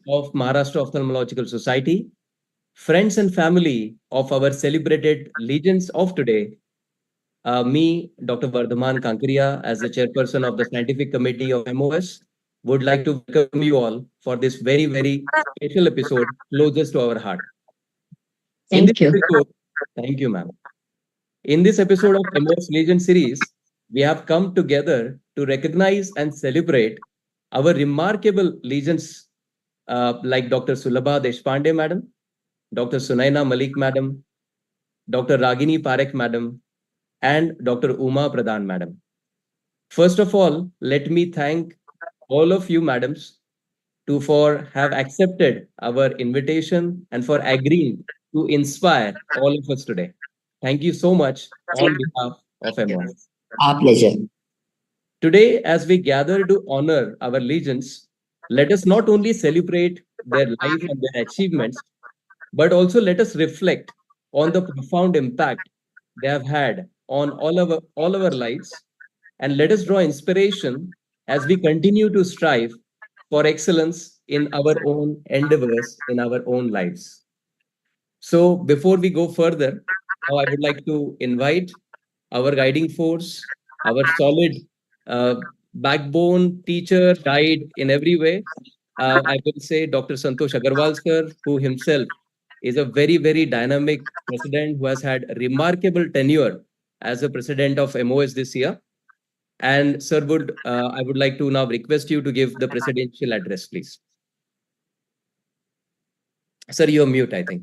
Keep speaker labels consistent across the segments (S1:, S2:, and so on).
S1: of Maharashtra Ophthalmological Society, friends and family of our celebrated legends of today, me, Dr. Vardhaman Kankaria, as the chairperson of the scientific committee of MOS, would like to welcome you all for this very, very special episode closest to our heart. In this
S2: Thank you.
S1: episode, thank you, ma'am. In this episode of MOS Legend series, we have come together to recognize and celebrate our remarkable legends like Dr. Sulabha Deshpande, madam, Dr. Sunaina Malik, madam, Dr. Ragini Parekh, madam, and Dr. Pradhan, madam. First of all, let me thank all of you, madams, to for have accepted our invitation and for agreeing to inspire all of us today. Thank you so much on behalf of MOS.
S2: Our pleasure.
S1: Today, as we gather to honor our legends, let us not only celebrate their life and their achievements, but also let us reflect on the profound impact they have had on all our lives, and let us draw inspiration as we continue to strive for excellence in our own endeavors in our own lives. So before we go further, now I would like to invite our guiding force, our solid uh, backbone, teacher, guide in every way. I will say Dr. Santosh Agarwal, sir, who himself is a very, very dynamic president who has had remarkable tenure as a president of MOS this year. And sir, I would like to now request you to give the presidential address, please. Sir, you're mute, I think.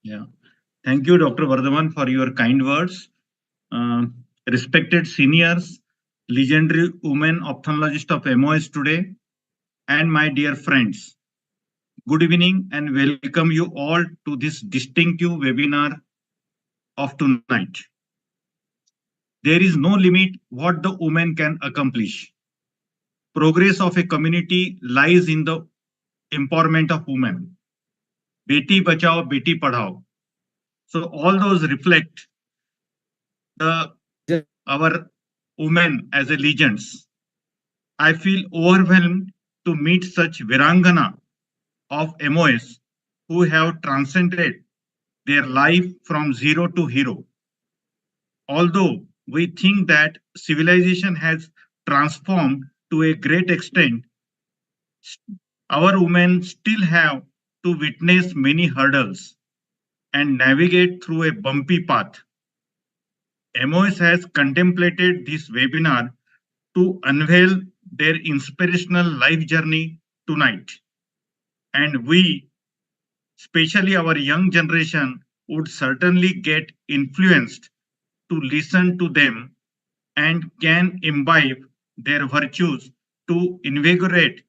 S3: Yeah. Thank you, Dr. Vardhaman, for your kind words. Respected seniors, legendary women ophthalmologist of MOS today, and my dear friends, good evening and welcome you all to this distinctive webinar of tonight. There is no limit what the woman can accomplish. Progress of a community lies in the empowerment of women. Beti bachao, beti padhao. So all those reflect our women as a legends. I feel overwhelmed to meet such Virangana of MOS who have transcended their life from zero to hero. Although we think that civilization has transformed to a great extent, our women still have to witness many hurdles and navigate through a bumpy path. MOS has contemplated this webinar to unveil their inspirational life journey tonight. And we, especially our young generation, would certainly get influenced to listen to them and can imbibe their virtues to invigorate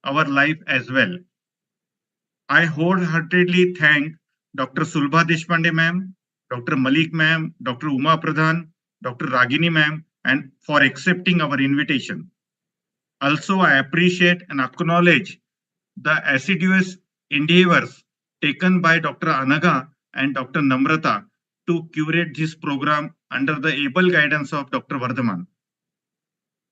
S3: our life as well. I wholeheartedly thank Dr. Sulabha Deshpande ma'am, Dr. Malik ma'am, Dr. Pradhan, Dr. Ragini ma'am, and for accepting our invitation. Also, I appreciate and acknowledge the assiduous endeavors taken by Dr. Anaga and Dr. Namrata to curate this program under the able guidance of Dr. Vardhaman.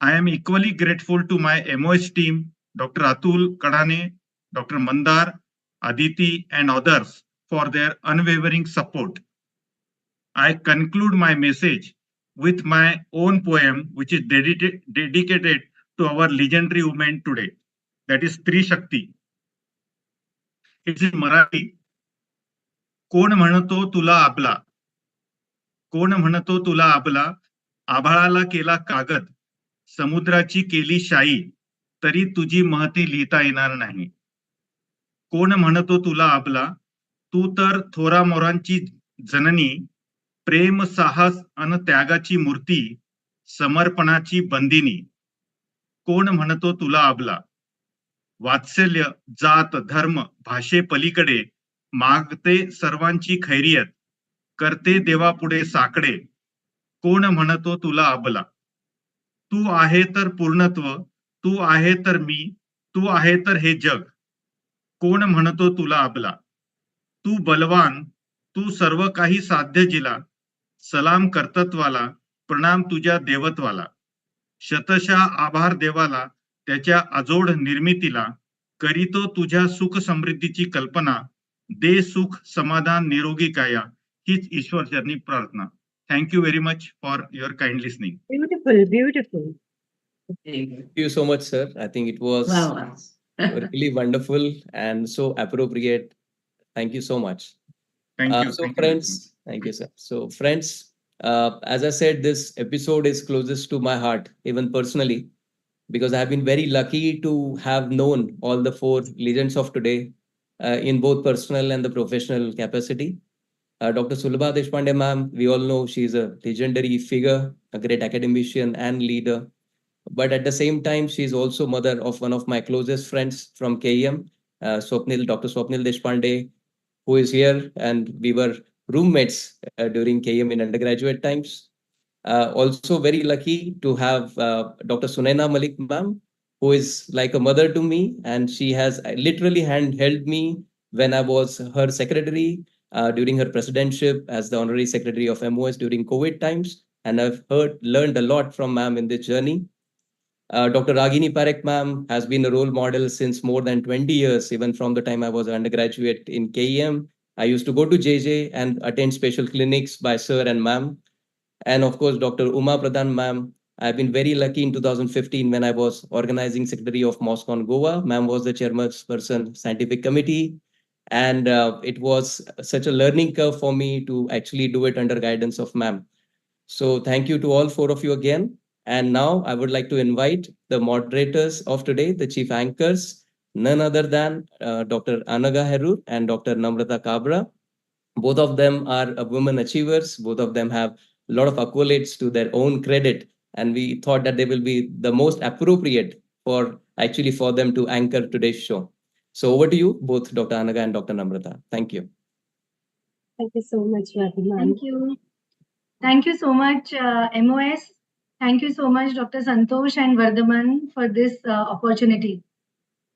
S3: I am equally grateful to my MOS team, Dr. Atul Kadane, Dr. Mandar, Aditi, and others for their unwavering support. I conclude my message with my own poem, which is dedicated to our legendary woman today, that is Stri Shakti. It's in Marathi. कोण म्हणतो तुला आपला, कोण म्हणतो तुला आपला, आभाळाला केला कागद, समुद्राची केली शाई, तरी तुझी महती लिहिता येणार नाही. कोण म्हणतो तुला आपला, तू तर थोरा मोरांची जननी, प्रेम साहस अन त्यागाची मूर्ती, समर्पणाची बंदिनी. कोण म्हणतो तुला आपला, वात्सल्य जात धर्म भाषे पलीकडे, मागते सर्वांची खैरियत, करते देवापुढे साकडे. कोण म्हणतो तुला अबला, तू आहे तर पूर्णत्व, तू आहे तर मी, तू आहे तर हे जग. कोण म्हणतो तुला अबला, तू बलवान, तू सर्व काही साध्य जिला, सलाम कर्तत्वाला, प्रणाम तुझ्या देवत्वाला. शतशः आभार देवाला त्याच्या अजोड निर्मितीला, करीतो तुझ्या सुख समृद्धीची कल्पना, दे सुख समाधान निरोगी काया, हीच ईश्वरचरणी प्रार्थना. Thank you very much for your kind listening.
S2: Beautiful, beautiful.
S1: Thank you so much, sir. I think it was
S2: Wow.
S1: really wonderful and so appropriate. Thank you so much.
S3: Thank you.
S1: So,
S3: Thank you very much.
S1: friends, thank you, sir. So, friends, as I said, this episode is closest to my heart, even personally, because I've been very lucky to have known all the four legends of today in both personal and the professional capacity. Dr. Sulabha Deshpande, ma'am, we all know she's a legendary figure, a great academician and leader. But at the same time, she's also mother of one of my closest friends from KEM, Dr. Swapnil Deshpande, who is here, and we were roommates during KEM in undergraduate times. Also, very lucky to have Dr. Sunaina Malik, ma'am, who is like a mother to me, and she has literally held me when I was her secretary during her presidentship as the honorary secretary of MOS during COVID times. And I've learned a lot from ma'am in this journey. Dr. Ragini Parekh, ma'am, has been a role model since more than 20 years, even from the time I was an undergraduate in KEM. I used to go to JJ and attend special clinics by sir and ma'am. And of course, Dr. Uma Pradhan, ma'am. I've been very lucky in 2015 when I was organizing secretary of MOSCON Goa. Ma'am was the chairperson scientific committee. And it was such a learning curve for me to actually do it under guidance of ma'am. So thank you to all four of you again. And now I would like to invite the moderators of today, the chief anchors, none other than Dr. Anaga Herur and Dr. Namrata Kabra. Both of them are women achievers. Both of them have a lot of accolades to their own credit. And we thought that they will be the most appropriate for them to anchor today's show. So over to you, both Dr. Anaga and Dr. Namrata. Thank you.
S2: Thank you so much, Radhima.
S4: Thank you. Thank you so much, MOS. Thank you so much, Dr. Santosh and Vardhaman, for this opportunity.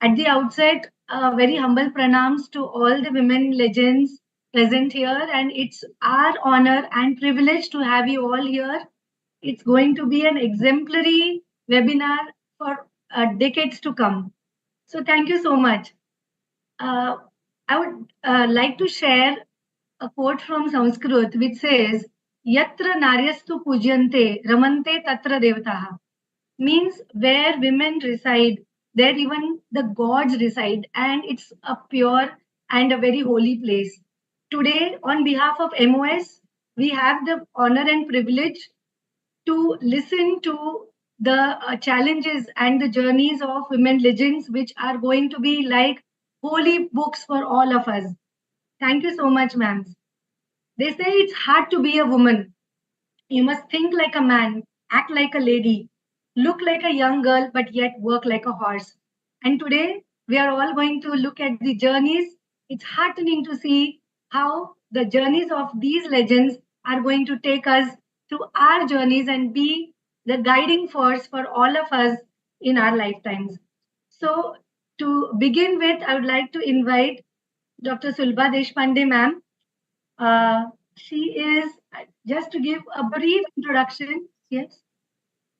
S4: At the outset, very humble pranams to all the women legends present here, and it's our honor and privilege to have you all here. It's going to be an exemplary webinar for decades to come. So, thank you so much. I would like to share a quote from Sanskrit which says, Yatra naryastu pujyante ramante tatra devataha. Means where women reside, there even the gods reside, and it's a pure and a very holy place. Today, on behalf of MOS, we have the honor and privilege to listen to the challenges and the journeys of women legends, which are going to be like holy books for all of us. Thank you so much, ma'am. They say it's hard to be a woman. You must think like a man, act like a lady, look like a young girl, but yet work like a horse. And today, we are all going to look at the journeys. It's heartening to see how the journeys of these legends are going to take us through our journeys and be the guiding force for all of us in our lifetimes. So, to begin with, I would like to invite Dr. Sulabha Deshpande, ma'am. She is, just to give a brief introduction. Yes,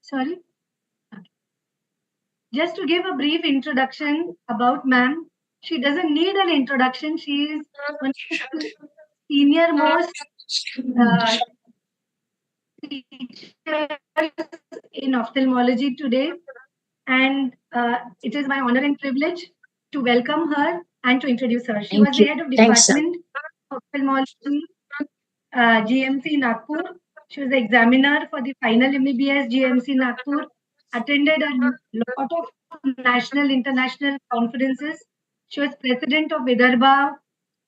S4: sorry. Okay. Just to give a brief introduction about ma'am, she doesn't need an introduction. She is one of the senior most teachers in ophthalmology today. And it is my honor and privilege to welcome her and to introduce her. She was the head of Department of Ophthalmology, GMC Nagpur. She was the examiner for the final MBBS GMC Nagpur, attended a lot of national, international conferences. She was president of Vidarbha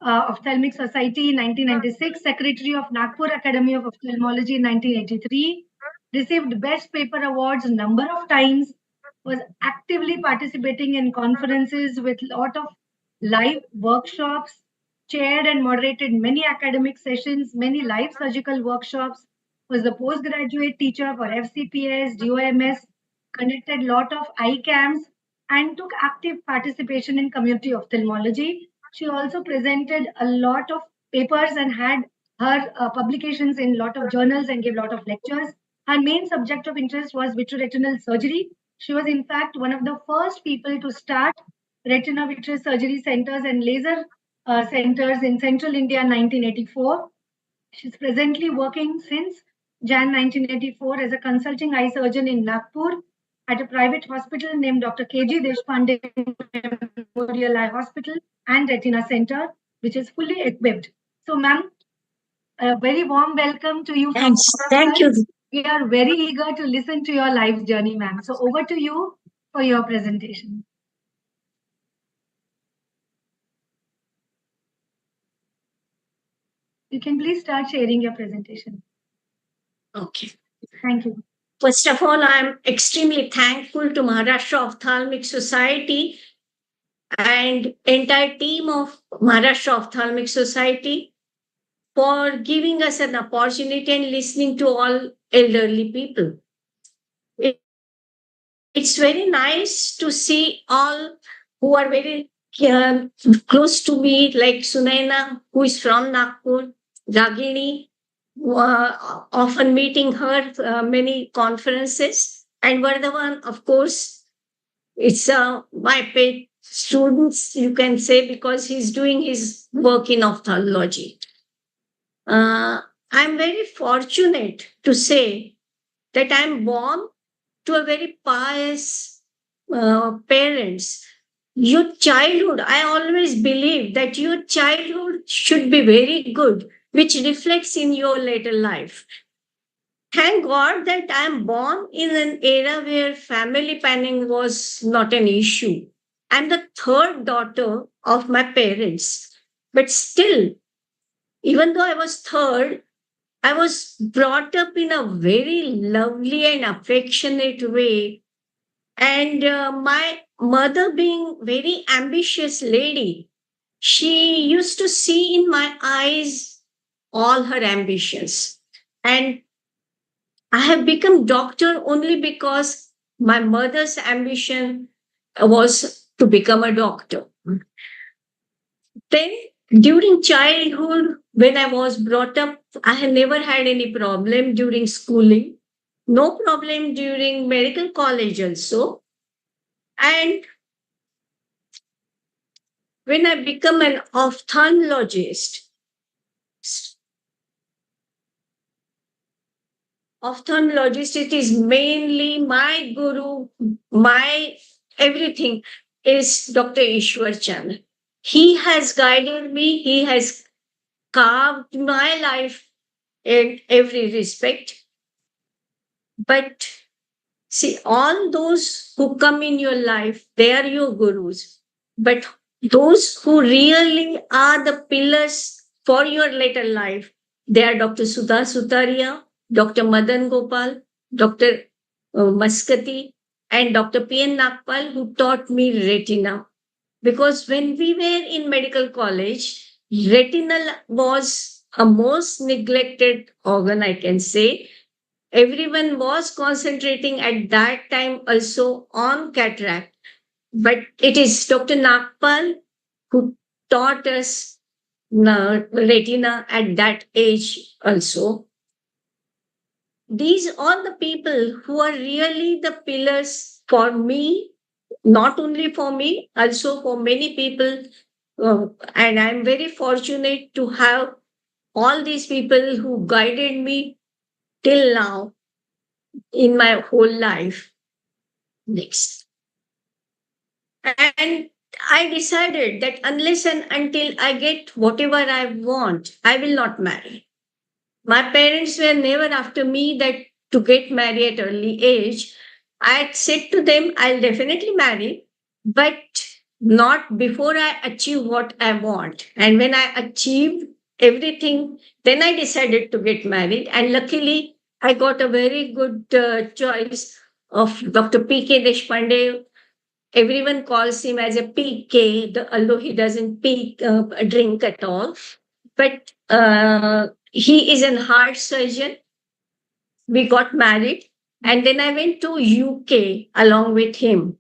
S4: Ophthalmic Society in 1996, secretary of Nagpur Academy of Ophthalmology in 1983, received Best Paper Awards a number of times, was actively participating in conferences with a lot of live workshops, chaired and moderated many academic sessions, many live surgical workshops, was the postgraduate teacher for FCPS, DOMS, conducted lot of eye camps, and took active participation in community ophthalmology. She also presented a lot of papers and had her publications in a lot of journals and gave a lot of lectures. Her main subject of interest was vitreoretinal surgery. She was, in fact, one of the first people to start retina vitreous surgery centers and laser centers in central India in 1984. She's presently working since Jan 1984 as a consulting eye surgeon in Nagpur at a private hospital named Dr. K.G. Deshpande Memorial Eye Hospital and Retina Center, which is fully equipped. So, ma'am, a very warm welcome to you from
S5: Thanks.
S4: all of
S5: Thank
S4: us.
S5: you.
S4: We are very eager to listen to your life journey, ma'am. So, over to you for your presentation. You can please start sharing your presentation.
S5: Okay.
S4: Thank you.
S5: First of all, I'm extremely thankful to Maharashtra Ophthalmic Society and entire team of Maharashtra Ophthalmic Society for giving us an opportunity and listening to all elderly people. It's very nice to see all who are very close to me, like Sunaina, who is from Nagpur, Ragini, often meeting her many conferences, and Vardhaman, of course, it's my paid students, you can say, because he's doing his work in ophthalmology. I'm very fortunate to say that I'm born to a very pious parents. Your childhood, I always believe that your childhood should be very good, which reflects in your later life. Thank God that I'm born in an era where family planning was not an issue. I'm the third daughter of my parents, but still, even though I was third, I was brought up in a very lovely and affectionate way. And my mother, being very ambitious lady, she used to see in my eyes all her ambitions. And I have become doctor only because my mother's ambition was to become a doctor. Then, during childhood, when I was brought up, I have never had any problem during schooling, no problem during medical college also. And when I become an ophthalmologist, it is mainly my guru, my everything is Dr. Ishwar Chand. He has guided me, he has carved my life in every respect. But see, all those who come in your life, they are your gurus. But those who really are the pillars for your later life, they are Dr. Sudha Sutaria, Dr. Madan Gopal, Dr. Maskati, and Dr. P.N. Nagpal, who taught me retina. Because when we were in medical college, retinal was a most neglected organ, I can say. Everyone was concentrating at that time also on cataract. But it is Dr. Nagpal who taught us retina at that age also. These are the people who are really the pillars for me, not only for me, also for many people. And I'm very fortunate to have all these people who guided me till now in my whole life. Next. And I decided that unless and until I get whatever I want, I will not marry. My parents were never after me that to get married at early age. I had said to them, I'll definitely marry, but not before I achieve what I want. And when I achieved everything, then I decided to get married. And luckily, I got a very good choice of Dr. P.K. Deshpande. Everyone calls him as a PK, although he doesn't drink at all. But he is a heart surgeon. We got married, and then I went to UK along with him.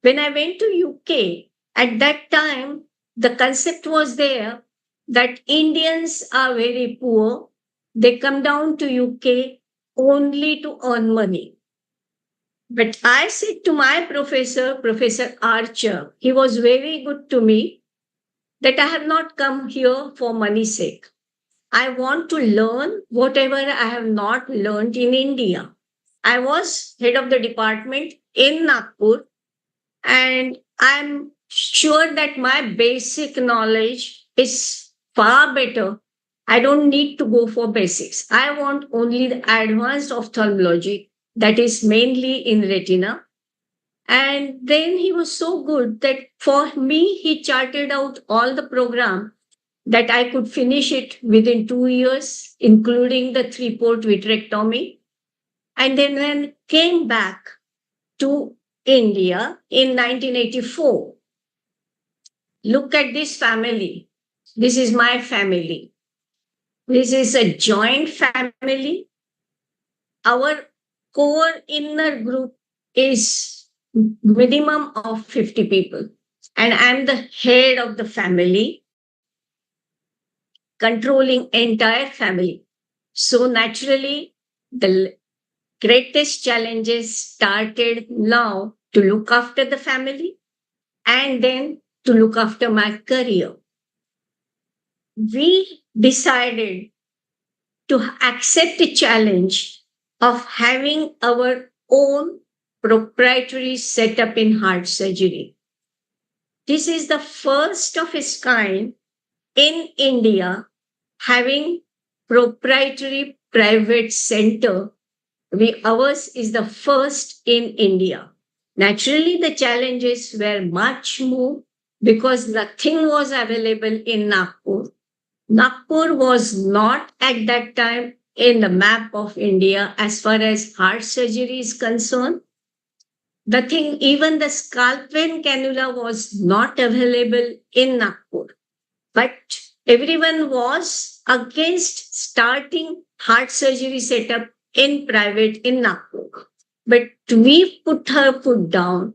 S5: When I went to UK, at that time, the concept was there that Indians are very poor. They come down to UK only to earn money. But I said to my professor, Professor Archer, he was very good to me, that I have not come here for money's sake. I want to learn whatever I have not learned in India. I was head of the department in Nagpur, and I'm sure that my basic knowledge is far better. I don't need to go for basics. I want only the advanced ophthalmology, that is mainly in retina. And then he was so good that for me, he charted out all the program that I could finish it within 2 years, including the three-port vitrectomy. And then when I came back to India in 1984, look at this family. This is my family. This is a joint family. Our core inner group is minimum of 50 people. And I'm the head of the family, controlling entire family. So naturally, the greatest challenges started now to look after the family and then to look after my career. We decided to accept the challenge of having our own proprietary setup in heart surgery. This is the first of its kind in India, having proprietary private center. Ours is the first in India. Naturally, the challenges were much more because nothing was available in Nagpur. Nagpur was not at that time in the map of India as far as heart surgery is concerned. The thing, even the scalp vein cannula was not available in Nagpur. But everyone was against starting heart surgery setup in private in Nagpur. But we put her foot down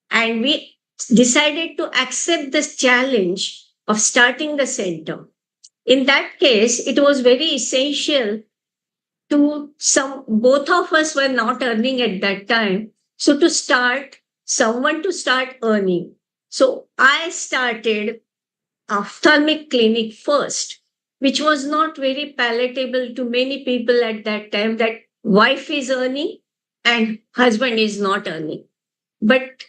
S5: and we decided to accept this challenge of starting the center. In that case, it was very essential to both of us were not earning at that time. So to start, someone to start earning. So I started ophthalmic clinic first, which was not very palatable to many people at that time, that wife is earning and husband is not earning. But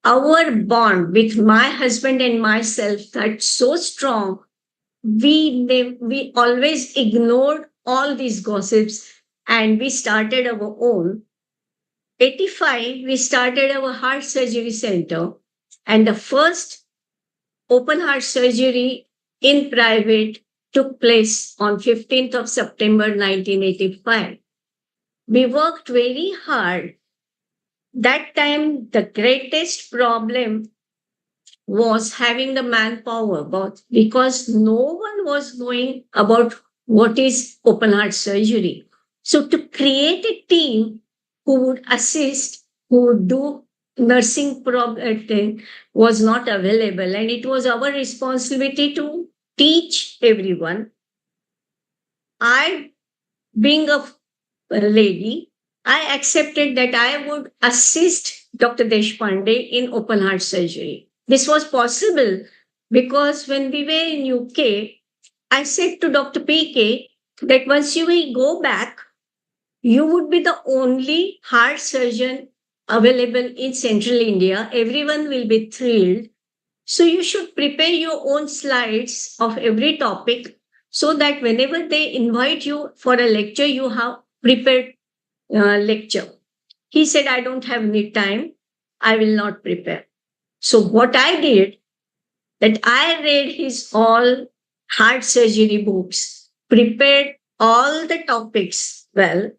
S5: our bond with my husband and myself that's so strong, we always ignored all these gossips and we started our own. 85, we started our heart surgery center, and the first open heart surgery in private took place on 15th of September 1985. We worked very hard. That time, the greatest problem was having the manpower, because no one was knowing about what is open heart surgery. So to create a team who would assist, who would do nursing thing was not available. And it was our responsibility to teach everyone. I, being a lady, I accepted that I would assist Dr. Deshpande in open heart surgery. This was possible because when we were in UK, I said to Dr. PK that once you will go back, you would be the only heart surgeon available in central India. Everyone will be thrilled. So you should prepare your own slides of every topic so that whenever they invite you for a lecture, you have prepared lecture. He said, I don't have any time. I will not prepare. So what I did, that I read his all heart surgery books, prepared all the topics well.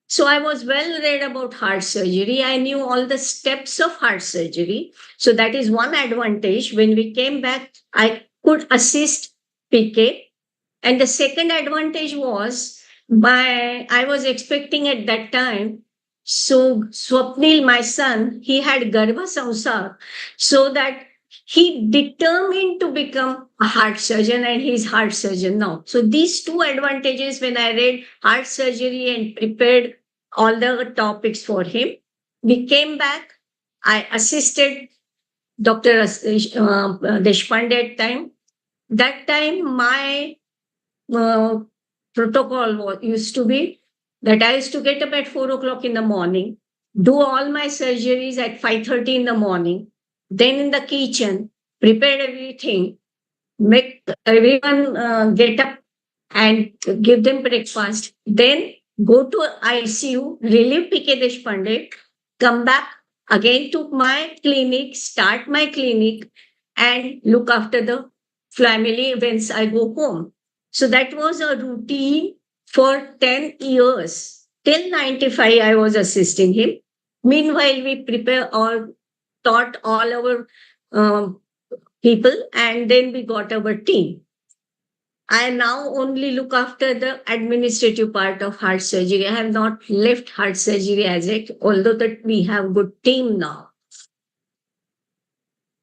S5: So I was well read about heart surgery. I knew all the steps of heart surgery. So that is one advantage. When we came back, I could assist PK. And the second advantage was I was expecting at that time. So Swapnil, my son, he had Garbha Samsar, so that he determined to become a heart surgeon, and he's heart surgeon now. So these two advantages, when I read heart surgery and prepared all the topics for him, we came back. I assisted Dr. Deshpande at time. That time, my uh, protocol used to be that I used to get up at 4 o'clock in the morning, do all my surgeries at 5:30 in the morning, then in the kitchen, prepare everything, make everyone get up and give them breakfast, then go to ICU, relieve PK Deshpande, come back again to my clinic, start my clinic, and look after the family once I go home. So that was a routine for 10 years. Till 95, I was assisting him. Meanwhile, we prepare all, taught all our people, and then we got our team. I now only look after the administrative part of heart surgery. I have not left heart surgery as yet, although that we have good team now.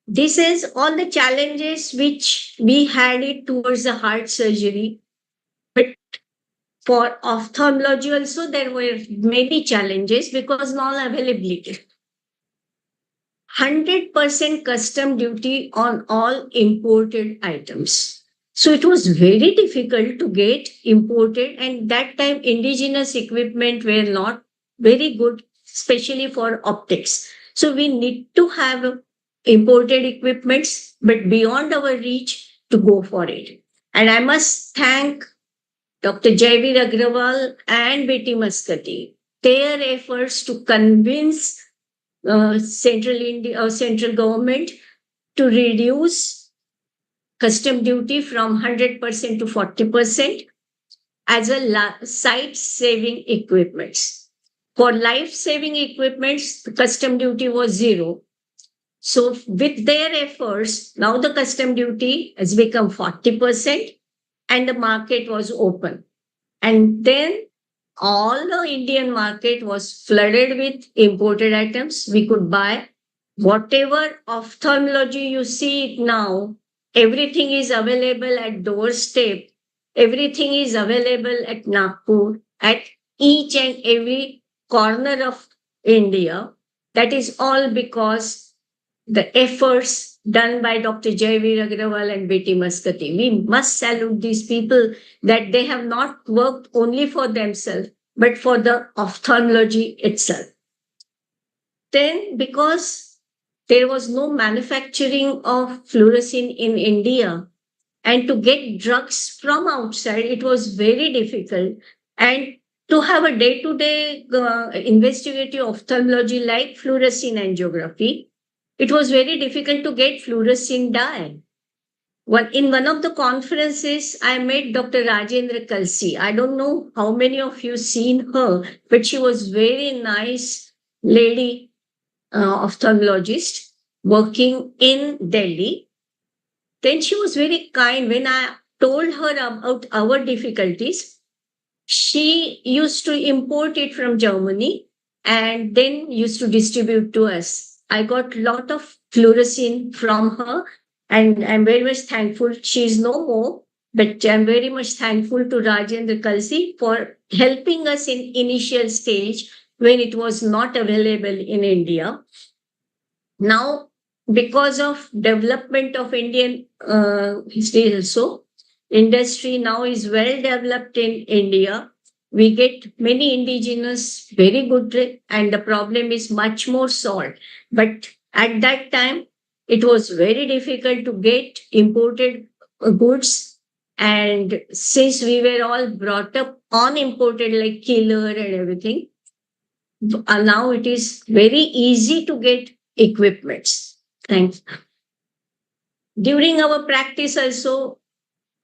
S5: This is all the challenges which we had it towards the heart surgery. But for ophthalmology also, there were many challenges because non-availability. 100% custom duty on all imported items. So it was very difficult to get imported, and that time indigenous equipment were not very good, especially for optics. So we need to have imported equipments, but beyond our reach to go for it. And I must thank Dr. Jaivir Agrawal and Betty Muscati, their efforts to convince central government to reduce custom duty from 100% to 40% as a site-saving equipments. For life-saving equipments, the custom duty was zero. So with their efforts, now the custom duty has become 40% and the market was open. And then all the Indian market was flooded with imported items. We could buy whatever ophthalmology you see it now, everything is available at doorstep. Everything is available at Nagpur, at each and every corner of India. That is all because the efforts done by Dr. Jaivir Agrawal and Betty Muscati. We must salute these people that they have not worked only for themselves, but for the ophthalmology itself. Then, because there was no manufacturing of fluorescein in India, and to get drugs from outside, it was very difficult. And to have a day-to-day investigative ophthalmology like fluorescein angiography, it was very difficult to get fluorescein dye. In one of the conferences, I met Dr. Rajendra Kalsi. I don't know how many of you seen her, but she was very nice lady ophthalmologist working in Delhi. Then she was very kind. When I told her about our difficulties, she used to import it from Germany and then used to distribute to us. I got a lot of fluorescein from her, and I'm very much thankful. She is no more, but I'm very much thankful to Rajendra Kalsi for helping us in initial stage when it was not available in India. Now, because of development of Indian history also, industry now is well developed in India. We get many indigenous, very good, and the problem is much more solved. But at that time, it was very difficult to get imported goods. And since we were all brought up on imported like killer and everything, now it is very easy to get equipments. Thanks. During our practice also,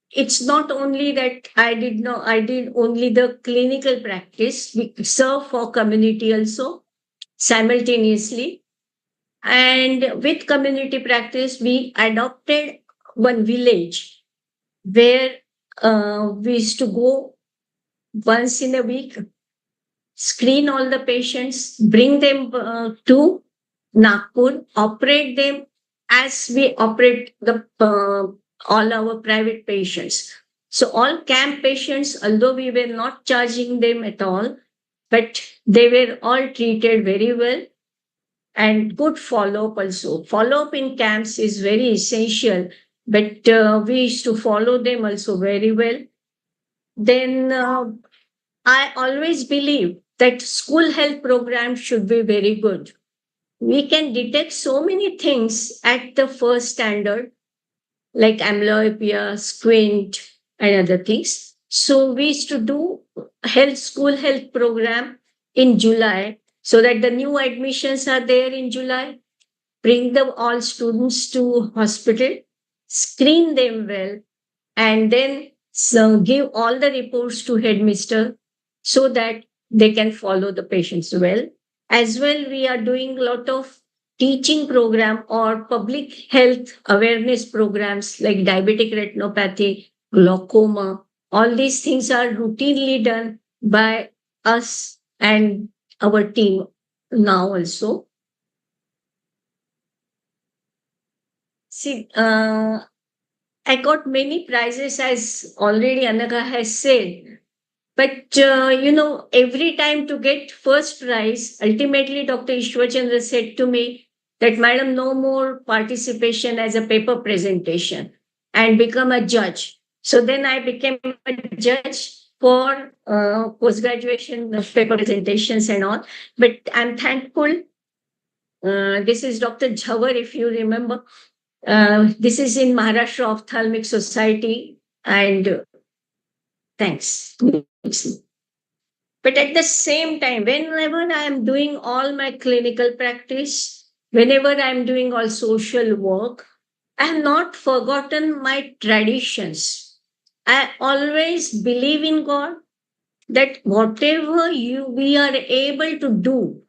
S5: it's not only that I did only the clinical practice. We serve for community also simultaneously. And with community practice, we adopted one village where we used to go once in a week, screen all the patients, bring them to Nagpur, operate them as we operate the all our private patients. So all camp patients, although we were not charging them at all, but they were all treated very well and good follow up also. Follow up in camps is very essential, but we used to follow them also very well. Then I always believe that school health program should be very good. We can detect so many things at the first standard, like amblyopia, squint, and other things. So we used to do school health program in July, so that the new admissions are there in July. Bring the all students to hospital, screen them well, and then give all the reports to headmaster so that they can follow the patients well. As well, we are doing a lot of teaching program or public health awareness programs like diabetic retinopathy, glaucoma. All these things are routinely done by us and our team now also. See, I got many prizes, as already Anagha has said. But every time to get first prize, ultimately Dr. Ishwar Chandra said to me that, Madam, no more participation as a paper presentation and become a judge. So then I became a judge for post graduation paper presentations and all. But I'm thankful. This is Dr. Jhawar, if you remember. This is in Maharashtra Ophthalmic Society, and thanks. But at the same time, whenever I am doing all my clinical practice, whenever I am doing all social work, I have not forgotten my traditions. I always believe in God that whatever we are able to do,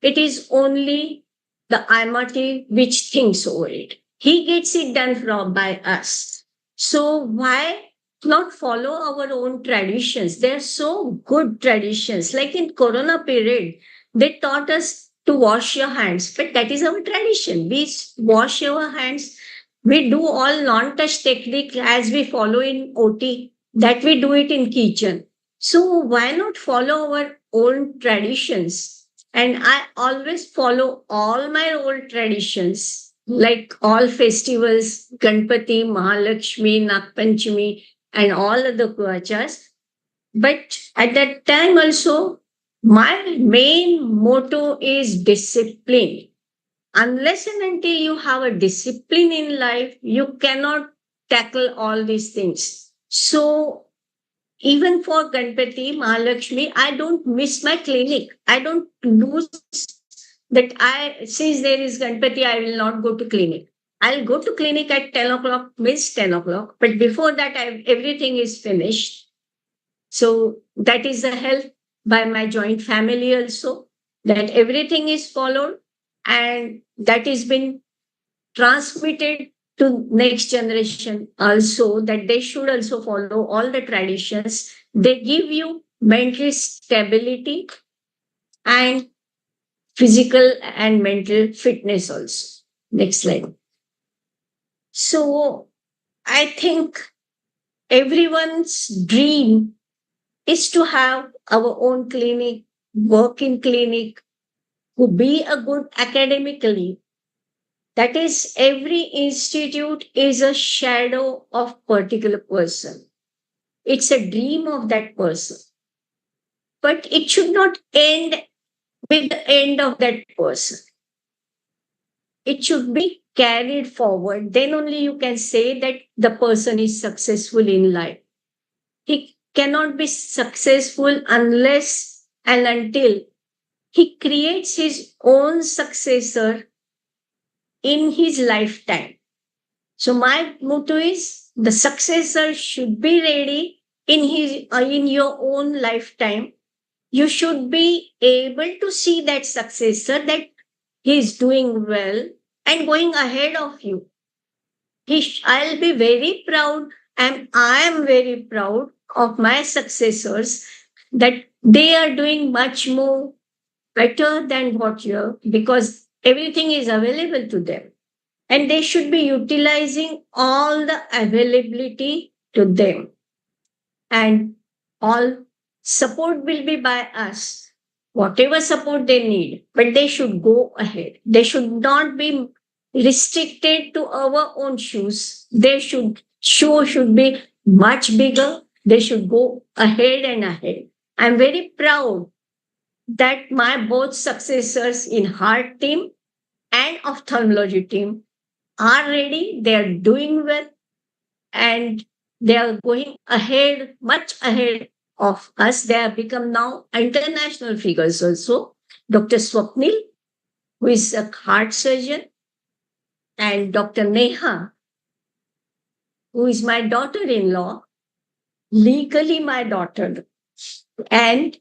S5: it is only the Almighty which thinks over it. He gets it done by us. So why not follow our own traditions? They're so good traditions. Like in Corona period, they taught us to wash your hands, but that is our tradition. We wash our hands. We do all non-touch technique as we follow in OT, that we do it in kitchen. So why not follow our own traditions? And I always follow all my old traditions, like all festivals, Ganpati, Mahalakshmi, Nagpanchami, and all other pujas. But at that time also, my main motto is discipline. Unless and until you have a discipline in life, you cannot tackle all these things. So even for Ganpati, Mahalakshmi, I don't miss my clinic. I don't lose that since there is Ganpati, I will not go to clinic. I'll go to clinic at 10 o'clock, means 10 o'clock. But before that, everything is finished. So that is the help by my joint family also, that everything is followed and that has been transmitted to next generation also, that they should also follow all the traditions. They give you mental stability and physical and mental fitness also. Next slide. So I think everyone's dream is to have our own clinic, work in clinic, to be a good academically. That is, every institute is a shadow of particular person. It's a dream of that person. But it should not end with the end of that person. It should be carried forward. Then only you can say that the person is successful in life. He cannot be successful unless and until he creates his own successor in his lifetime. So my motto is the successor should be ready in your own lifetime. You should be able to see that successor, that he is doing well and going ahead of you. I'll be very proud, and I am very proud of my successors, that they are doing much more better than what you're, because everything is available to them. and they should be utilizing all the availability to them, and all support will be by us, whatever support they need, but they should go ahead. They should not be restricted to our own shoes. Their shoe should be much bigger. They should go ahead and ahead. I'm very proud that my both successors in heart team and ophthalmology team are ready. They are doing well, and they are going ahead, much ahead of us. They have become now international figures also. Dr. Swapnil, who is a heart surgeon, and Dr. Neha, who is my daughter-in-law, legally my daughter, and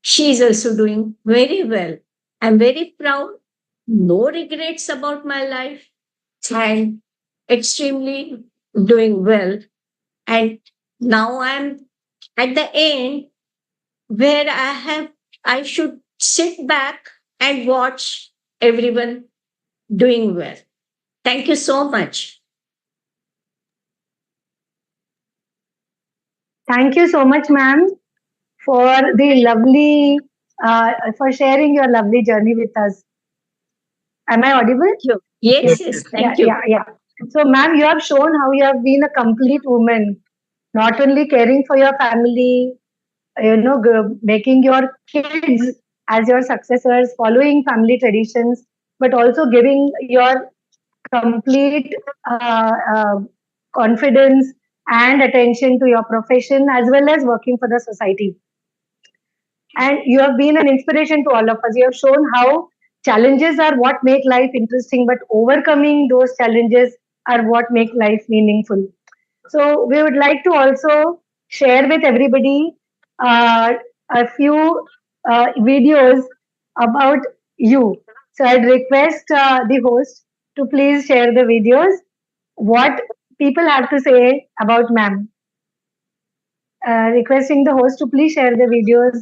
S5: she is also doing very well. I'm very proud, no regrets about my life, and extremely doing well. And now I'm at the end where I should sit back and watch everyone doing well. Thank you so much.
S4: Thank you so much, ma'am, for for sharing your lovely journey with us. Am I audible?
S5: Yes, yes, thank you.
S4: Yeah. So, ma'am, you have shown how you have been a complete woman, not only caring for your family, making your kids as your successors, following family traditions, but also giving your complete confidence and attention to your profession as well as working for the society. And you have been an inspiration to all of us. You have shown how challenges are what make life interesting, but overcoming those challenges are what make life meaningful. So we would like to also share with everybody a few videos about you. So I'd request the host to please share the videos. What people have to say about ma'am. Requesting the host to please share the videos.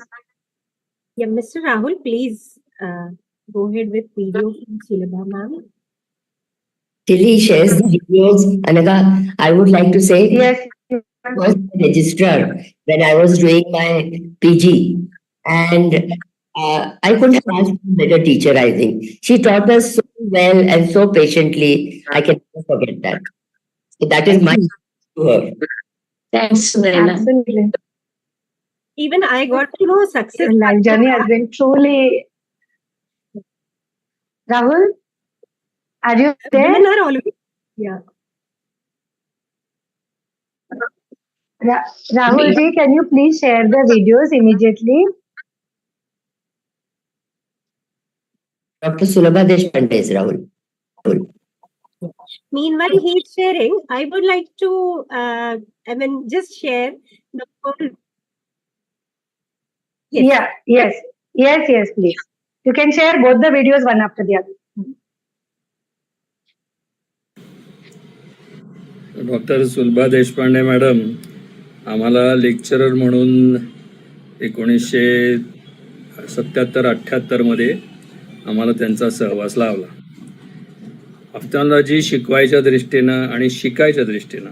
S2: Yeah, Mr. Rahul, please go ahead with video from Sulabha ma'am.
S6: Till he shares the videos, Anaga, I would like to say,
S4: Yes.
S6: I was a registrar when I was doing my PG, and I couldn't have asked for a better teacher, I think. She taught us so well and so patiently. I can never forget that. So that is my to her.
S5: Thanks, Sunaina.
S4: Absolutely.
S2: Even I got to know success.
S4: Life journey has been truly. Rahul, are you there?
S2: Women are always, yeah.
S4: Rahul ji, can you please share the videos immediately?
S6: Dr. Sulabha Deshpande is Rahul.
S2: Meanwhile, he's sharing. I would like to, just share the whole.
S4: Yes. Yes, please. You can share both the videos one after the other.
S7: Doctor Sulabha Deshpande madam आम्हाला lecturer म्हणून 1977-78 मध्ये आम्हाला त्यांचा सहवास लाभला. ऑफ्थॅल्मॉलॉजी शिकवायच्या दृष्टीनं आणि शिकायच्या दृष्टीनं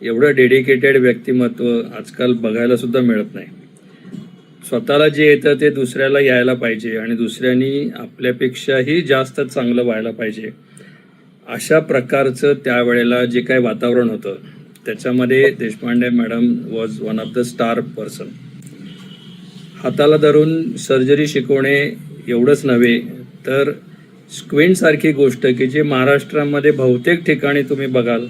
S7: एवढं डेडिकेटेड व्यक्तिमत्व आजकाल बघायला सुद्धा मिळत नाही. स्वतःला जे येतं ते दुसऱ्याला यायला पाहिजे आणि दुसऱ्यांनी आपल्यापेक्षाही जास्त चांगलं व्हायला पाहिजे, अशा प्रकारचं त्यावेळेला जे काही वातावरण होतं त्याच्यामध्ये Deshpande madam was one of the star person. हाताला धरून सर्जरी शिकवणे एवढंच नव्हे तर स्क्विंटसारखी गोष्ट की जी महाराष्ट्रामध्ये बहुतेक ठिकाणी तुम्ही बघाल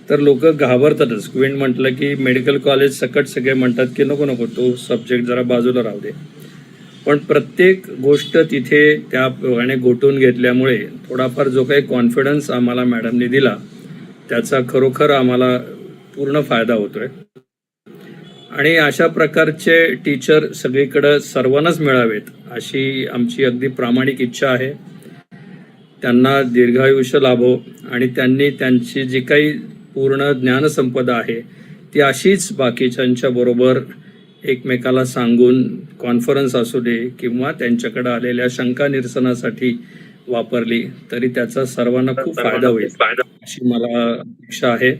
S7: तर लोक घाबरतातच. स्क्विंट म्हटलं की मेडिकल कॉलेज सकट सगळे म्हणतात की नको तो सब्जेक्ट जरा बाजूला राहू दे, पण प्रत्येक गोष्ट तिथे त्याप्रमाणे घोटून घेतल्यामुळे थोडाफार जो काही कॉन्फिडन्स आम्हाला मॅडमने दिला त्याचा खरोखर आम्हाला पूर्ण फायदा होतोय. आणि अशा प्रकारचे टीचर सगळीकडे सर्वांनाच मिळावेत अशी आमची अगदी प्रामाणिक इच्छा आहे. त्यांना दीर्घायुष्य लाभो आणि त्यांनी त्यांची जी काही पूर्ण ज्ञानसंपदा आहे ती अशीच बाकीच्यांच्या बरोबर एकमेकाला सांगून कॉन्फरन्स असू दे किंवा त्यांच्याकडे आलेल्या शंका निरसनासाठी वापरली तरी त्याचा सर्वांना खूप फायदा होईल अशी मला अपेक्षा आहे.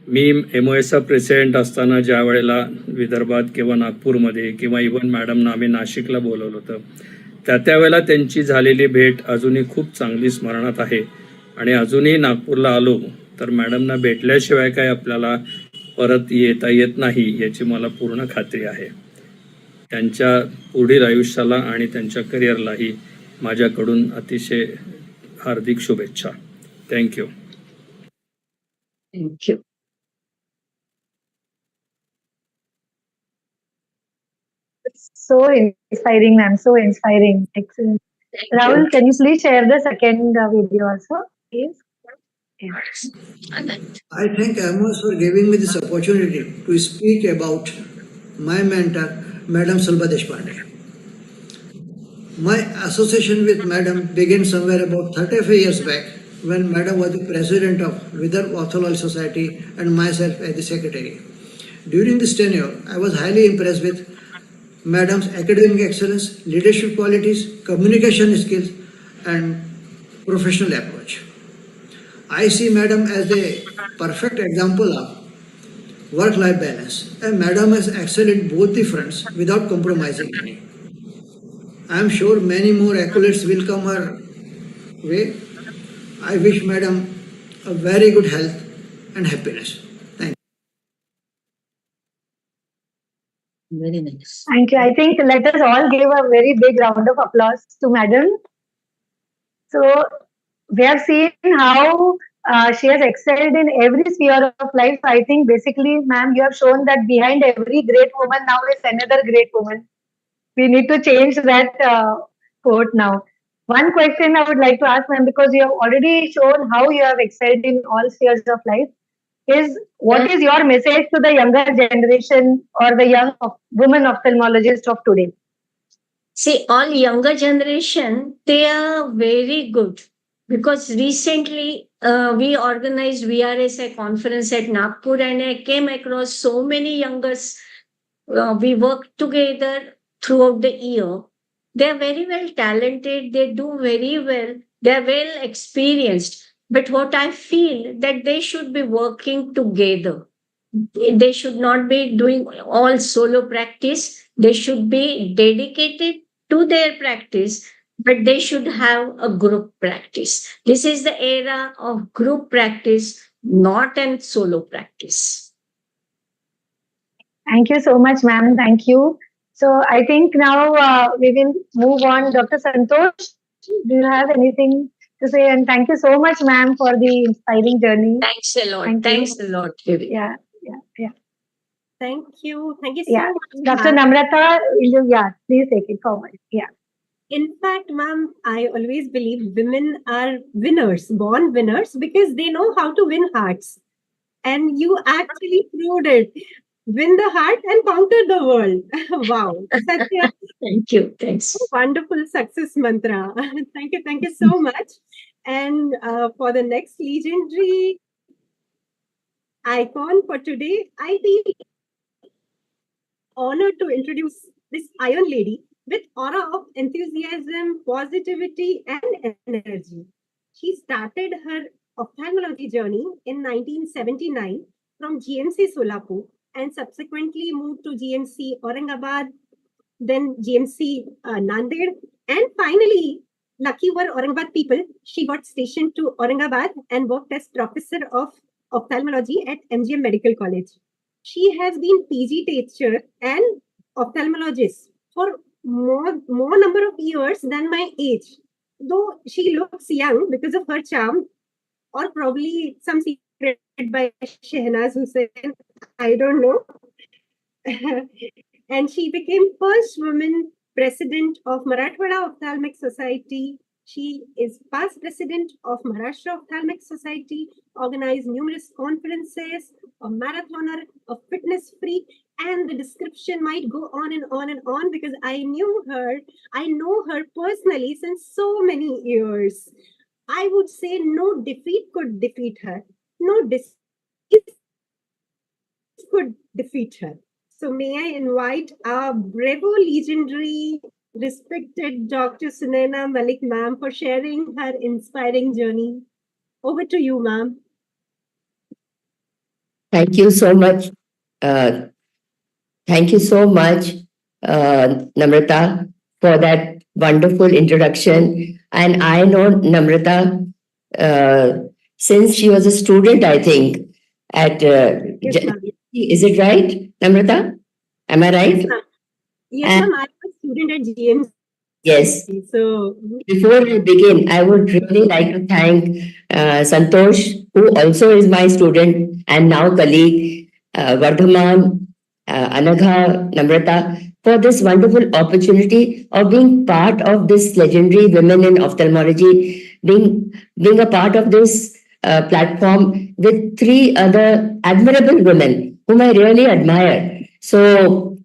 S7: मी MOSचा प्रेसिडेंट असताना ज्या वेळेला विदर्भात किंवा नागपूरमध्ये किंवा इव्हन मॅडमना आम्ही नाशिकला बोलवलं होतं, त्यावेळेला त्यांची झालेली भेट अजूनही खूप चांगली स्मरणात आहे. आणि अजूनही नागपूरला आलो तर मॅडमना भेटल्याशिवाय काय आपल्याला परत येता येत नाही याची मला पूर्ण खात्री आहे. त्यांच्या पुढील आयुष्याला आणि त्यांच्या करिअरलाही माझ्याकडून अतिशय हार्दिक शुभेच्छा. Thank you.
S5: Thank you.
S4: So inspiring, ma'am. So inspiring. Excellent. Rahul, can you please share the second video also, please?
S8: I thank MOS for giving me this opportunity to speak about my mentor, Madam Sulabha Deshpande. My association with Madam began somewhere about 35 years back when Madam was the president of Vidarbha Orthodox Society and myself as the secretary. During this tenure, I was highly impressed with Madam's academic excellence, leadership qualities, communication skills, and professional approach. I see Madam as a perfect example of work-life balance, and Madam has excelled in both the fronts without compromising any. I am sure many more accolades will come her way. I wish Madam a very good health and happiness. Thank you.
S5: Very nice.
S4: Thank you. I think let us all give a very big round of applause to Madam. So we have seen how she has excelled in every sphere of life. I think basically, ma'am, you have shown that behind every great woman now is another great woman. We need to change that quote now. One question I would like to ask, ma'am, because you have already shown how you have excelled in all spheres of life, is what is your message to the younger generation or the young women ophthalmologists of today?
S5: See, all younger generation, they are very good because recently we organized VRSI conference at Nagpur and I came across so many youngers. We worked together throughout the year. They are very well talented. They do very well. They are well experienced. But what I feel that they should be working together. They should not be doing all solo practice. They should be dedicated to their practice, but they should have a group practice. This is the era of group practice, not a solo practice.
S4: Thank you so much, ma'am. Thank you. So I think now we will move on. Dr. Santosh, do you have anything to say? And thank you so much, ma'am, for the inspiring journey.
S5: Thanks a lot. Thanks a lot, Devi.
S4: Yeah.
S2: Thank you. Thank you
S4: Yeah.
S2: so much.
S4: Dr.
S2: ma'am.
S4: Namrata, yeah, please take it forward. Yeah.
S2: In fact, ma'am, I always believe women are winners, born winners, because they know how to win hearts. And you actually proved it. Win the heart and conquer the world. Wow. Such a
S5: Thank you. Thanks.
S2: wonderful success mantra. Thank you so much. And for the next legendary icon for today, I feel honored to introduce this Iron Lady with aura of enthusiasm, positivity, and energy. She started her ophthalmology journey in 1979 from GMC Solapur and subsequently moved to GMC Aurangabad, then GMC Nanded, and finally, lucky were Aurangabad people, she got stationed to Aurangabad and worked as professor of ophthalmology at MGM Medical College. She has been PG teacher and ophthalmologist for more number of years than my age. Though she looks young because of her charm, or probably some secret by Shehnaz Hussain, I don't know. And she became first woman president of Marathwada Ophthalmic Society. She is past president of Maharashtra Ophthalmic Society, organized numerous conferences, a marathoner, a fitness freak, and the description might go on and on and on because I know her personally since so many years. I would say no defeat could defeat her. No disease could defeat her. So may I invite our Brevo legendary respected Dr. Sunaina Malik, ma'am, for sharing her inspiring journey. Over to you, ma'am.
S6: Thank you so much. Uh, Thank you so much, Namrata, for that wonderful introduction. And I know Namrata uh, since she was a student, I think, at
S2: Yes, ma'am.
S6: is it right, Namrata? Am I
S2: Yes,
S6: right?
S2: ma'am. Yes,
S6: And
S2: ma'am. I'm a student at GMC.
S6: yes,
S2: So,
S6: before I begin, I would really like to thank Santosh, who also is my student and now colleague, Vardhaman, Anagha, Namrata, for this wonderful opportunity of being part of this legendary Women in Ophthalmology, being a part of this platform with three other admirable women whom I really admire. So,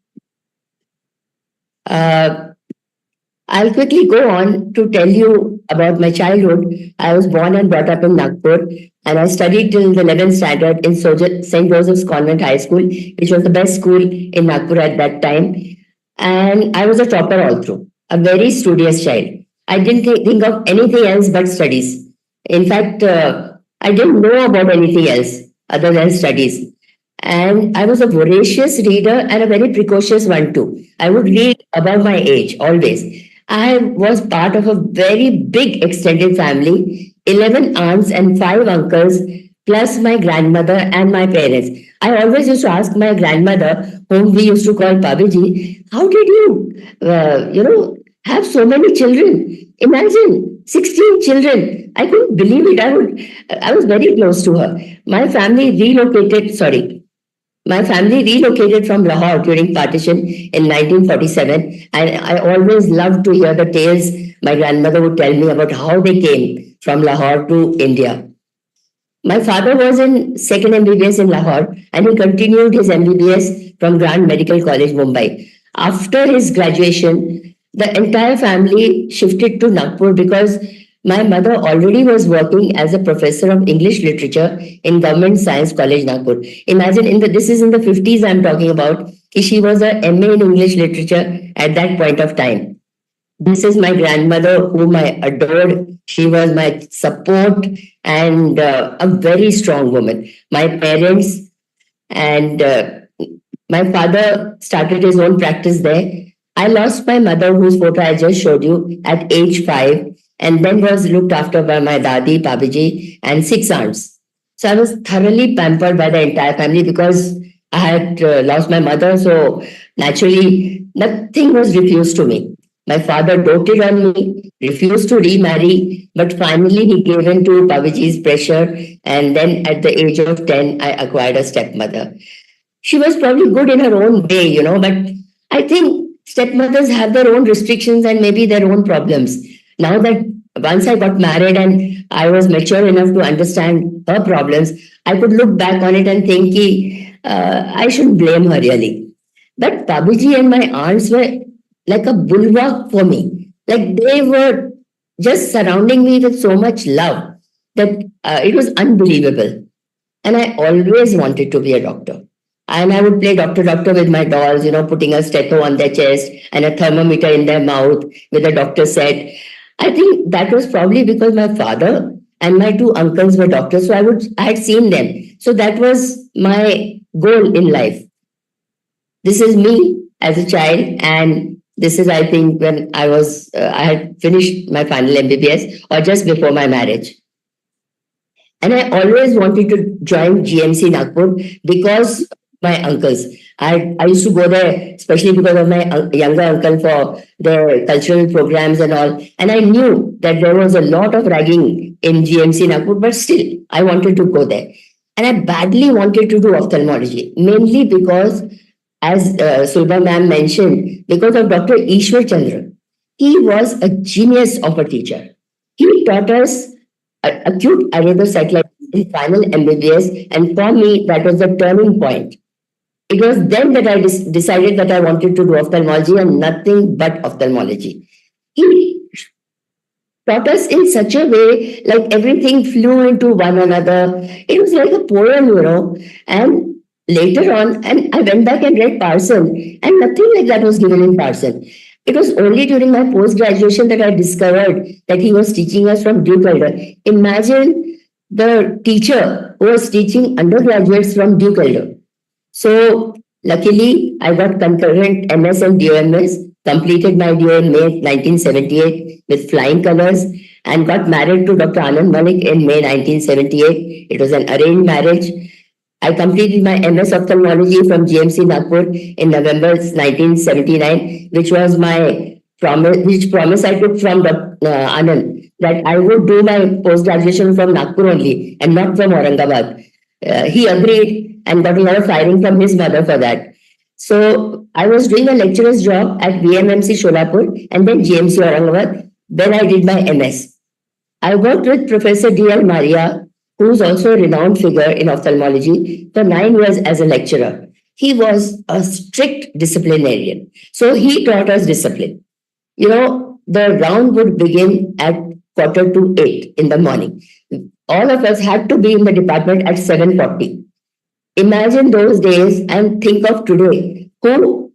S6: uh, I'll quickly go on to tell you about my childhood. I was born and brought up in Nagpur, and I studied till the 11th standard in St. Joseph's Convent High School, which was the best school in Nagpur at that time. And I was a topper all through, a very studious child. I didn't think of anything else but studies. In fact, I didn't know about anything else other than studies. And I was a voracious reader and a very precocious one too. I would read above my age always. I was part of a very big extended family, 11 aunts and 5 uncles, plus my grandmother and my parents. I always used to ask my grandmother, whom we used to call Pabiji, how did have so many children? Imagine 16 children. I couldn't believe it. I was very close to her. My family relocated from Lahore during partition in 1947, and I always loved to hear the tales my grandmother would tell me about how they came from Lahore to India. My father was in second MBBS in Lahore, and he continued his MBBS from Grand Medical College, Mumbai. After his graduation, the entire family shifted to Nagpur because my mother already was working as a professor of English literature in Government Science College, Nagpur. Imagine this is in the 50s I'm talking about. She was a MA in English literature at that point of time. This is my grandmother, whom I adored. She was my support and a very strong woman. My parents and my father started his own practice there. I lost my mother, whose photo I just showed you, at age 5, and then was looked after by my dadi, Babiji, and 6 aunts. So I was thoroughly pampered by the entire family because I had lost my mother. So naturally, nothing was refused to me. My father doted on me, refused to remarry, but finally he gave in to Babaji's pressure. And then at the age of 10, I acquired a stepmother. She was probably good in her own way, but I think stepmothers have their own restrictions and maybe their own problems. Now that once I got married and I was mature enough to understand her problems, I could look back on it and think I shouldn't blame her really. But Babiji and my aunts were like a bulwark for me. Like they were just surrounding me with so much love that it was unbelievable. And I always wanted to be a doctor. And I would play doctor with my dolls, putting a stethoscope on their chest and a thermometer in their mouth with a doctor set. I think that was probably because my father and my 2 uncles were doctors. So I had seen them. So that was my goal in life. This is me as a child, and this is, I think, when I had finished my final MBBS or just before my marriage. And I always wanted to join GMC Nagpur because my uncles. I used to go there, especially because of my younger uncle for their cultural programs and all. And I knew that there was a lot of ragging in GMC Nagpur, but still, I wanted to go there. And I badly wanted to do ophthalmology, mainly because, as Sulabha ma'am mentioned, because of Dr. Ishwar Chandra. He was a genius of a teacher. He taught us acute iridocyclitis in final MBBS, and for me, that was the turning point. It was then that I decided that I wanted to do ophthalmology and nothing but ophthalmology. He taught us in such a way, like everything flew into one another. It was like a poem. And later on, and I went back and read Parson, and nothing like that was given in Parson. It was only during my post graduation that I discovered that he was teaching us from Duke Elder. Imagine the teacher who was teaching undergraduates from Duke Elder. So luckily, I got concurrent MS and DOMS, completed my DO in May 1978 with flying colors, and got married to Dr. Anand Malik in May 1978. It was an arranged marriage. I completed my MS ophthalmology from GMC Nagpur in November 1979, which was my promise I took from Dr. Anand, that I would do my post graduation from Nagpur only and not from Aurangabad. He agreed and got a lot of firing from his mother for that. So I was doing a lecturer's job at VMMC Sholapur and then GMC Aurangabad. Then I did my MS. I worked with Professor D.L. Maria, who is also a renowned figure in ophthalmology, for 9 years as a lecturer. He was a strict disciplinarian. So he taught us discipline. You know, the round would begin at 7:45 in the morning. All of us had to be in the department at 7:40. Imagine those days and think of today. Who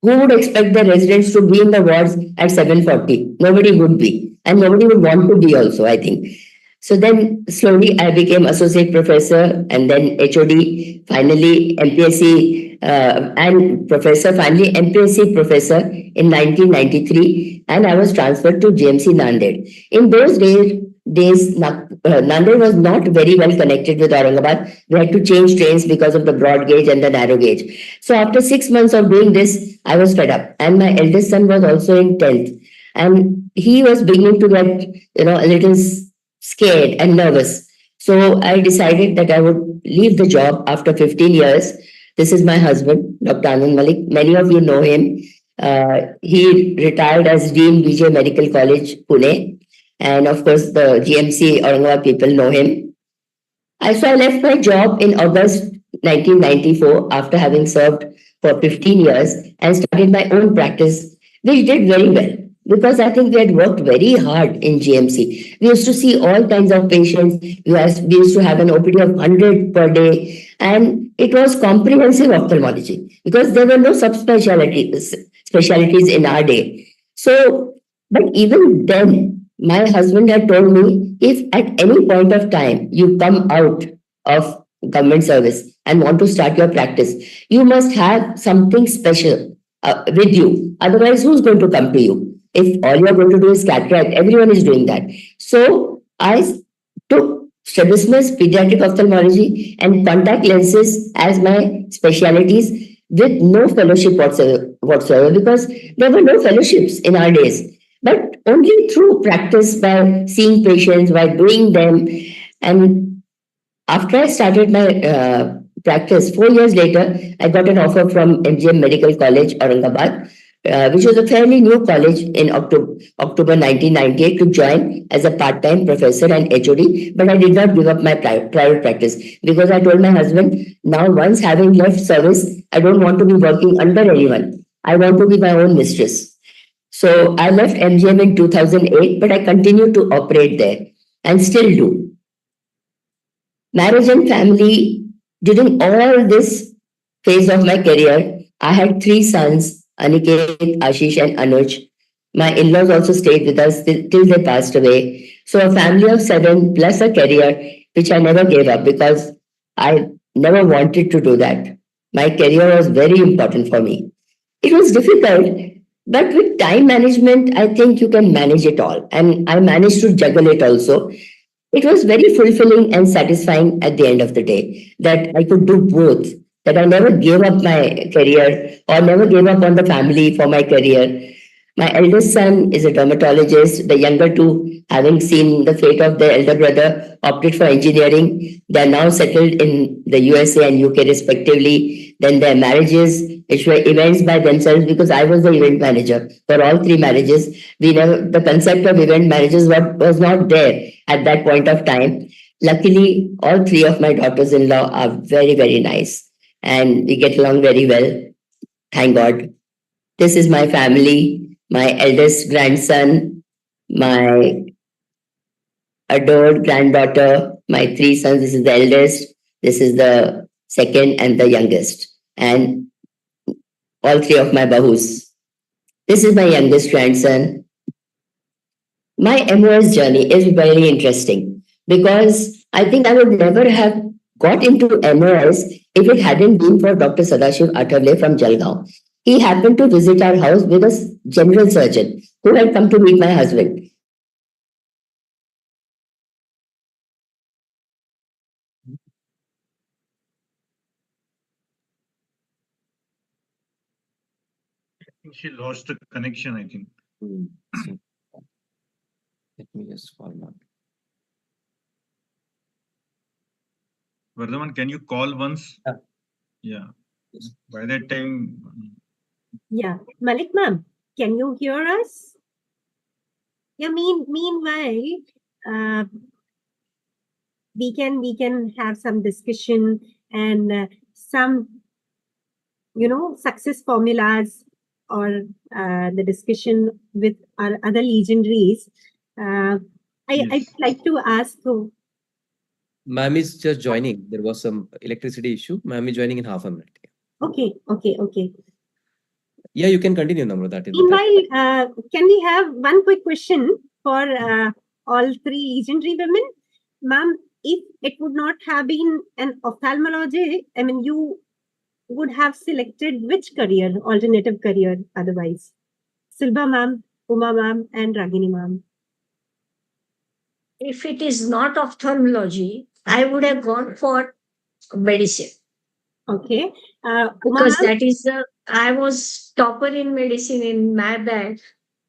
S6: would expect the residents to be in the wards at 7:40? Nobody would be. And nobody would want to be also, I think. So then slowly I became associate professor and then HOD, finally MPSC and professor, finally MPSC professor in 1993. And I was transferred to GMC Nanded. In those days Nanded was not very well connected with Aurangabad. We had to change trains because of the broad gauge and the narrow gauge. So after 6 months of doing this, I was fed up. And my eldest son was also in 10th. And he was beginning to get, a little scared and nervous. So I decided that I would leave the job after 15 years. This is my husband, Dr. Anand Malik. Many of you know him. He retired as Dean BJ Medical College, Pune. And of course, the GMC Aurangabad people know him. I left my job in August 1994 after having served for 15 years and started my own practice, which did very well because I think we had worked very hard in GMC. We used to see all kinds of patients. We used to have an OPD of 100 per day, and it was comprehensive ophthalmology because there were no subspecialties in our day. So, but even then, my husband had told me, if at any point of time you come out of government service and want to start your practice, you must have something special with you. Otherwise, who's going to come to you? If all you're going to do is cataract, everyone is doing that. So I took strabismus, pediatric ophthalmology, and contact lenses as my specialities with no fellowship whatsoever because there were no fellowships in our days. But only through practice, by seeing patients, by doing them. And after I started my practice, 4 years later, I got an offer from MGM Medical College, Aurangabad, which was a fairly new college in October 1998 to join as a part-time professor and HOD. But I did not give up my private practice because I told my husband, now once having left service, I don't want to be working under anyone. I want to be my own mistress. So I left MGM in 2008, but I continued to operate there and still do. Marriage and family, during all this phase of my career, I had 3 sons, Aniket, Ashish and Anuj. My in-laws also stayed with us till they passed away. So a family of 7 plus a career, which I never gave up because I never wanted to do that. My career was very important for me. It was difficult. But with time management, I think you can manage it all. And I managed to juggle it also. It was very fulfilling and satisfying at the end of the day that I could do both, that I never gave up my career or never gave up on the family for my career. My eldest son is a dermatologist. The younger two, having seen the fate of their elder brother, opted for engineering. They are now settled in the USA and UK respectively. Then their marriages, which were events by themselves because I was the event manager for all 3 marriages. The concept of event managers was not there at that point of time. Luckily, all 3 of my daughters-in-law are very, very nice and we get along very well. Thank God. This is my family. My eldest grandson, my adored granddaughter, my 3 sons. This is the eldest, this is the second and the youngest. And all 3 of my bahus. This is my youngest grandson. My MOS journey is very interesting because I think I would never have got into MOS if it hadn't been for Dr. Sadashiv Athavale from Jalgaon. He happened to visit our house with a general surgeon who had come to meet my husband.
S3: I think she lost the connection, I think.
S1: So, let me just format.
S3: Vardhaman, can you call once?
S1: Yeah.
S3: Yeah. By that time.
S2: Yeah. Malik ma'am, can you hear us? Yeah, meanwhile, we can have some discussion and some success formulas or the discussion with our other legendaries. I'd
S3: Yes.
S2: like to ask.
S1: Ma'am is just joining. There was some electricity issue. Ma'am is joining in half a minute.
S2: Okay.
S1: Yeah, you can continue, Namrata.
S2: Meanwhile, can we have one quick question for all three legendary women? Ma'am, if it would not have been an ophthalmology, I mean, you would have selected which career, alternative career otherwise? Sulabha ma'am, Uma ma'am, and Ragini ma'am.
S5: If it is not ophthalmology, I would have gone for medicine.
S2: Okay. Uma
S5: Because
S2: ma'am?
S5: that is I was topper in medicine in my batch,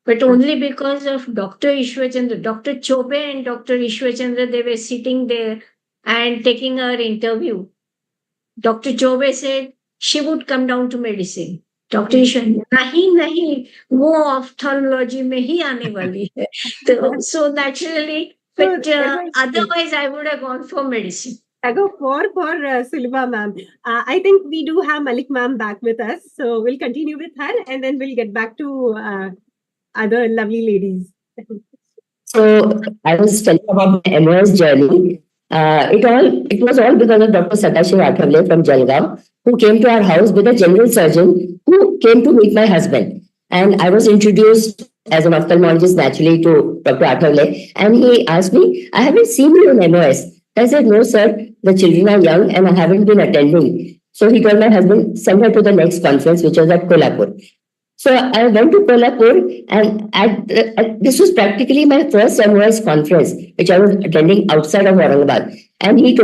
S5: but only because of Dr. Ishwachandra, Dr. Chobe and Dr. Ishwachandra, they were sitting there and taking our interview. Dr. Chobe said she would come down to medicine. Doctor ईश्वर नहीं वो ophthalmology में ही आने वाली है तो so naturally but otherwise I would have gone for medicine.
S2: I go for Sulabha ma'am. I think we do have Malik ma'am back with us, so we'll continue with her and then we'll get back to other lovely ladies.
S6: So I was telling about my MOS journey. It was all because of Dr. Sadashiv Athavale from Jalgaon, who came to our house with a general surgeon who came to meet my husband. And I was introduced as an ophthalmologist naturally to Dr. Athavale. And he asked me, I haven't seen you in MOS. I said, no, sir, the children are young and I haven't been attending. So he told my husband, send her to the next conference, which was at Kolhapur. So I went to Kolhapur, and this was practically my first MOS conference, which I was attending outside of Aurangabad. And he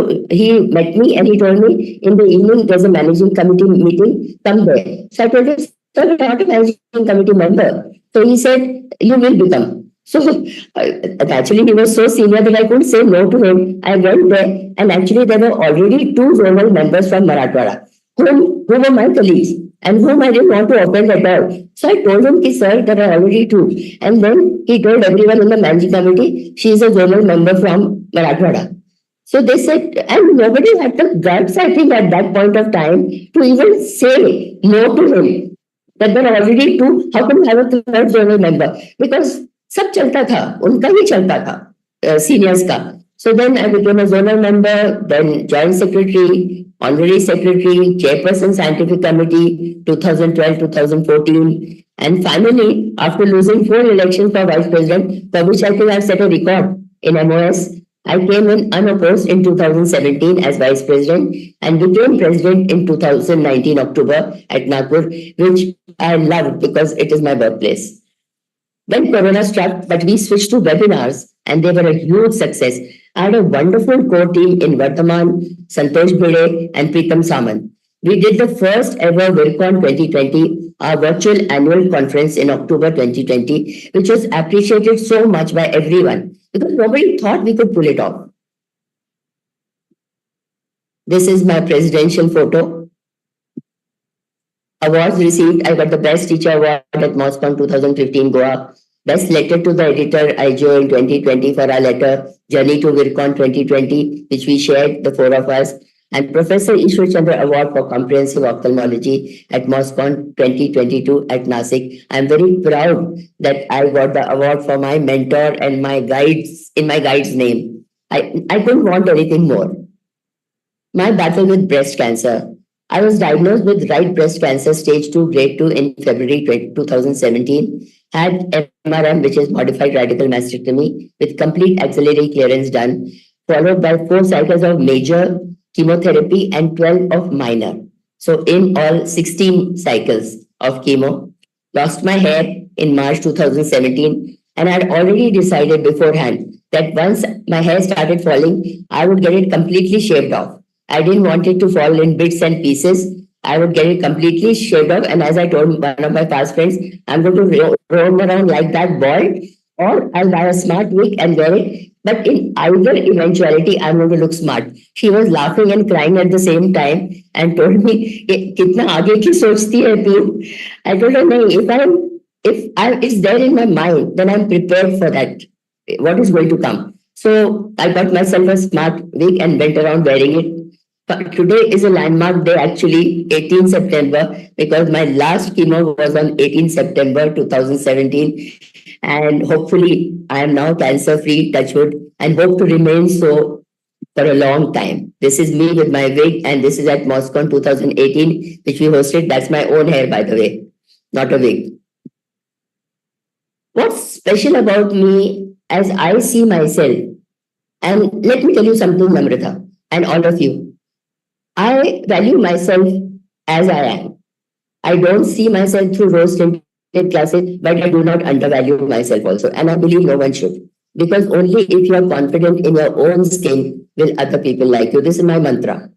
S6: met me and he told me, in the evening there's a managing committee meeting, come there. So I told him, sir, I'm not a managing committee member. So he said, you will become. So actually he was so senior that I couldn't say no to him. I went there, and actually there were already two zonal members from Marathwada who were my colleagues and whom I didn't want to offend at all. So I told him, sir, there are already two. And then he told everyone in the managing committee, she is a zonal member from Marathwada. So they said, and nobody had the guts, I think, at that point of time to even say no to him. That there are already two, how can you have a third zonal member? Because सब चलता था, उनका ही चलता था, seniors का. So then I became a zonal member, then joint secretary, honorary secretary, chairperson scientific committee, 2012-2014. And finally, after losing 4 elections for vice president, for which I think I've set a record in MOS, I came in unopposed in 2017 as vice president and became president in 2019 October at Nagpur, which I loved because it is my birthplace. Then Corona struck, but we switched to webinars and they were a huge success. I had a wonderful core team in Vardhaman, Santosh Bhide, and Preetam Samant. We did the first ever WIRCON 2020, our virtual annual conference in October 2020, which was appreciated so much by everyone because nobody thought we could pull it off. This is my presidential photo. Awards received, I got the Best Teacher Award at MOSCON 2015 Goa, Best Letter to the Editor IGO in 2020 for our letter Journey to WIRCON 2020, which we shared, the 4 of us, and Professor Ishwar Chandra Award for Comprehensive Ophthalmology at MOSCON 2022 at Nasik. I'm very proud that I got the award for my mentor and my guides in my guide's name. I couldn't want anything more. My battle with breast cancer. I was diagnosed with right breast cancer stage 2, grade 2 in February 2017. Had MRM, which is modified radical mastectomy, with complete axillary clearance done, followed by 4 cycles of major chemotherapy and 12 of minor. So in all, 16 cycles of chemo. Lost my hair in March 2017, and I had already decided beforehand that once my hair started falling, I would get it completely shaved off. I didn't want it to fall in bits and pieces. I would get it completely shaved off. And as I told one of my past friends, I'm going to roam around like that bald, or I'll buy a smart wig and wear it. But in either eventuality, I'm going to look smart. She was laughing and crying at the same time and told me, "Kitna aage ki sochti hai tu?" I told her, "No, it's there in my mind, then I'm prepared for that. What is going to come?" So I got myself a smart wig and went around wearing it. But today is a landmark day, actually, 18 September, because my last chemo was on 18 September 2017. And hopefully, I am now cancer free, touchwood, and hope to remain so for a long time. This is me with my wig, and this is at Moscow 2018, which we hosted. That's my own hair, by the way, not a wig. What's special about me as I see myself? And let me tell you something, Namrata, and all of you. I value myself as I am. I don't see myself through rose-tinted glasses, but I do not undervalue myself also. And I believe no one should. Because only if you are confident in your own skin will other people like you. This is my mantra.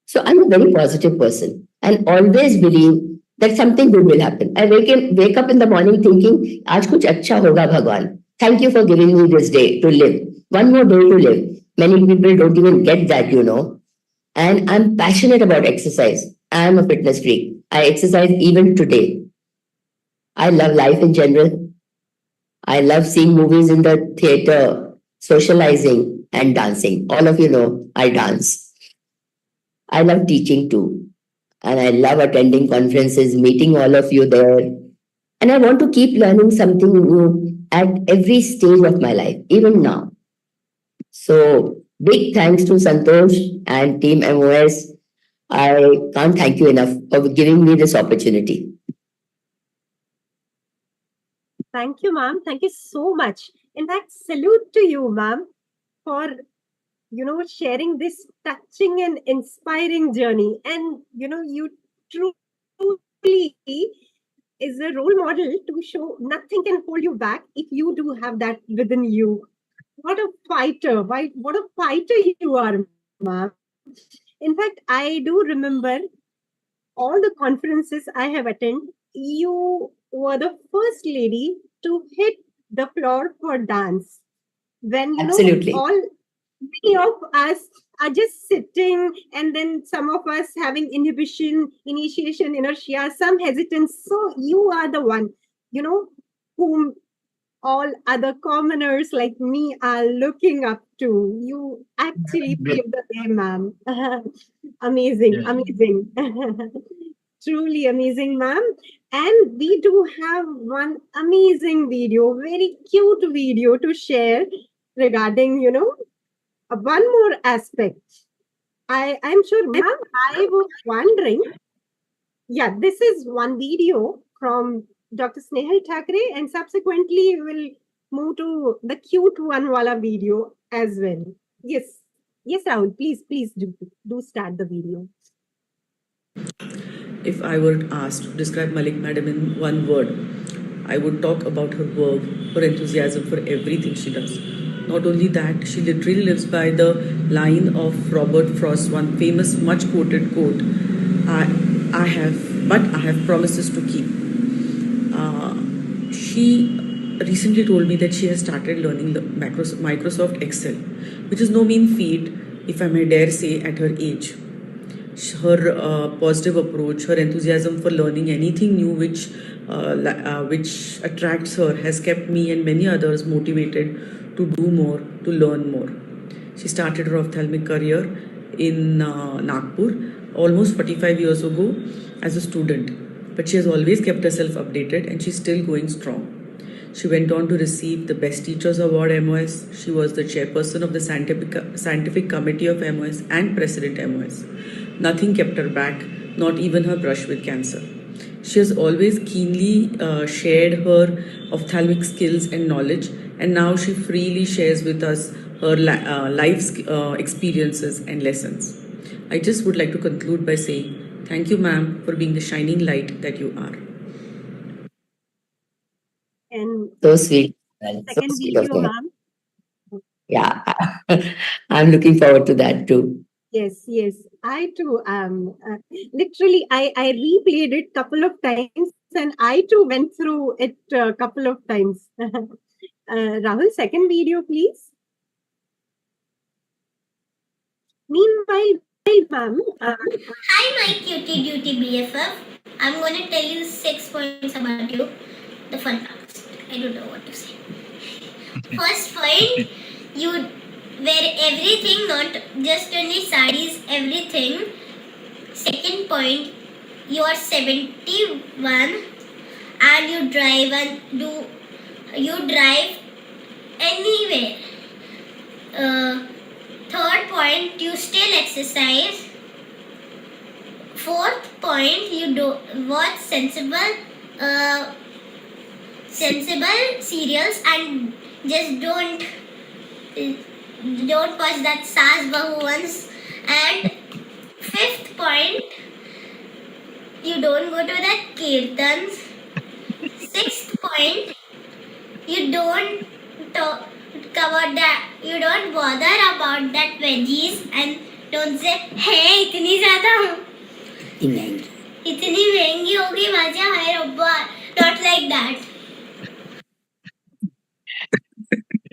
S6: So I'm a very positive person and always believe that something good will happen. I wake up in the morning thinking, Aaj kuch acha hoga Bhagwan. Thank you for giving me this day to live. One more day to live. Many people don't even get that, you know. And I'm passionate about exercise. I'm a fitness freak. I exercise even today. I love life in general. I love seeing movies in the theater, socializing, and dancing. All of you know I dance. I love teaching too. And I love attending conferences, meeting all of you there. And I want to keep learning something new at every stage of my life, even now. So, big thanks to Santosh and Team MOS. I can't thank you enough for giving me this opportunity.
S2: Thank you, ma'am. Thank you so much. In fact, salute to you, ma'am, for sharing this touching and inspiring journey. And you truly is a role model to show nothing can hold you back if you do have that within you. What a fighter! What a fighter you are, ma'am. In fact, I do remember all the conferences I have attended. You were the first lady to hit the floor for dance. When
S6: Absolutely.
S2: all many of us are just sitting, and then some of us having initiation, inertia, some hesitance. So you are the one, whom all other commoners like me are looking up to. You actually paved the way, ma'am. Amazing, amazing. Truly amazing, ma'am. And we do have one amazing video, very cute video to share regarding, one more aspect. I'm sure, ma'am, I was wondering. Yeah, this is one video from Dr. Snehal Thackeray, and subsequently we'll move to the cute one wala video as well. Yes, Rahul, please do start the video.
S9: If I were asked to describe Malik Madam in one word, I would talk about her work, her enthusiasm for everything she does. Not only that, she literally lives by the line of Robert Frost's one famous, much quoted quote, I have promises to keep. She recently told me that she has started learning the Microsoft Excel, which is no mean feat, if I may dare say, at her age. Her positive approach, her enthusiasm for learning anything new which attracts her has kept me and many others motivated to do more, to learn more. She started her ophthalmic career in Nagpur almost 45 years ago as a student, but she has always kept herself updated and she's still going strong. She went on to receive the Best Teachers Award MOS. She was the chairperson of the Scientific Committee of MOS and President MOS. Nothing kept her back, not even her brush with cancer. She has always keenly shared her ophthalmic skills and knowledge, and now she freely shares with us her life experiences and lessons. I just would like to conclude by saying thank you, ma'am, for being the shining light that you are.
S2: And
S6: So sweet. So
S2: second
S6: sweet of
S2: video,
S6: you.
S2: ma'am.
S6: Yeah, I'm looking forward to that too.
S2: Yes, yes. I too literally I replayed it couple of times and I too went through it a couple of times. Rahul, second video, please. Meanwhile, ma'am.
S10: Hi, my cutie duty BFF. I'm gonna tell you 6 points about you. The fun facts. I don't know what to say. First point, you wear everything, not just only sarees, everything. Second point, you are 71 and you drive anywhere. Third point, you still exercise. Fourth point, you do watch sensible serials and just don't watch that Saas Bahu ones. And fifth point, you don't go to the kirtans. Sixth point, you don't you don't bother about that veggies and don't say, hey, इतनी ज़्यादा इतनी महंगी होगी भाजिया, हाय रब्बा. Not like that.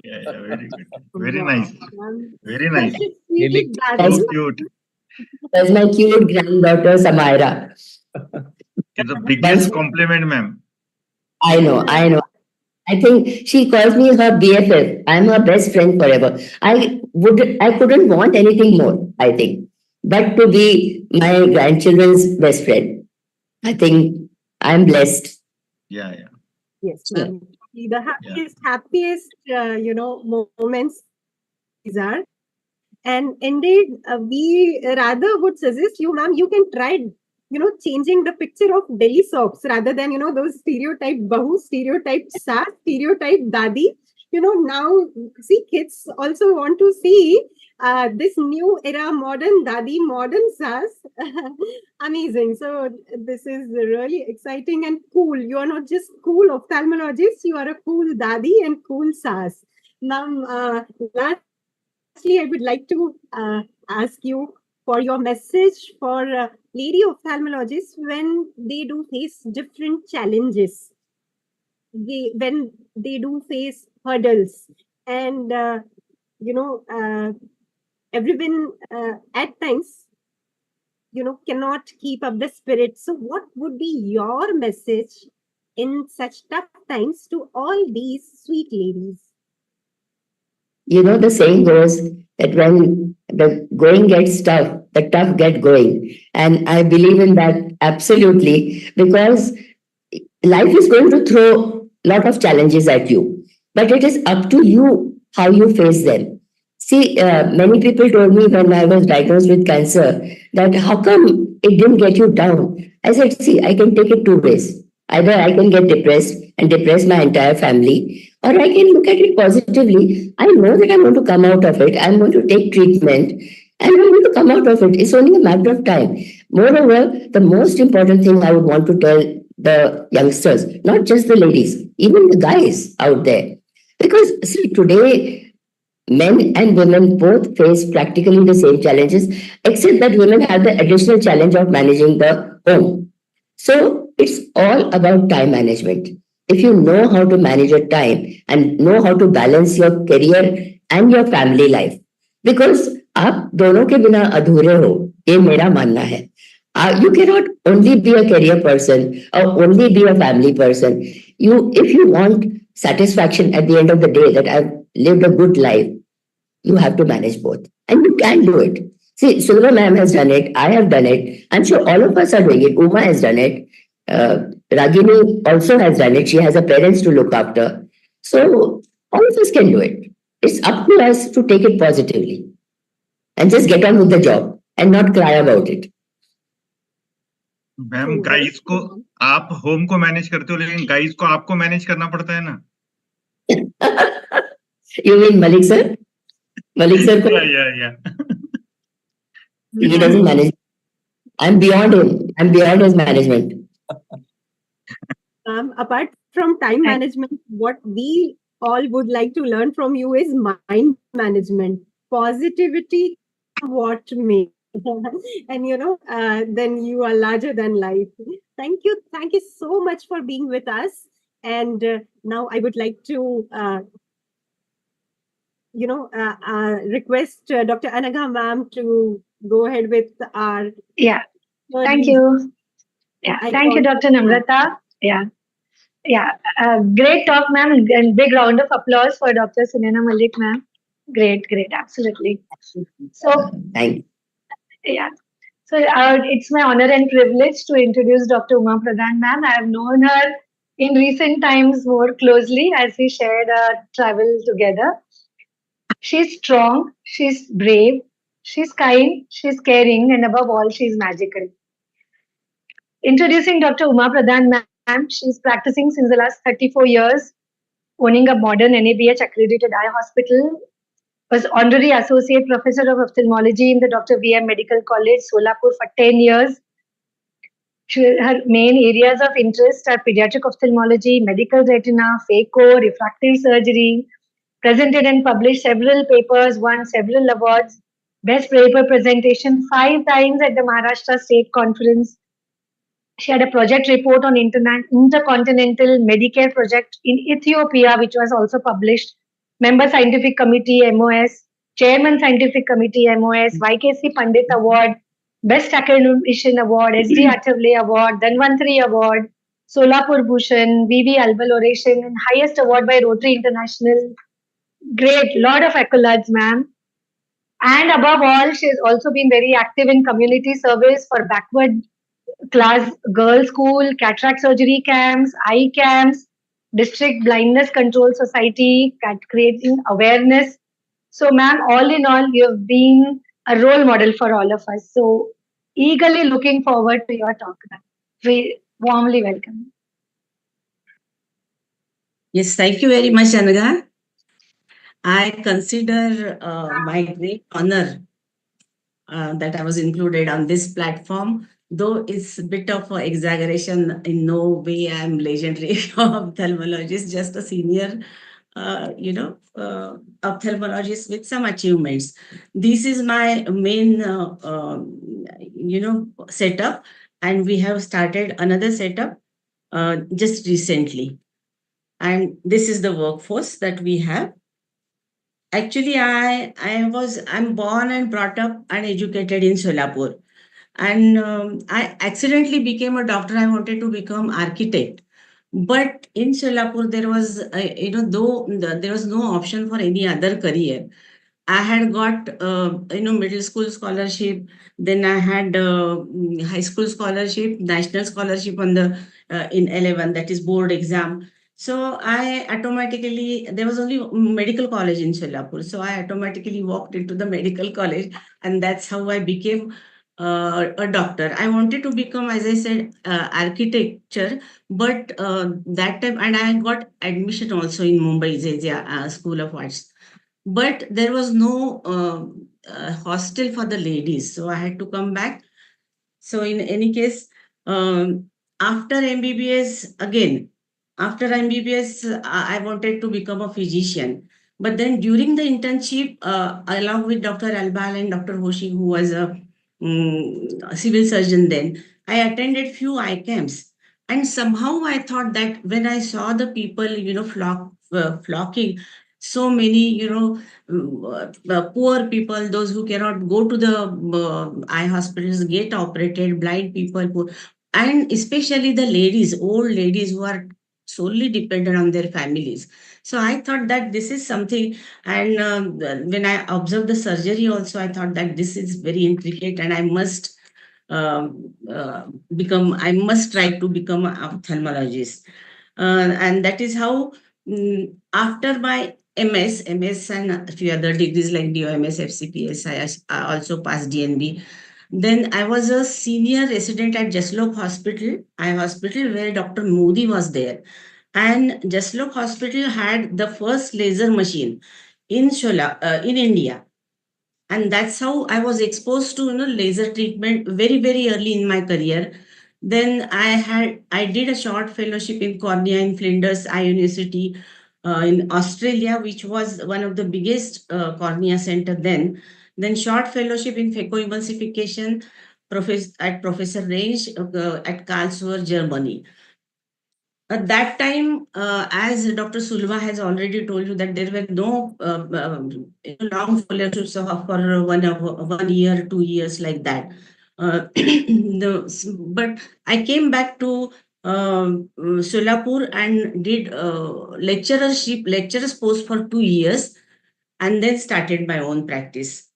S3: Yeah, very good. Very nice. Very nice.
S1: Really
S3: So cute.
S6: That's my cute granddaughter, Samaira.
S3: It's the biggest compliment, ma'am.
S6: I know. I think she calls me her BFF. I'm her best friend forever. I couldn't want anything more, I think, but to be my grandchildren's best friend. I think I'm blessed.
S3: Yeah.
S2: Yes, ma'am. The happiest, moments these are. And indeed, we rather would suggest you, ma'am, you can try, changing the picture of Delhi soaps rather than, those stereotype bahu, stereotype saas, stereotype dadi. Now, see, kids also want to see this new era, modern dadi, modern saas. Amazing. So this is really exciting and cool. You are not just cool ophthalmologists, you are a cool dadi and cool saas. Ma'am, lastly, I would like to ask you for your message for lady ophthalmologists when they do face different challenges, when they do face hurdles, and everyone at times cannot keep up the spirit. So what would be your message in such tough times to all these sweet ladies?
S6: The saying goes that when the going gets tough, the tough get going. And I believe in that absolutely, because life is going to throw a lot of challenges at you, but it is up to you how you face them. See, many people told me when I was diagnosed with cancer that how come it didn't get you down? I said, see, I can take it two ways. Either I can get depressed and depress my entire family, or I can look at it positively. I know that I'm going to come out of it. I'm going to take treatment and I'm going to come out of it. It's only a matter of time. Moreover, the most important thing I would want to tell the youngsters, not just the ladies, even the guys out there. Because see, today, men and women both face practically the same challenges, except that women have the additional challenge of managing the home. So it's all about time management. If you know how to manage your time and know how to balance your career and your family life, because आप दोनों के बिना अधूरे हो, ये मेरा मानना है. You cannot only be a career person or only be a family person. If you want satisfaction at the end of the day that I've lived a good life, you have to manage both, and you can do it. See, Sulabha ma'am has done it. I have done it. I'm sure all of us are doing it. Uma has done it. Ragini also has done it. She has her parents to look after. So all of us can do it. It's up to us to take it positively and just get on with the job and not cry about it.
S3: Ma'am
S2: So, very
S3: guys को
S2: true, ma'am.
S3: आप home को manage करते हो, लेकिन guys को आपको manage करना पड़ता है ना.
S6: You mean Malik sir? Malik sir,
S3: Yeah.
S6: he doesn't manage. I'm beyond him. I'm beyond his management.
S2: Apart from time management, what we all would like to learn from you is mind management, positivity, what may. And then you are larger than life. Thank you so much for being with us. And now I would like to, request Dr. Anaga ma'am to go ahead with our.
S4: Yeah.
S2: third
S4: Thank
S2: reason.
S4: you. Yeah.
S2: I
S4: Thank you,
S2: call
S4: Dr.
S2: for-
S4: Namrata. Yeah. Yeah. Great talk, ma'am. And big round of applause for Dr. Sunaina Malik, ma'am. Great. Absolutely. So,
S6: Thank you.
S4: yeah. So it's my honor and privilege to introduce Dr. Uma Pradhan, ma'am. I have known her in recent times more closely as we shared travel together. She's strong, she's brave, she's kind, she's caring, and above all, she's magical. Introducing Dr. Uma Pradhan, ma'am. She's practicing since the last 34 years, owning a modern NABH accredited eye hospital, was honorary associate professor of ophthalmology in the Dr. VM Medical College, Solapur for 10 years. Her main areas of interest are pediatric ophthalmology, medical retina, phaco, refractive surgery. Presented and published several papers, won several awards. Best paper presentation 5 times at the Maharashtra State Conference. She had a project report on intercontinental Medicare project in Ethiopia, which was also published. Member Scientific Committee, MOS. Chairman Scientific Committee, MOS. YKC Pandit Award. Best Academician Award, SD Atavale Award, Dhanvantari Award, Solapur Bhushan, VV Albal Oration, and highest award by Rotary International. Great, lot of accolades, ma'am. And above all, she has also been very active in community service for backward class girls' school, cataract surgery camps, eye camps, district blindness control society, creating awareness. So, ma'am, all in all, you have been a role model for all of us. So, eagerly looking forward to your talk, ma'am. We warmly welcome.
S11: Yes, thank you very much, Anaga. I consider my great honor that I was included on this platform, though it's a bit of an exaggeration. In no way I'm legendary ophthalmologist, just a senior, ophthalmologist with some achievements. This is my main, setup, and we have started another setup just recently. And this is the workforce that we have. Actually, I'm born and brought up and educated in Solapur, and I accidentally became a doctor. I wanted to become architect, but in Solapur there was, there was no option for any other career. I had got middle school scholarship, then I had high school scholarship, national scholarship on the in 11, that is board exam. So I automatically, there was only medical college in Solapur, so I automatically walked into the medical college, and that's how I became a doctor. I wanted to become, as I said, architecture, but that time, and I got admission also in Mumbai JJ School of Arts, but there was no hostel for the ladies, so I had to come back. So in any case, after MBBS, again, after MBBS, I wanted to become a physician. But then during the internship, along with Dr. Albal and Dr. Hoshi, who was a civil surgeon then, I attended few eye camps. And somehow I thought that when I saw the people, flocking, so many, poor people, those who cannot go to the eye hospitals, get operated, blind people, and especially the ladies, old ladies who are solely dependent on their families. So I thought that this is something, and when I observed the surgery also, I thought that this is very intricate, and I must I must try to become an ophthalmologist. And that is how, after my MS and a few other degrees like DOMS, FCPS, I also passed DNB. Then I was a senior resident at Jaslok Hospital, eye hospital, where Dr. Modi was there. And Jaslok Hospital had the first laser machine in India. And that's how I was exposed to laser treatment very, very early in my career. Then I did a short fellowship in cornea in Flinders Eye University in Australia, which was one of the biggest cornea center then. Then short fellowship in phacoemulsification at Professor Range at Karlsruhe, Germany. At that time, as Dr. Sulva has already told you, that there were no long fellowships for 1 year, 2 years, like that. But I came back to Solapur and did lecturer's post for 2 years, and then started my own practice.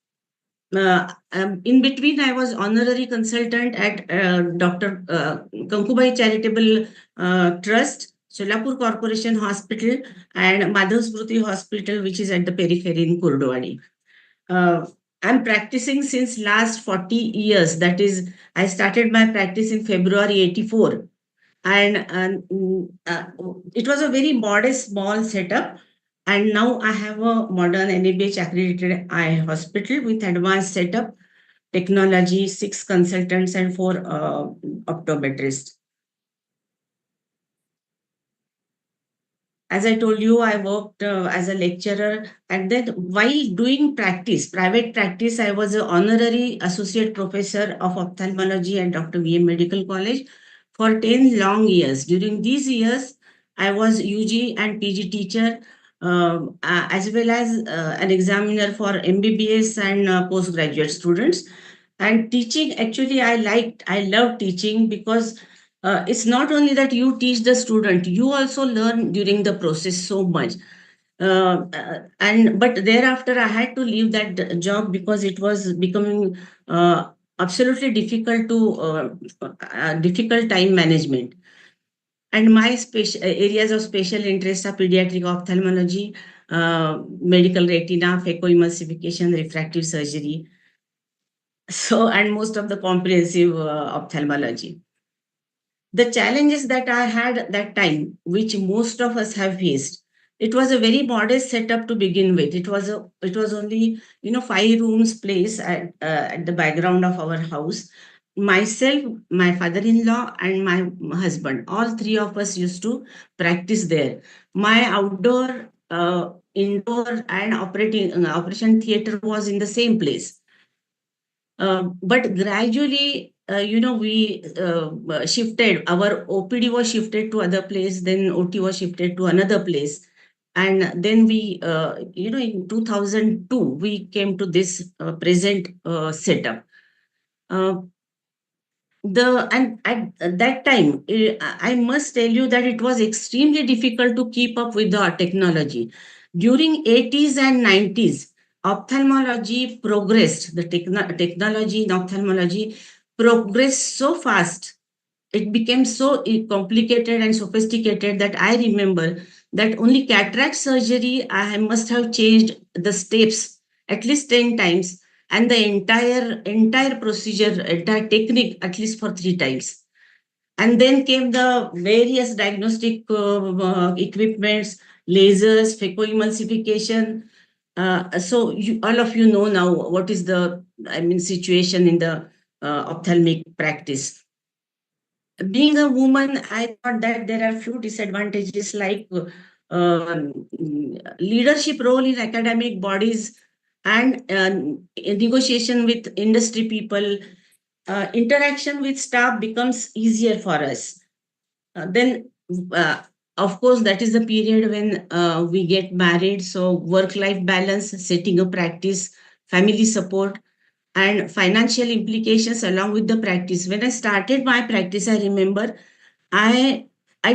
S11: In between, I was honorary consultant at Dr. Kankubai Charitable Trust, Solapur Corporation Hospital, and Madhav Smruti Hospital, which is at the periphery in Kurdwadi. I'm practicing since last 40 years. That is, I started my practice in February 84. And it was a very modest, small setup. And now I have a modern NABH accredited eye hospital with advanced setup, technology, 6 consultants, and 4 optometrists. As I told you, I worked as a lecturer, and then while doing private practice, I was an honorary associate professor of ophthalmology at Dr. VM Medical College for 10 long years. During these years, I was UG and PG teacher, as well as an examiner for MBBS and postgraduate students. And teaching, actually, I love teaching because it's not only that you teach the student, you also learn during the process so much. But thereafter, I had to leave that job because it was becoming absolutely difficult time management. And my areas of special interest are pediatric ophthalmology, medical retina, phacoemulsification, refractive surgery. And most of the comprehensive ophthalmology. The challenges that I had at that time, which most of us have faced, it was a very modest setup to begin with. It was only 5 rooms place at the background of our house. Myself, my father-in-law, and my husband, all 3 of us used to practice there. My outdoor, indoor, and operation theater was in the same place. But gradually, we shifted. Our OPD was shifted to other place, then OT was shifted to another place. And then we, in 2002, we came to this present setup. And at that time, I must tell you that it was extremely difficult to keep up with the technology. During 80s and 90s, ophthalmology progressed. The technology in ophthalmology progressed so fast. It became so complicated and sophisticated that I remember that only cataract surgery, I must have changed the steps at least 10 times, and the entire procedure, entire technique, at least for 3 times. And then came the various diagnostic equipments, lasers, phacoemulsification. So all of you know now what is the situation in the ophthalmic practice. Being a woman, I thought that there are few disadvantages like leadership role in academic bodies and negotiation with industry people. Interaction with staff becomes easier for us. Then, of course, that is the period when we get married. So work-life balance, setting a practice, family support, and financial implications along with the practice. When I started my practice, I remember I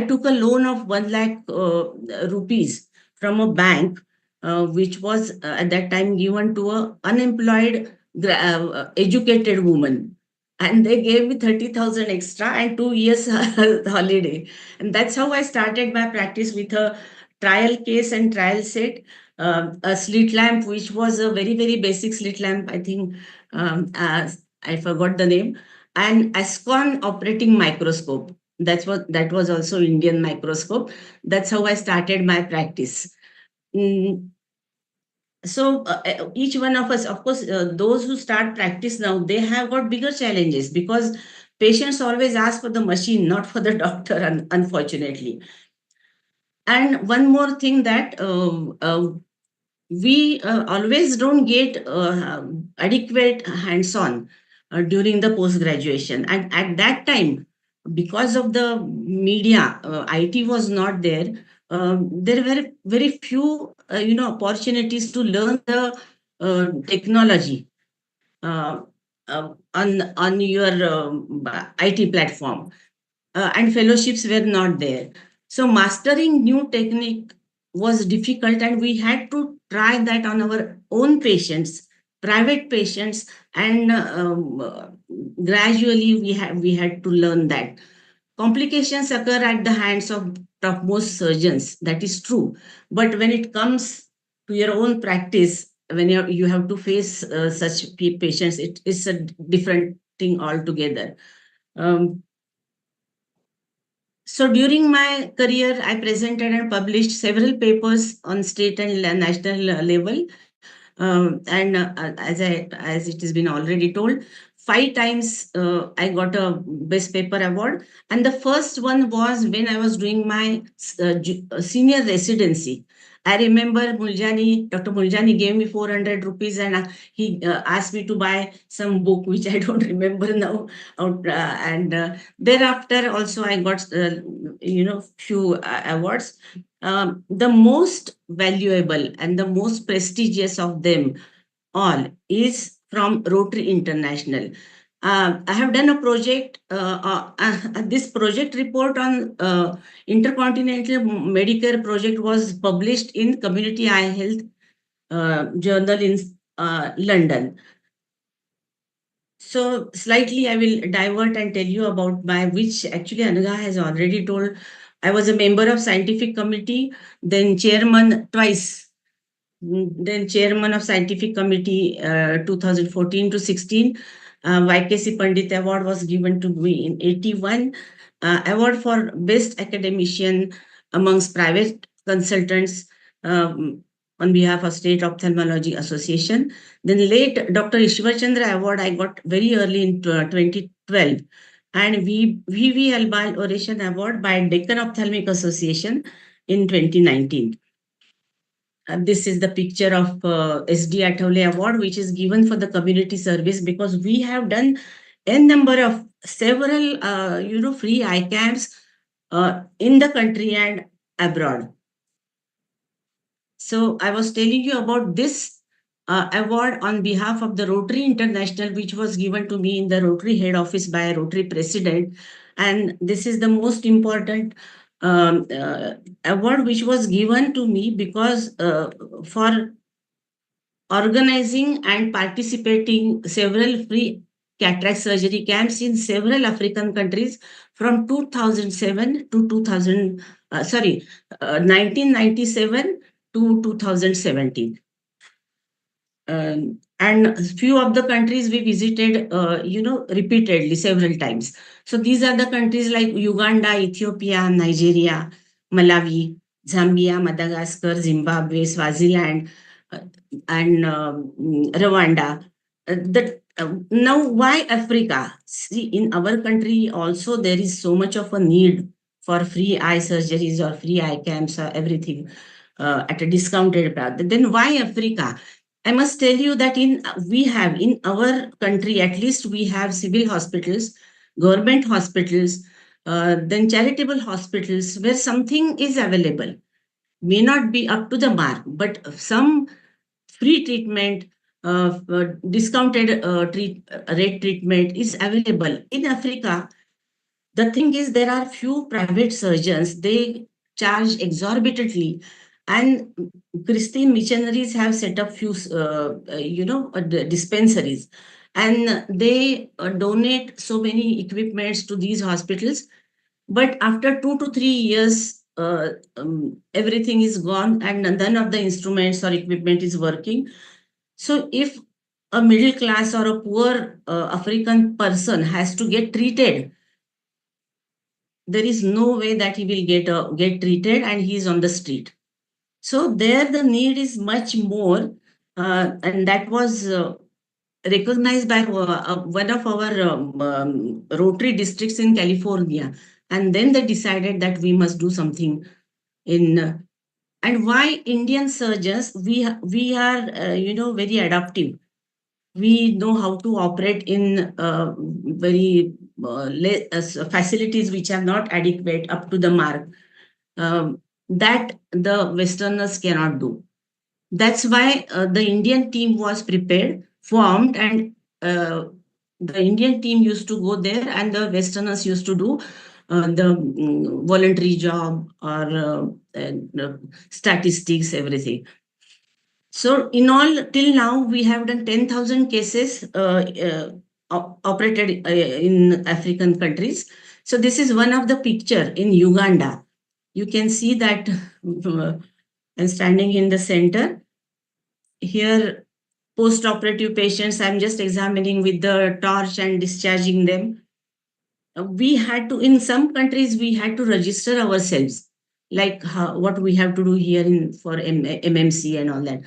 S11: took a loan of 1 lakh rupees from a bank, which was at that time given to a unemployed educated woman. And they gave me 30,000 extra and 2 years holiday. And that's how I started my practice with a trial case and trial set, a slit lamp, which was a very, very basic slit lamp, I think. I forgot the name, and Ascon operating microscope. That was also Indian microscope. That's how I started my practice. Mm, so each one of us, of course, those who start practice now, they have got bigger challenges because patients always ask for the machine, not for the doctor, unfortunately. And one more thing that we always don't get adequate hands-on during the post-graduation. And at that time, because of the media, IT was not there. There were very few, opportunities to learn the technology uh, on your IT platform, and fellowships were not there. So mastering new technique was difficult, and we had to try that on our own patients, private patients, and gradually we had to learn that. Complications occur at the hands of topmost surgeons. That is true, but when it comes to your own practice, when you have to face such patients, it is a different thing altogether. Um, so during my career, I presented and published several papers on state and national level. And as it has been already told, 5 times I got a best paper award, and the first one was when I was doing my senior residency. I remember Dr. Muljani gave me 400 rupees, and he asked me to buy some book, which I don't remember now. And thereafter also I got few awards. The most valuable and the most prestigious of them all is from Rotary International. I have done a project, this project report on intercontinental Medicare project was published in Community Eye Health Journal in London. So slightly I will divert and tell you about which actually Anaga has already told. I was a member of scientific committee, then chairman twice, then chairman of scientific committee 2014 to 16. YKC Pandit Award was given to me in 81. Award for best academician amongst private consultants on behalf of State Ophthalmology Association. Then late Dr. Ishwar Chandra Award I got very early in 2012. And V.V. Albal Oration Award by Deccan Ophthalmic Association in 2019. This is the picture of SD Atole Award, which is given for the community service, because we have done n number of several free eye camps in the country and abroad. So I was telling you about this award on behalf of the Rotary International, which was given to me in the Rotary head office by a Rotary president. And this is the most important award which was given to me because for organizing and participating several free cataract surgery camps in several African countries from 2007 to 1997 to 2017. And few of the countries we visited, repeatedly several times. So these are the countries like Uganda, Ethiopia, Nigeria, Malawi, Zambia, Madagascar, Zimbabwe, Swaziland, and Rwanda. Now, why Africa? See, in our country also there is so much of a need for free eye surgeries or free eye camps or everything at a discounted price. Then why Africa? I must tell you that we have in our country, at least we have civil hospitals, government hospitals, then charitable hospitals where something is available. May not be up to the mark, but some free treatment, discounted rate treatment is available. In Africa, the thing is there are few private surgeons, they charge exorbitantly, and Christian missionaries have set up few dispensaries, and they donate so many equipments to these hospitals, but after 2 to 3 years everything is gone and none of the instruments or equipment is working. So if a middle class or a poor African person has to get treated, there is no way that he will get treated and he is on the street. So there the need is much more, and that was recognized by one of our Rotary districts in California. And then they decided that we must do something in. And why Indian surgeons? We are very adaptive. We know how to operate in very facilities which are not adequate up to the mark, that the Westerners cannot do. That's why the Indian team was prepared, formed, and the Indian team used to go there, and the Westerners used to do the voluntary job or statistics, everything. So in all, till now, we have done 10,000 cases operated in African countries. So this is one of the picture in Uganda. You can see that I'm standing in the center. Here, post-operative patients, I'm just examining with the torch and discharging them. We had to, in some countries, we had to register ourselves, like what we have to do here for MMC and all that.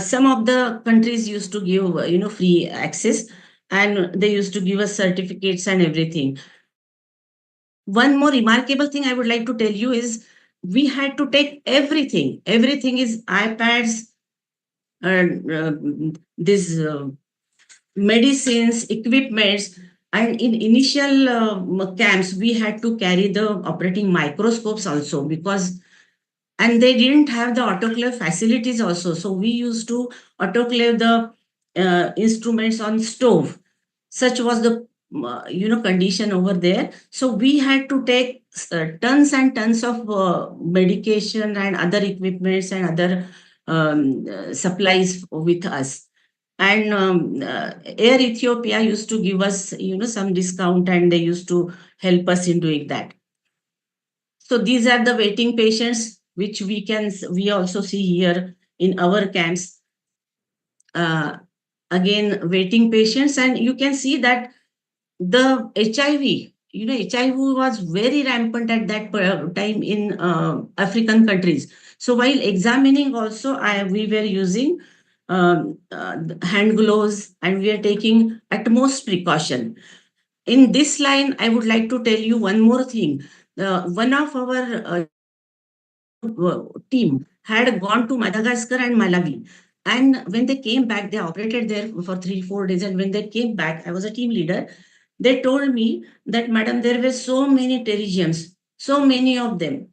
S11: Some of the countries used to give, free access, and they used to give us certificates and everything. One more remarkable thing I would like to tell you is we had to take everything. Everything is iPads, this medicines, equipments, and in initial camps, we had to carry the operating microscopes also, because and they didn't have the autoclave facilities also. So we used to autoclave the instruments on stove. Such was the condition over there. So we had to take tons and tons of medication and other equipments and other supplies with us. And Air Ethiopia used to give us some discount, and they used to help us in doing that. So these are the waiting patients which we also see here in our camps. Again, waiting patients, and you can see that the HIV, HIV was very rampant at that time in African countries. So while examining also, we were using hand gloves, and we are taking utmost precaution. In this line, I would like to tell you one more thing. One of our team had gone to Madagascar and Malawi. And when they came back, they operated there for 3-4 days. And when they came back, I was a team leader. They told me that, Madam, there were so many pterygiums, so many of them.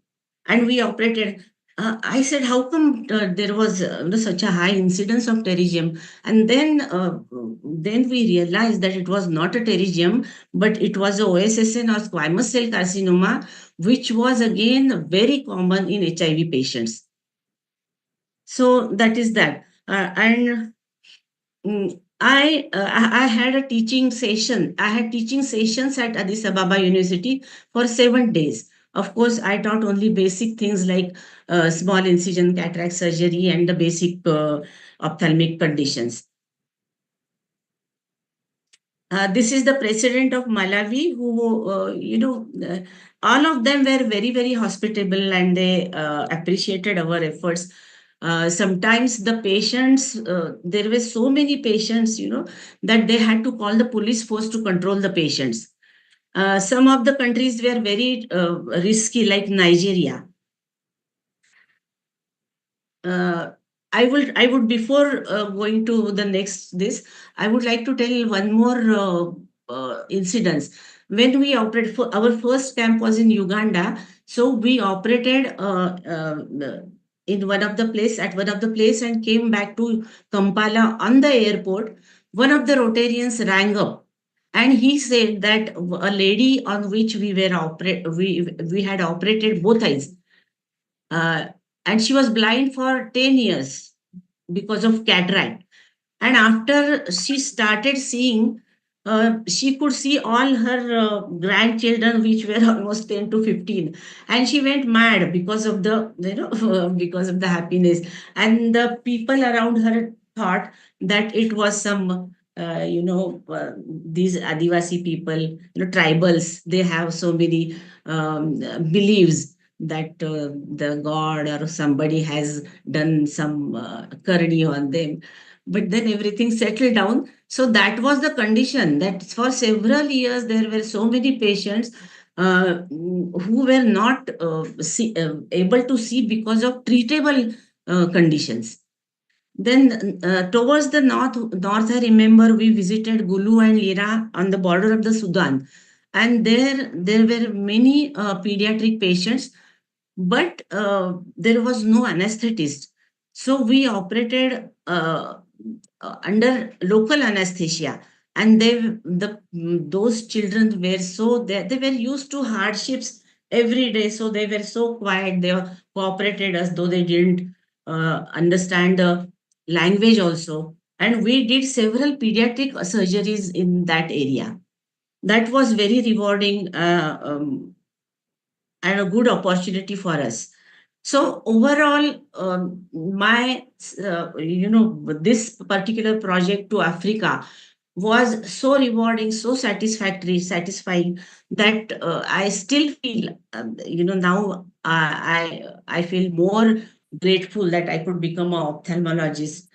S11: And we operated. I said, how come there was such a high incidence of pterygium? And then we realized that it was not a pterygium, but it was a OSSN or squamous cell carcinoma, which was again very common in HIV patients. So that is that. I had a teaching session. I had teaching sessions at Addis Ababa University for 7 days. Of course, I taught only basic things like small incision cataract surgery and the basic ophthalmic conditions. This is the president of Malawi, who, all of them were very, very hospitable, and they appreciated our efforts. Sometimes the patients, there were so many patients, that they had to call the police force to control the patients. Some of the countries were very risky, like Nigeria. I would before going to the next I would like to tell one more incidence. When we operated, our first camp was in Uganda, so we operated in one of the place and came back to Kampala. On the airport, one of the Rotarians rang up, and he said that a lady on which we had operated both eyes, and she was blind for 10 years because of cataract. And after she started seeing, she could see all her grandchildren, which were almost 10 to 15. And she went mad because of the, because of the happiness. And the people around her thought that it was some these Adivasi people, tribals, they have so many beliefs that the god or somebody has done some karni on them. But then everything settled down. So that was the condition, that for several years there were so many patients who were not able to see because of treatable conditions. Then towards the north, I remember we visited Gulu and Lira on the border of the Sudan, and there were many pediatric patients, but there was no anesthetist. So we operated under local anesthesia, and those children were they were used to hardships every day, so they were so quiet. They cooperated as though they didn't understand the language also. And we did several pediatric surgeries in that area. That was very rewarding and a good opportunity for us. So overall, my this particular project to Africa was so rewarding, so satisfying, that I still feel, now I feel more grateful that I could become an ophthalmologist.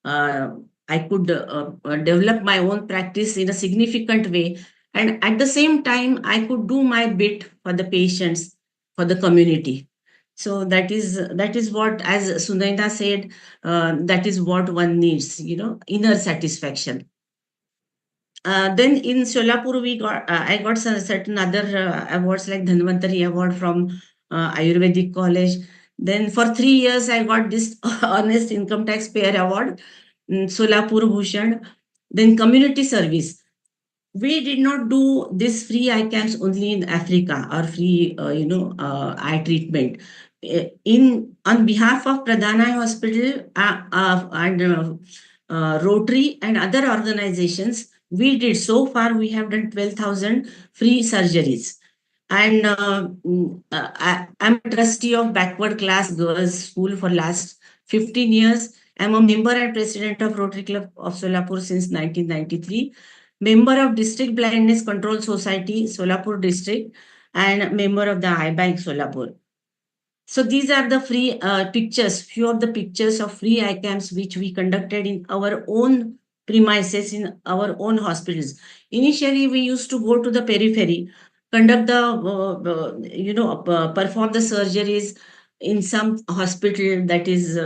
S11: uh, I could develop my own practice in a significant way. And at the same time, I could do my bit for the patients, for the community. So that is what, as Sunaina said, that is what one needs, inner satisfaction. Then in Solapur, I got some certain other awards like Dhanvantari Award from Ayurvedic College. Then for 3 years, I got this Honest Income Taxpayer Award, Solapur Bhushan. Then community service. We did not do this free eye camps only in Africa, or free, eye treatment. In on behalf of Pradhan Eye Hospital and Rotary and other organizations, we did, so far we have done 12,000 free surgeries. And I'm a trustee of Backward Class Girls School for last 15 years. I'm a member and president of Rotary Club of Solapur since 1993. Member of District Blindness Control Society, Solapur District, and member of the Eye Bank, Solapur. So these are the free pictures, few of the pictures of free eye camps which we conducted in our own premises, in our own hospitals. Initially, we used to go to the periphery, conduct perform the surgeries in some hospital, that is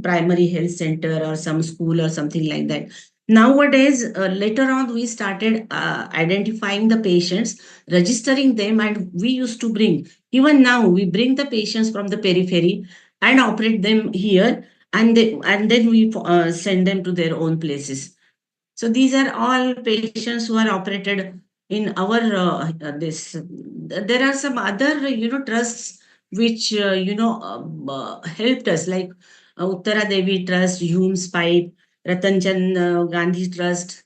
S11: primary health center or some school or something like that. Nowadays, later on, we started identifying the patients, registering them, and we used to bring, even now, we bring the patients from the periphery and operate them here, and then we send them to their own places. So these are all patients who are operated in our this. There are some other trusts which helped us, like Uttara Devi Trust, Hume's Pipe, Ratan Chand Gandhi Trust,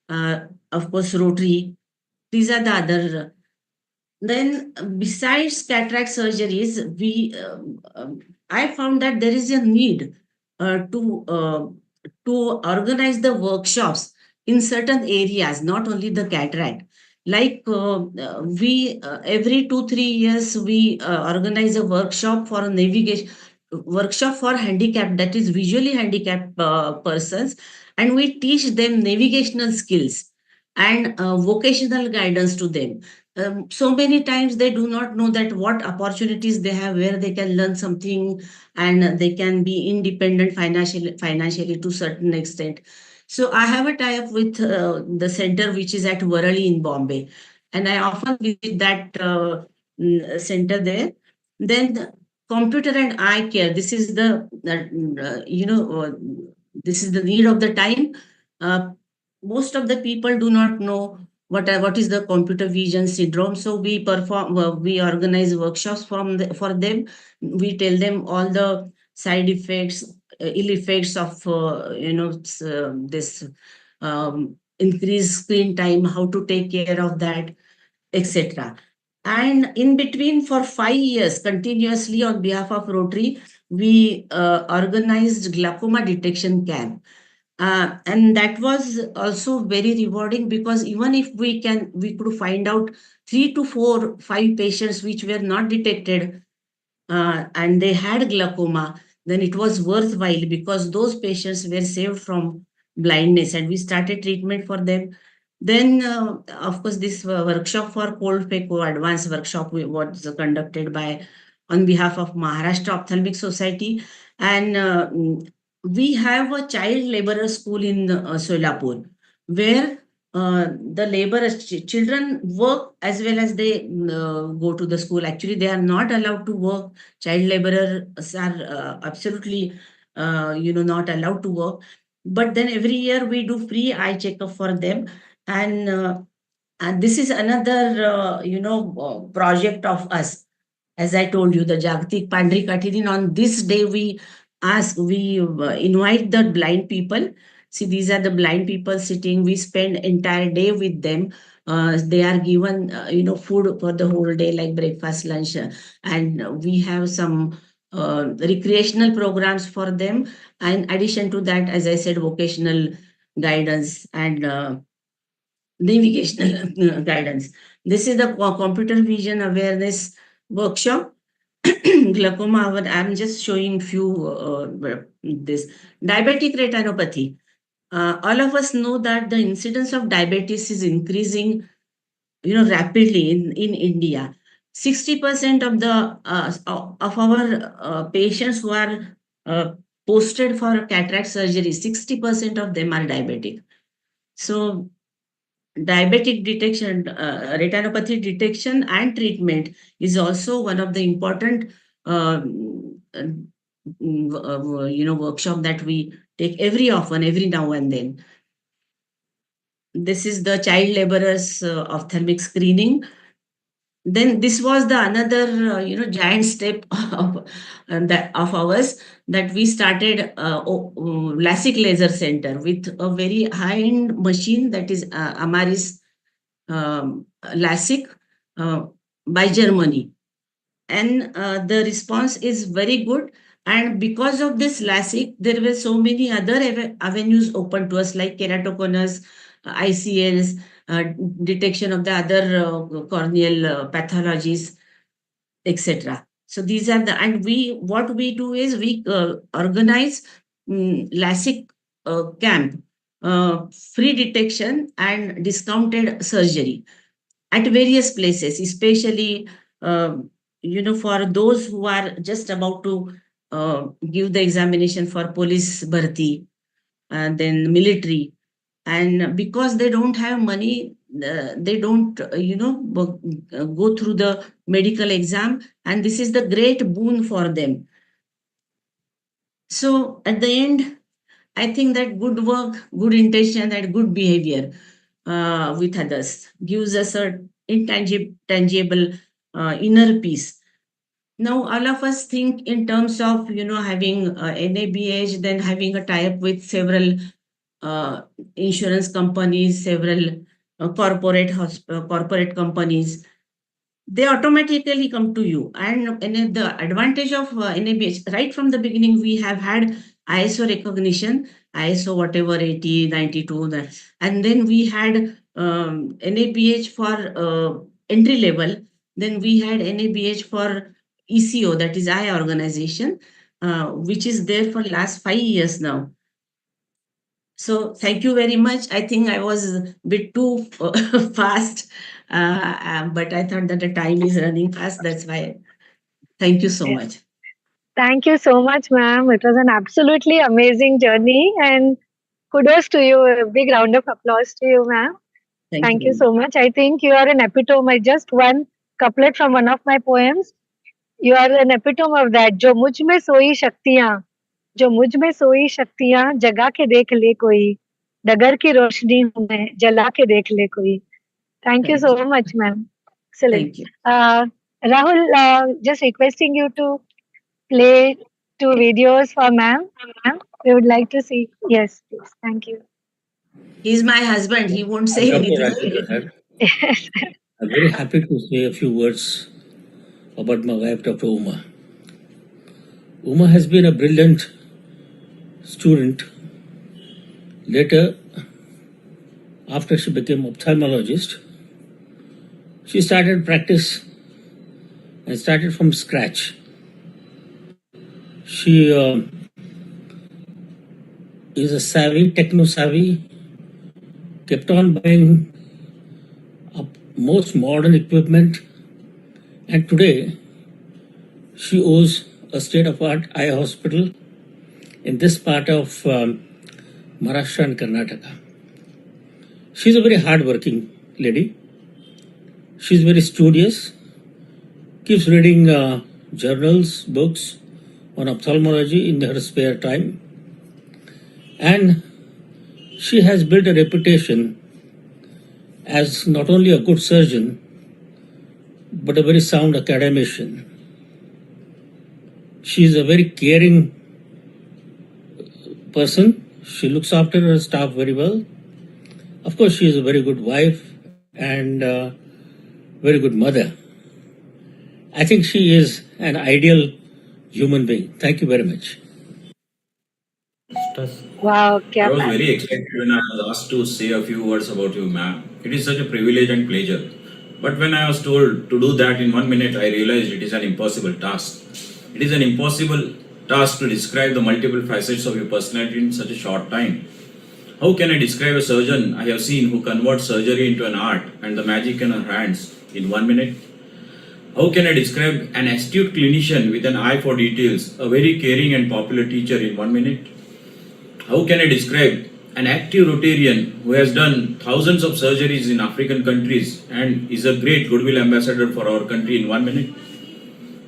S11: of course Rotary. These are the other. Then, besides cataract surgeries, I found that there is a need to organize the workshops in certain areas, not only the cataract. Like we every 2-3 years we organize a workshop for navigation, workshop for handicapped, that is visually handicapped persons, and we teach them navigational skills and vocational guidance to them. So many times they do not know that what opportunities they have, where they can learn something, and they can be independent financially to certain extent. So I have a tie-up with the center which is at Warali in Bombay, and I often visit that center there. Then computer and eye care. This is this is the need of the time. Most of the people do not know what is the computer vision syndrome. So we organize workshops for them. We tell them all the side effects, ill effects of this increased screen time, how to take care of that, etc. And in between, for 5 years continuously, on behalf of Rotary, we organized glaucoma detection camp. And that was also very rewarding, because even if we could find out 3 to 4, 5 patients which were not detected, and they had glaucoma, then it was worthwhile, because those patients were saved from blindness and we started treatment for them. Then, of course, this workshop for cold phaco advanced workshop was conducted by on behalf of Maharashtra Ophthalmic Society. And we have a child laborer school in Solapur, where the laborers, children work as well as they go to the school. Actually, they are not allowed to work. Child laborers are absolutely, not allowed to work. But then every year we do free eye checkup for them. And this is another, project of us. As I told you, the Jagtik Pandri Kathirin, on this day we invite the blind people. See, these are the blind people sitting. We spend entire day with them. They are given, food for the whole day, like breakfast, lunch, and we have some recreational programs for them. And addition to that, as I said, vocational guidance and navigational guidance. This is the computer vision awareness workshop. Glaucoma, I'm just showing few this diabetic retinopathy. All of us know that the incidence of diabetes is increasing, rapidly in India. 60% of the of our patients who are posted for cataract surgery, 60% of them are diabetic. So diabetic detection, retinopathy detection and treatment is also one of the important workshop that we take every now and then. This is the child laborers ophthalmic screening. Then this was the another giant step of ours, that we started LASIK laser center with a very high end machine, that is Amaris LASIK by Germany. And the response is very good. And because of this LASIK, there were so many other avenues open to us, like keratoconus, ICLs, detection of the other corneal pathologies, etc. So these are and what we do is we organize LASIK camp, free detection and discounted surgery at various places, especially for those who are just about to give the examination for police bharti, then military. And because they don't have money, they don't go through the medical exam, and this is the great boon for them. So at the end, I think that good work, good intention, and good behavior with others gives us a tangible inner peace. Now, all of us think in terms of having NABH, then having a tie-up with several insurance companies, several corporate companies. They automatically come to you. And the advantage of NABH, right from the beginning, we have had ISO recognition, ISO whatever 80, 92, and then we had NABH for entry level. Then we had NABH for ECO, that is eye organization, which is there for last 5 years now. So thank you very much. I think I was a bit too fast, but I thought that the time is running fast. That's why. Thank you so much.
S12: Thank you so much, ma'am. It was an absolutely amazing journey, and kudos to you. A big round of applause to you, ma'am. Thank you so much. I think you are an epitome. Just one couplet from one of my poems. You are an epitome of that. जो मुझ में सोई शक्तियाँ, जो मुझ में सोई शक्तियाँ जगा के देख ले कोई, डगर की रोशनी हूँ मैं, जला के देख ले कोई. Thank you so much, ma'am. Excellent. Rahul, just requesting you to play 2 videos for ma'am. We would like to see. Yes, please. Thank you.
S11: He's my husband. He won't say anything.
S7: I'm very happy to say a few words about my wife, Dr. Uma. Uma has been a brilliant student Later, after she became ophthalmologist, she started practice and started from scratch. She is a savvy, techno-savvy, kept on buying most modern equipment, and today she owns a state-of-art eye hospital in this part of Maharashtra and Karnataka. She's a very hard-working lady. She's very studious, keeps reading journals, books on ophthalmology in her spare time, and she has built a reputation as not only a good surgeon, but a very sound academician. She is a very caring person. She looks after her staff very well. Of course, she is a very good wife and very good mother. I think she is an ideal human being. Thank you very much.
S12: Wow,
S13: I was very excited when I was asked to say a few words about you, ma'am. It is such a privilege and pleasure. But when I was told to do that in 1 minute, I realized it is an impossible task. It is an impossible task to describe the multiple facets of your personality in such a short time. How can I describe a surgeon I have seen who converts surgery into an art and the magic in her hands in 1 minute? How can I describe an astute clinician with an eye for details, a very caring and popular teacher in 1 minute? How can I describe an active Rotarian who has done thousands of surgeries in African countries and is a great goodwill ambassador for our country in 1 minute?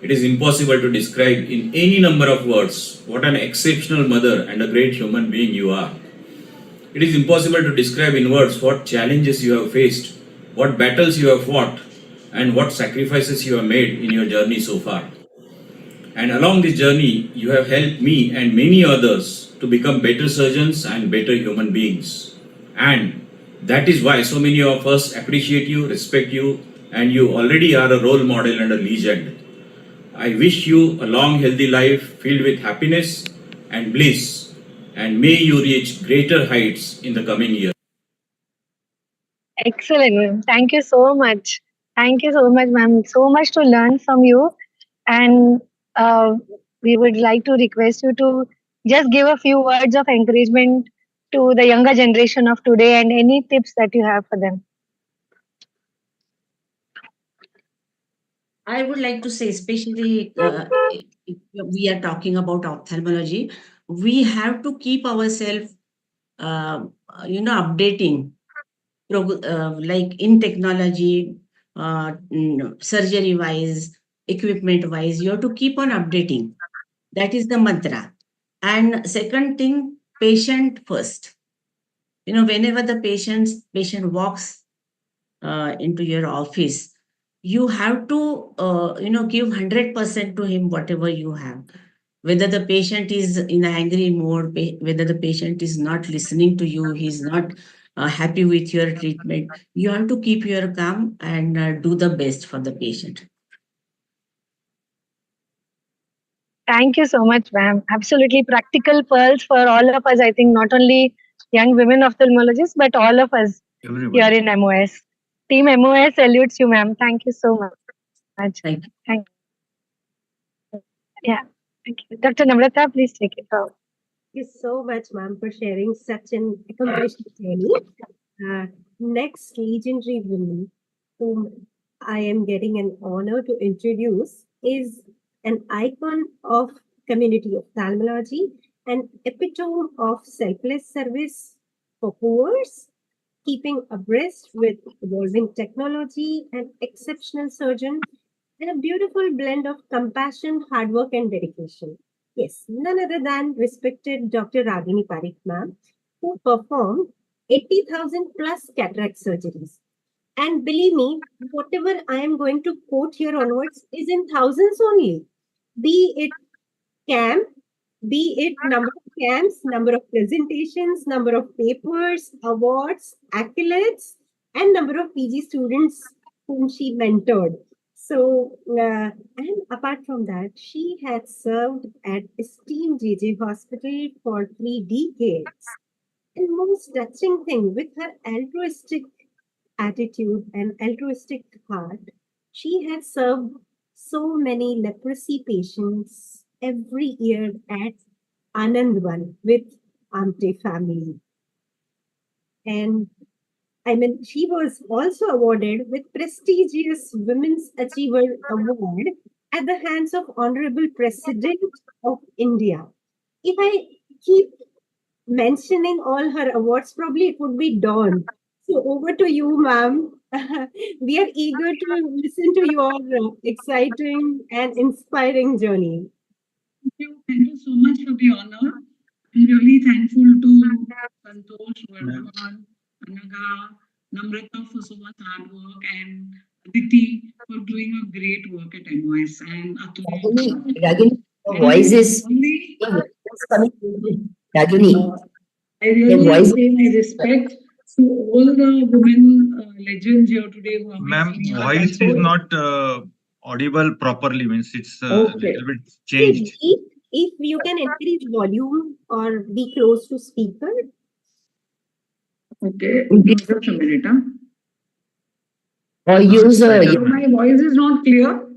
S13: It is impossible to describe in any number of words what an exceptional mother and a great human being you are. It is impossible to describe in words what challenges you have faced, what battles you have fought, and what sacrifices you have made in your journey so far. And along this journey, you have helped me and many others to become better surgeons and better human beings. And that is why so many of us appreciate you, respect you, and you already are a role model and a legend. I wish you a long, healthy life filled with happiness and bliss, and may you reach greater heights in the coming years.
S12: Excellent, ma'am. Thank you so much. Thank you so much, ma'am. So much to learn from you. And we would like to request you to just give a few words of encouragement to the younger generation of today and any tips that you have for them.
S11: I would like to say, especially if we are talking about ophthalmology, we have to keep ourselves, updating, like in technology, surgery wise, equipment wise. You have to keep on updating. That is the mantra. And second thing, patient first. Whenever the patient walks into your office, you have to give 100% to him whatever you have, whether the patient is in an angry mode, whether the patient is not listening to you, he's not happy with your treatment, you have to keep your calm and do the best for the patient.
S12: Thank you so much, ma'am. Absolutely practical pearls for all of us. I think not only young women ophthalmologists, but all of us here in MOS. Team MOS salutes you, ma'am. Thank you so much.
S11: Thank you.
S12: Thank you. Yeah. Thank you. Dr. Namrata, please take it forward.
S2: Thank you so much, ma'am, for sharing such an accomplished journey. Next legendary woman whom I am getting an honor to introduce is an icon of community ophthalmology, an epitome of selfless service for poor, keeping abreast with evolving technology, an exceptional surgeon, and a beautiful blend of compassion, hard work, and dedication. Yes, none other than respected Dr. Ragini Parekh, ma'am, who performed 80,000 plus cataract surgeries. And believe me, whatever I am going to quote here onwards is in thousands only. Be it camp, be it number of camps, number of presentations, number of papers, awards, accolades, and number of PG students whom she mentored. So, and apart from that, she had served at esteemed JJ Hospital for 3 decades. And most touching thing, with her altruistic attitude and altruistic heart, she has served so many leprosy patients every year at Anandvan with Amte family. And I mean, she was also awarded with prestigious Women's Achiever Award at the hands of Honorable President of India. If I keep mentioning all her awards, probably it would be dawn. So over to you, ma'am. We are eager to listen to your exciting and inspiring journey.
S14: Thank you so much for the honor. I'm really thankful to Santosh, Vardhan, Anaga, Namrata for so much hard work, and Aditi for doing a great work at MOS, and Atul.
S6: Ragini, your voice is coming. Ragini,
S14: I really pay my respect to all the women legends here today who have
S3: Ma'am,
S14: been
S3: voice is not audible properly. Means it's a little bit changed.
S2: If you can increase volume or be close to speaker.
S14: Okay, just a minute.
S6: Or use
S14: my voice is not clear.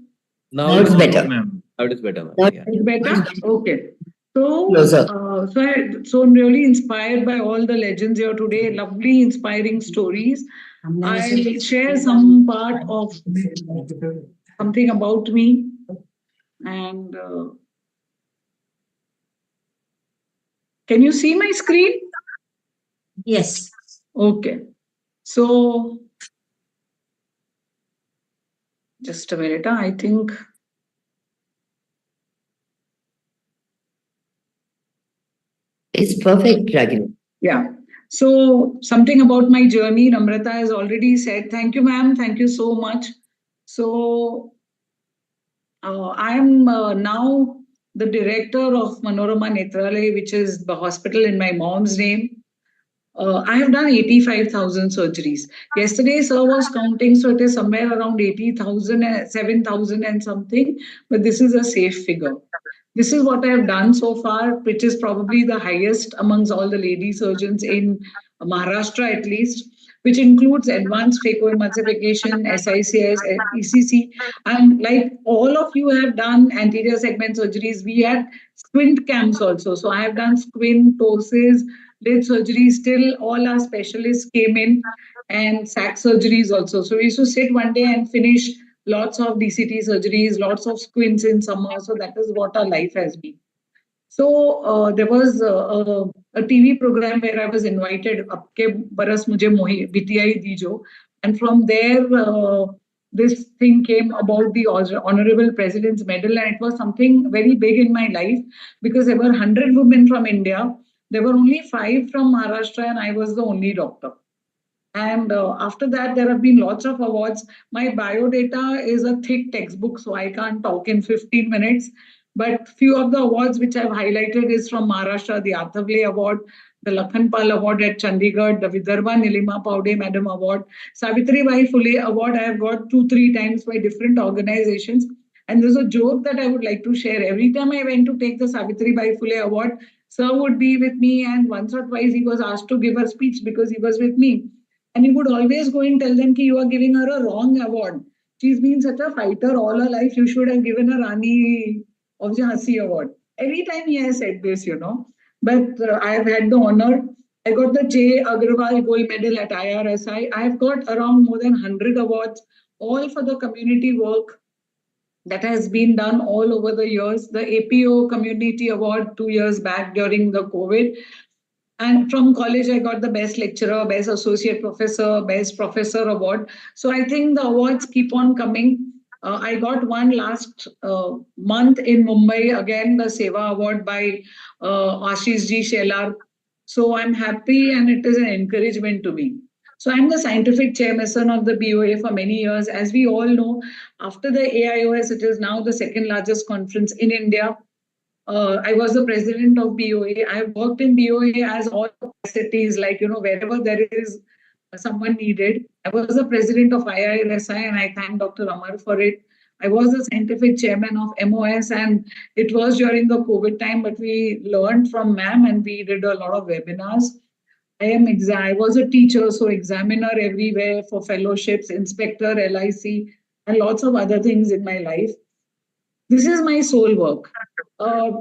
S6: Now it's better.
S1: Now it is better, ma'am. Yeah.
S14: It's better? Okay. So,
S6: Closer.
S14: so I'm really inspired by all the legends here today. Lovely, inspiring stories. I'll share some part of something about me. And can you see my screen?
S11: Yes.
S14: Okay. So, just a minute. I think.
S6: It's perfect, Ragini.
S14: Yeah. So something about my journey, Namrata has already said. Thank you, ma'am. Thank you so much. So I am now the director of Manorama Netralaya, which is the hospital in my mom's name. I have done 85,000 surgeries. Yesterday, sir was counting, so it is somewhere around 80,000, 7,000 and something, but this is a safe figure. This is what I have done so far, which is probably the highest amongst all the lady surgeons in Maharashtra at least, which includes advanced phacoemulsification, SICS, ECC, and like all of you have done anterior segment surgeries, we had squint cams also. So I have done squint, ptosis, lid surgery. Still, all our specialists came in, and sac surgeries also. So we used to sit one day and finish lots of DCT surgeries, lots of squints in summer. So that is what our life has been. So there was a TV program where I was invited, Abke Baras Mujhe BTI Dijo. And from there, this thing came about the Honorable President's Medal. And it was something very big in my life because there were 100 women from India. There were only 5 from Maharashtra, and I was the only doctor. And after that, there have been lots of awards. My biodata is a thick textbook, so I can't talk in 15 minutes. But few of the awards which I've highlighted is from Maharashtra, the Athavle Award, the Lakhanpal Award at Chandigarh, the Vidarbha Nilima Paude Madam Award, Savitribai Phule Award I have got 2-3 times by different organizations. And there's a joke that I would like to share. Every time I went to take the Savitribai Phule Award, sir would be with me, and once or twice he was asked to give a speech because he was with me. And he would always go and tell them that you are giving her a wrong award. She's been such a fighter all her life. You should have given her Rani of Jhansi award. Every time he has said this, But I have had the honor. I got the J. Agarwal Gold Medal at IRSI. I have got around more than 100 awards, all for the community work that has been done all over the years. The APO Community Award 2 years back during the COVID. And from college, I got the best lecturer, best associate professor, best professor award. So I think the awards keep on coming. I got one last month in Mumbai, again, the Seva Award by Ashish Ji Shelar. So I'm happy, and it is an encouragement to me. So I'm the scientific chairperson of the BOA for many years. As we all know, after the AIOS, it is now the second largest conference in India. I was the president of BOA. I have worked in BOA as all capacities, like, wherever there is someone needed. I was the president of IIRSI, and I thank Dr. Amar for it. I was the scientific chairman of MOS, and it was during the COVID time, but we learned from ma'am and we did a lot of webinars. I was a teacher, so examiner everywhere for fellowships, inspector, LIC, and lots of other things in my life. This is my soul work. Uh,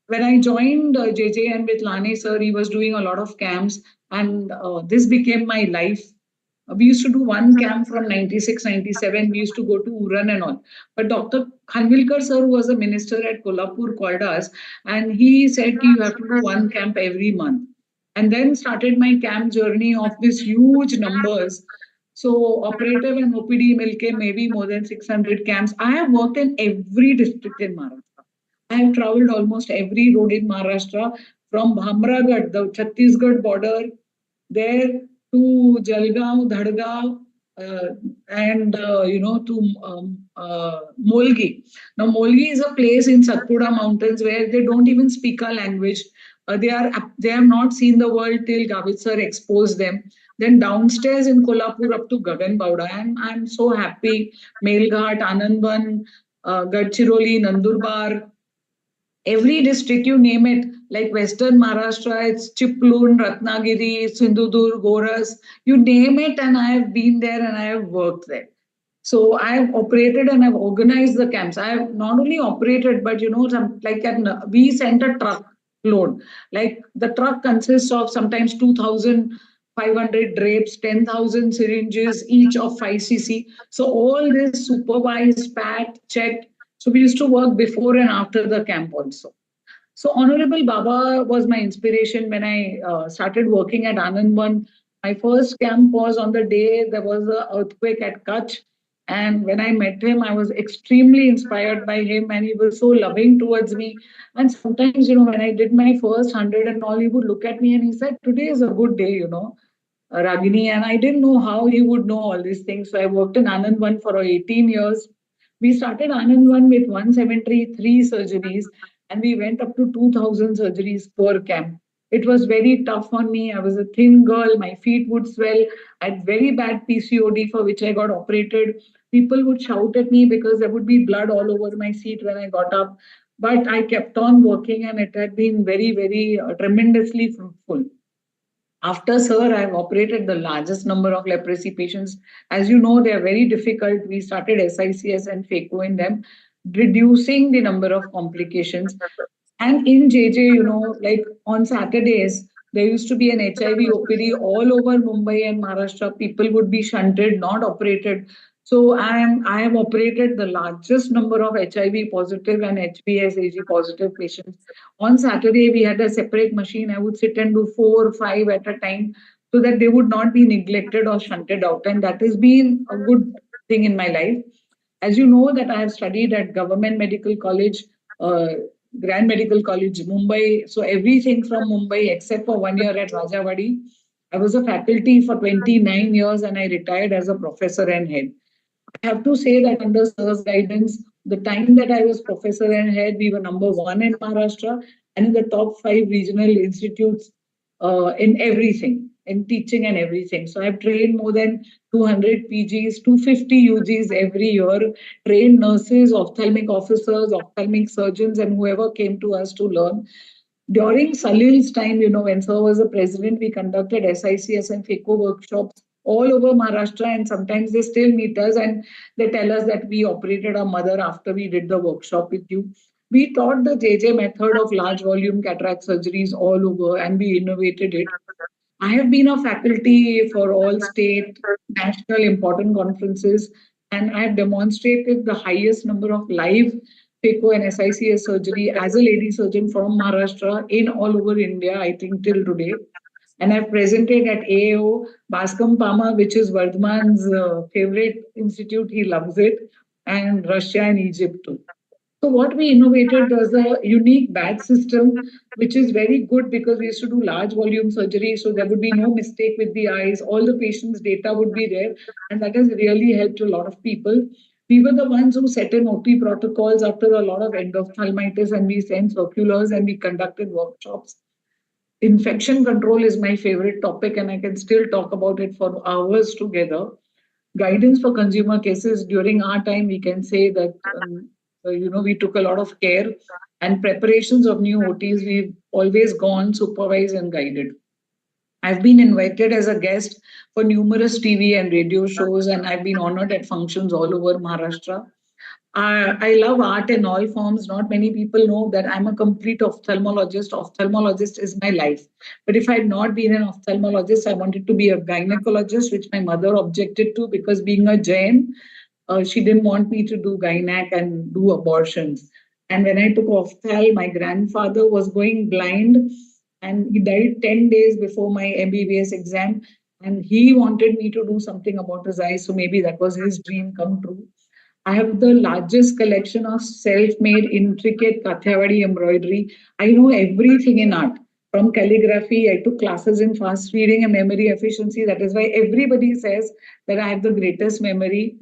S14: when I joined JJN with Lane sir, he was doing a lot of camps, and this became my life. We used to do one camp from 96, 97. We used to go to Uran and all. But Dr. Khanvilkar sir, who was a minister at Kolhapur, called us, and he said you have to do one camp every month. And then started my camp journey of these huge numbers. So operative and OPD milke maybe more than 600 camps. I have worked in every district in Maharashtra. I have traveled almost every road in Maharashtra from Bhamragad, the Chhattisgarh border, there to Jalgaon, Dhadgaon, and to Molgi. Now, Molgi is a place in Satpura Mountains where they don't even speak our language. They have not seen the world till Gavit sir exposed them. Then downstairs in Kolhapur up to Gagan Bauda, and I'm so happy. Melghat, Anandvan, Gadchiroli, Nandurbar, every district you name it, like Western Maharashtra, it's Chiplun, Ratnagiri, Sindhudur, Goras, you name it, and I have been there and I have worked there. So I have operated and I've organized the camps. I have not only operated, but we sent a truck load. Like the truck consists of sometimes 2,500 drapes, 10,000 syringes, each of 5 cc. So all this supervised, packed, checked. So we used to work before and after the camp also. So Honorable Baba was my inspiration when I started working at Anandvan. My first camp was on the day there was an earthquake at Kutch. And when I met him, I was extremely inspired by him and he was so loving towards me. And sometimes, when I did my first 100 and all, he would look at me and he said, today is a good day, Ragini. And I didn't know how he would know all these things. So I worked in Anandvan for 18 years. We started Anandvan with 173 surgeries and we went up to 2,000 surgeries per camp. It was very tough on me. I was a thin girl. My feet would swell. I had very bad PCOD for which I got operated. People would shout at me because there would be blood all over my seat when I got up. But I kept on working and it had been very, very tremendously fruitful. After Sir, I've operated the largest number of leprosy patients. As you know, they are very difficult. We started SICS and FACO in them, reducing the number of complications. And in JJ, like on Saturdays, there used to be an HIV OPD all over Mumbai and Maharashtra. People would be shunted, not operated. So I have operated the largest number of HIV positive and HBsAg positive patients. On Saturday, we had a separate machine. I would sit and do 4 or 5 at a time so that they would not be neglected or shunted out. And that has been a good thing in my life. As you know that I have studied at Government Medical College, Grand Medical College, Mumbai. So everything from Mumbai except for 1 year at Rajawadi. I was a faculty for 29 years and I retired as a professor and head. I have to say that under Sir's guidance, the time that I was professor and head, we were number 1 in Maharashtra and in the top 5 regional institutes in everything, in teaching and everything. So I've trained more than 200 PGs, 250 UGs every year, trained nurses, ophthalmic officers, ophthalmic surgeons, and whoever came to us to learn. During Salil's time, when Sir was the president, we conducted SICS and FACO workshops all over Maharashtra, and sometimes they still meet us and they tell us that we operated our mother after we did the workshop with you. We taught the JJ method of large volume cataract surgeries all over and we innovated it. I have been a faculty for all state, national important conferences, and I have demonstrated the highest number of live FACO and SICS surgery as a lady surgeon from Maharashtra in all over India, I think till today. And I've presented at AAO, Bascom Pama, which is Vardhman's favorite institute. He loves it. And Russia and Egypt too. So what we innovated was a unique badge system, which is very good because we used to do large volume surgery. So there would be no mistake with the eyes. All the patient's data would be there. And that has really helped a lot of people. We were the ones who set in OT protocols after a lot of endophthalmitis and we sent circulars and we conducted workshops. Infection control is my favorite topic and I can still talk about it for hours together. Guidance for consumer cases during our time, we can say that, we took a lot of care and preparations of new OTs. We've always gone, supervised and guided. I've been invited as a guest for numerous TV and radio shows, and I've been honored at functions all over Maharashtra. I love art in all forms. Not many people know that I'm a complete ophthalmologist. Ophthalmologist is my life. But if I had not been an ophthalmologist, I wanted to be a gynecologist, which my mother objected to because being a Jain, she didn't want me to do gynac and do abortions. And when I took ophthal, my grandfather was going blind and he died 10 days before my MBBS exam. And he wanted me to do something about his eyes. So maybe that was his dream come true. I have the largest collection of self-made intricate Kathiawadi embroidery. I know everything in art. From calligraphy, I took classes in fast reading and memory efficiency. That is why everybody says that I have the greatest memory.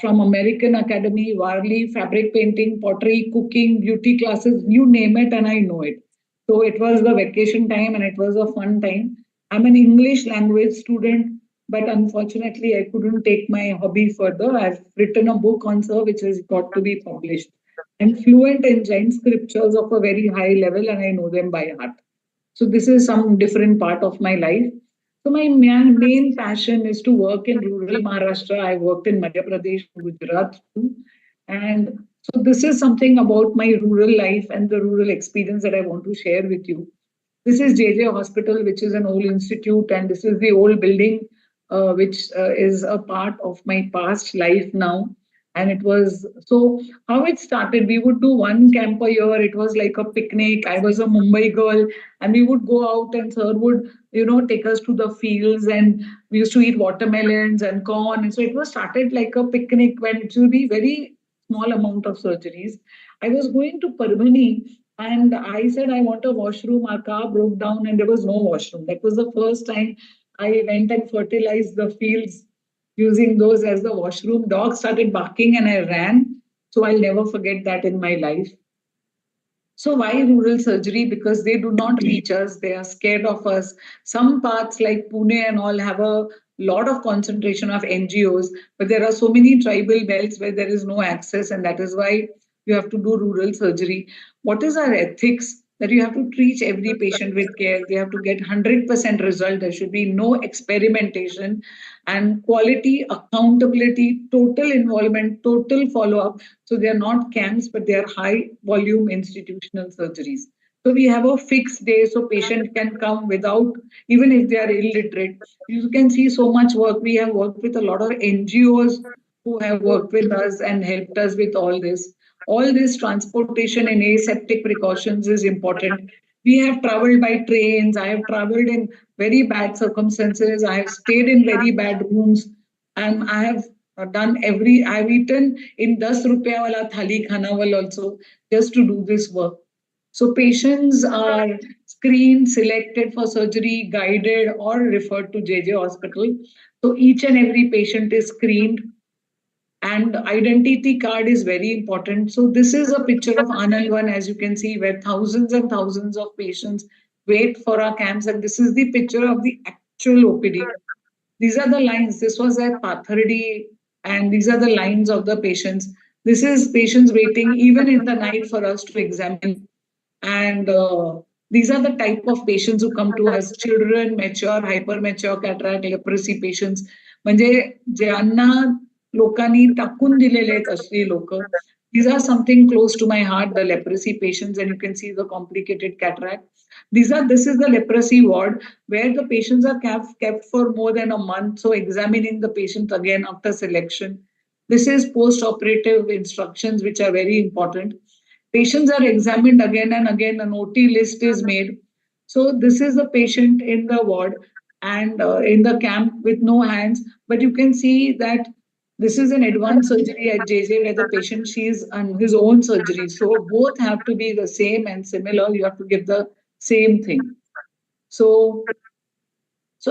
S14: From American Academy, Warli, fabric painting, pottery, cooking, beauty classes, you name it, and I know it. So it was the vacation time and it was a fun time. I'm an English language student, but unfortunately, I couldn't take my hobby further. I've written a book on Sir, which has got to be published. I'm fluent in Jain scriptures of a very high level and I know them by heart. So this is some different part of my life. So my main passion is to work in rural Maharashtra. I worked in Madhya Pradesh, Gujarat too. And so this is something about my rural life and the rural experience that I want to share with you. This is JJ Hospital, which is an old institute, and this is the old building, which is a part of my past life now. And it was so how it started. We would do one camp a year. It was like a picnic. I was a Mumbai girl, and we would go out, and sir would, take us to the fields, and we used to eat watermelons and corn. And so it was started like a picnic when it will be very small amount of surgeries. I was going to Parbhani and I said, I want a washroom. Our car broke down and there was no washroom. That was the first time I went and fertilized the fields using those as the washroom. Dogs started barking and I ran. So I'll never forget that in my life. So why rural surgery? Because they do not reach us. They are scared of us. Some parts like Pune and all have a lot of concentration of NGOs, but there are so many tribal belts where there is no access, and that is why you have to do rural surgery. What is our ethics? That you have to treat every patient with care. They have to get 100% result. There should be no experimentation and quality, accountability, total involvement, total follow-up. So they are not camps, but they are high volume institutional surgeries. So we have a fixed day so patient can come without, even if they are illiterate. You can see so much work. We have worked with a lot of NGOs who have worked with us and helped us with all this. All this transportation and aseptic precautions is important. We have traveled by trains. I have traveled in very bad circumstances. I have stayed in very bad rooms. And I have I've eaten in 10 rupees wala thali khanawal also just to do this work. So patients are screened, selected for surgery, guided or referred to JJ Hospital. So each and every patient is screened and identity card is very important. So this is a picture of Anandvan, as you can see, where thousands and thousands of patients wait for our camps. And this is the picture of the actual OPD. These are the lines. This was at Pathardi, and these are the lines of the patients. This is patients waiting even in the night for us to examine. And these are the type of patients who come to us: children, mature, hyper mature, cataract, leprosy patients. म्हणजे ज्यांना लोकांनी टाकून दिलेले आहेत असली लोक. These are something close to my heart, the leprosy patients, and you can see the complicated cataract. This is the leprosy ward where the patients are kept for more than a month. So examining the patient again after selection. This is post-operative instructions, which are very important. Patients are examined again and again. An OT list is made. So this is the patient in the ward and in the camp with no hands. But you can see that this is an advanced surgery at JJ where the patient sees on his own surgery. So both have to be the same and similar. You have to give the same thing. So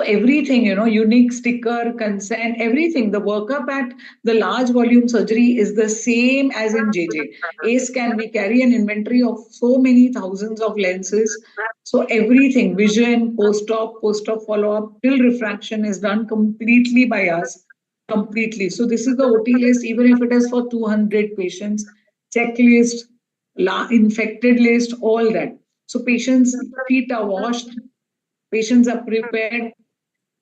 S14: everything, unique sticker, consent, everything. The workup at the large volume surgery is the same as in JJ. A-scan, we carry an inventory of so many thousands of lenses. So everything, vision, post-op follow-up, till refraction is done completely by us. Completely. So this is the OT list, even if it is for 200 patients, checklist, infected list, all that. So patients' feet are washed, Patients are prepared.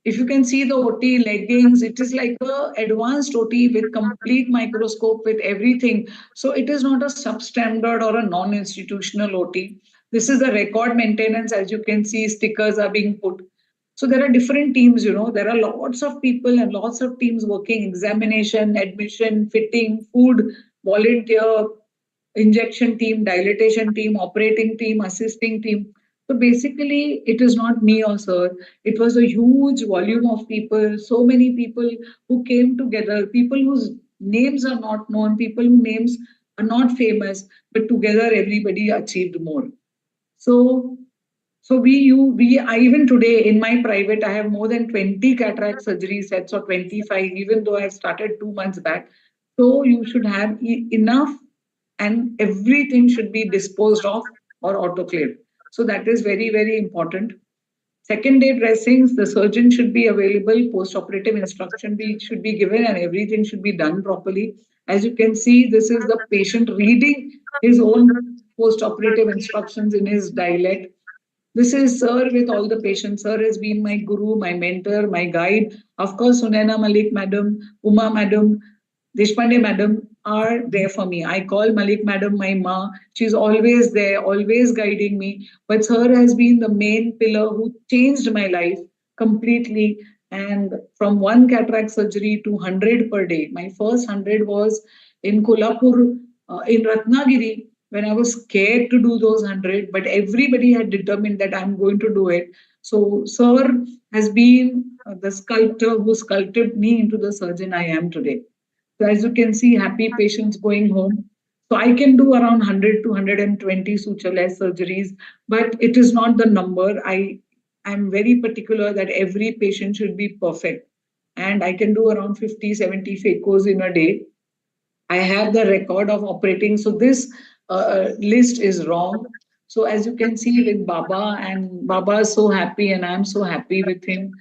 S14: If you can see the OT leggings, it is like a advanced OT with complete microscope with everything. So it is not a substandard or a non-institutional OT. This is the record maintenance. As you can see, stickers are being put. So there are different teams, there are lots of people and lots of teams working: examination, admission, fitting, food, volunteer, injection team, dilatation team, operating team, assisting team. So basically, it is not me or sir. It was a huge volume of people, so many people who came together, people whose names are not known, people whose names are not famous, but together everybody achieved more. So I even today in my private, I have more than 20 cataract surgery sets or 25, even though I started 2 months back. So you should have enough, and everything should be disposed of or autoclaved. So that is very, very important. Second day dressings, the surgeon should be available, post-operative instruction should be given, and everything should be done properly. As you can see, this is the patient reading his own post-operative instructions in his dialect. This is Sir with all the patients. Sir has been my guru, my mentor, my guide. Of course, Sunaina Malik madam, Uma madam, Deshpande madam are there for me. I call Malik madam my ma. She's always there, always guiding me. But Sir has been the main pillar who changed my life completely. And from one cataract surgery to 100 per day. My first 100 was in Kolhapur, in Ratnagiri, when I was scared to do those 100, but everybody had determined that I'm going to do it. So, Sir has been the sculptor who sculpted me into the surgeon I am today. So, as you can see, happy patients going home. So, I can do around 100 to 120 suture-less surgeries, but it is not the number. I'm very particular that every patient should be perfect. And I can do around 50, 70 phacos in a day. I have the record of operating. So this list is wrong. So as you can see with Baba, and Baba is so happy and I'm so happy with him.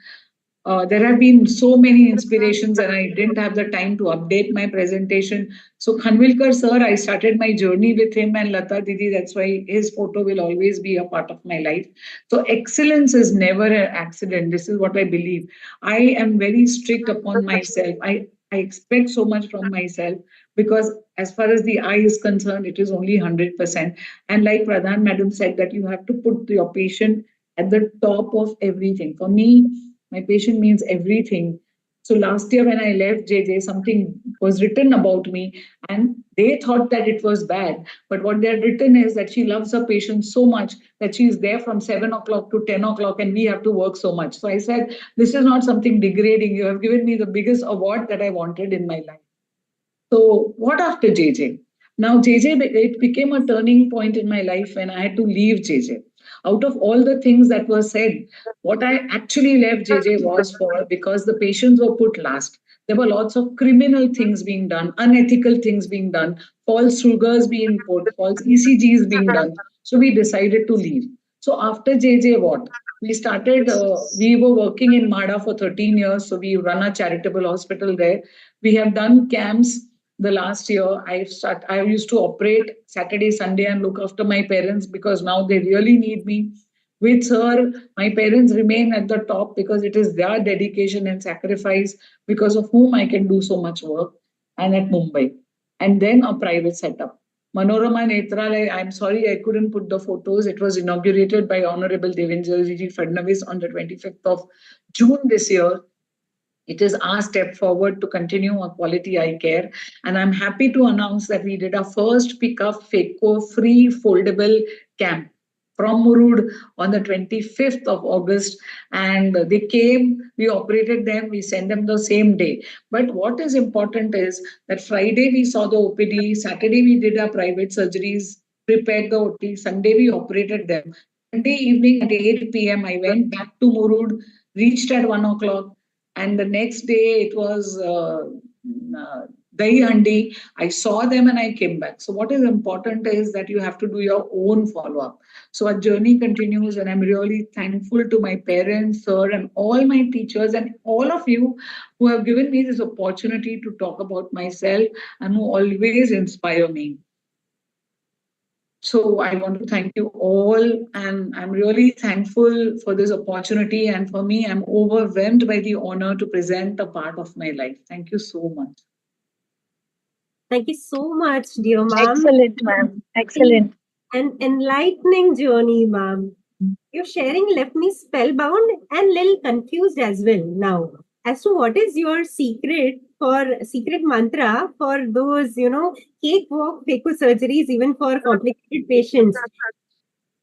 S14: There have been so many inspirations and I didn't have the time to update my presentation. So Khanvilkar sir, I started my journey with him, and Lata Didi, that's why his photo will always be a part of my life. So excellence is never an accident. This is what I believe. I am very strict upon myself. I expect so much from myself because as far as the eye is concerned, it is only 100%. And like Pradhan madam said, that you have to put your patient at the top of everything. For me, my patient means everything. So last year when I left JJ, something was written about me and they thought that it was bad. But what they had written is that she loves her patient so much that she is there from 7 o'clock to 10 o'clock and we have to work so much. So I said, this is not something degrading. You have given me the biggest award that I wanted in my life. So what after JJ? Now JJ, it became a turning point in my life when I had to leave JJ. Out of all the things that were said, what I actually left JJ was for because the patients were put last. There were lots of criminal things being done, unethical things being done, false sugars being put, false ECGs being done. So we decided to leave. So after JJ, what? We were working in MADA for 13 years. So we run a charitable hospital there. We have done camps. The last year I used to operate Saturday, Sunday and look after my parents because now they really need me. With her, my parents remain at the top because it is their dedication and sacrifice because of whom I can do so much work, and at Mumbai. And then a private setup. Manorama Netralaya, I'm sorry I couldn't put the photos. It was inaugurated by Honorable Devendraji Fadnavis on the 25th of June this year. It is our step forward to continue our quality eye care. And I'm happy to announce that we did our first pick-up phaco free foldable camp from Murud on the 25th of August. And they came, we operated them, we sent them the same day. But what is important is that Friday we saw the OPD, Saturday we did our private surgeries, prepared the OT, Sunday we operated them. Sunday evening at 8 p.m. I went back to Murud, reached at 1 o'clock. And the next day it was Dahi Handi. I saw them and I came back. So what is important is that you have to do your own follow-up. So our journey continues and I'm really thankful to my parents, sir, and all my teachers and all of you who have given me this opportunity to talk about myself and who always inspire me. So I want to thank you all, and I'm really thankful for this opportunity. And for me, I'm overwhelmed by the honor to present a part of my life. Thank you so much.
S2: Thank you so much, dear ma'am.
S12: Excellent, ma'am. Excellent.
S2: An enlightening journey, ma'am. Your sharing left me spellbound and little confused as well now as to what is your secret mantra for those, cakewalk phaco surgeries, even for complicated patients.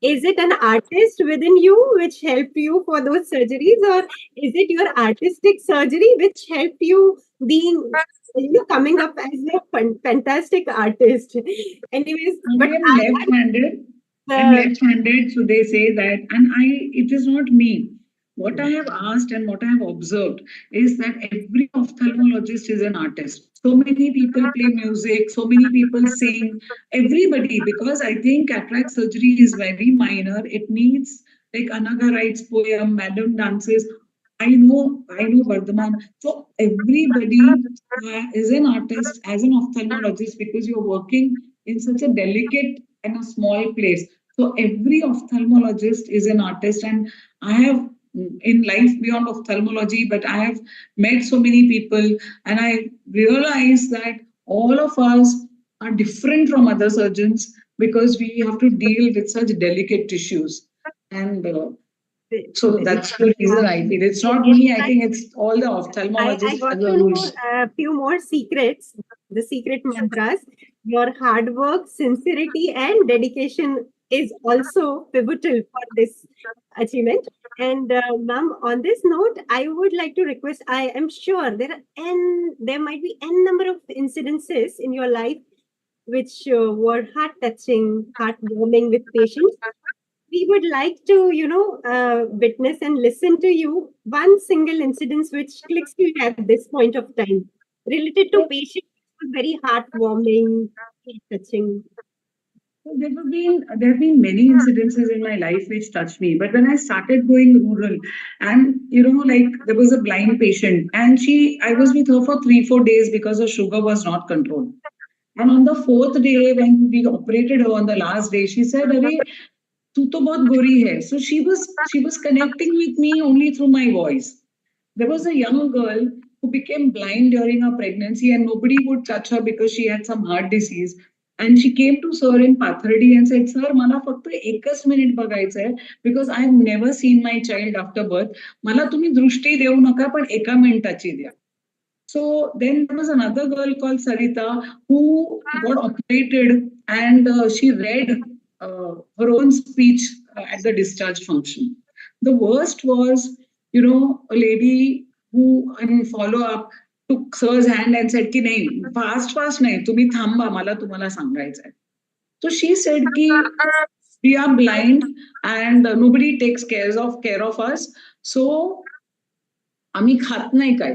S2: Is it an artist within you which helped you for those surgeries, or is it your artistic surgery which helped you being coming up as a fantastic artist? Anyways, but
S14: I'm left-handed. I'm left-handed, so they say that, and it is not me. What I have asked and what I have observed is that every ophthalmologist is an artist. So many people play music, so many people sing, everybody, because I think cataract surgery is very minor. It needs, like Anaga writes poem, Madam dances. I know Vardhaman. So everybody is an artist as an ophthalmologist because you're working in such a delicate and a small place. So every ophthalmologist is an artist, and I have in life beyond ophthalmology, but I have met so many people, and I realize that all of us are different from other surgeons because we have to deal with such delicate tissues. And so that's the reason I feel it's not me. I think it's all the ophthalmologists.
S2: I got to know a few more secrets, the secret mantras. Your hard work, sincerity, and dedication is also pivotal for this achievement. And ma'am, on this note, I would like to request. I am sure there might be n number of incidences in your life which were heart touching, heart warming with patients. We would like to, witness and listen to you one single incident which clicks to you at this point of time, related to patients, very heartwarming, touching.
S14: There have been many incidences in my life which touched me. But when I started going rural, and like there was a blind patient, and I was with her for 3-4 days because her sugar was not controlled. And on the fourth day, when we operated her on the last day, she said, "Arey, tu to bahut gori hai." So she was connecting with me only through my voice. There was a young girl who became blind during her pregnancy, and nobody would touch her because she had some heart disease. And she came to sir in Pathardi and said, "Sir, मला फक्त एकच minute बघायचं आहे because I have never seen my child after birth. मला तुम्ही दृष्टी देऊ नका, पण एका मिनिटाची द्या." So then there was another girl called Sarita who got operated, and she read her own speech at the discharge function. The worst was, a lady who in follow up took sir's hand and said ki nahi, fast nahi, तुम्ही थांबा, मला तुम्हाला सांगायचंय. So she said ki we are blind and nobody takes care of us. So आम्ही खात नाही काय,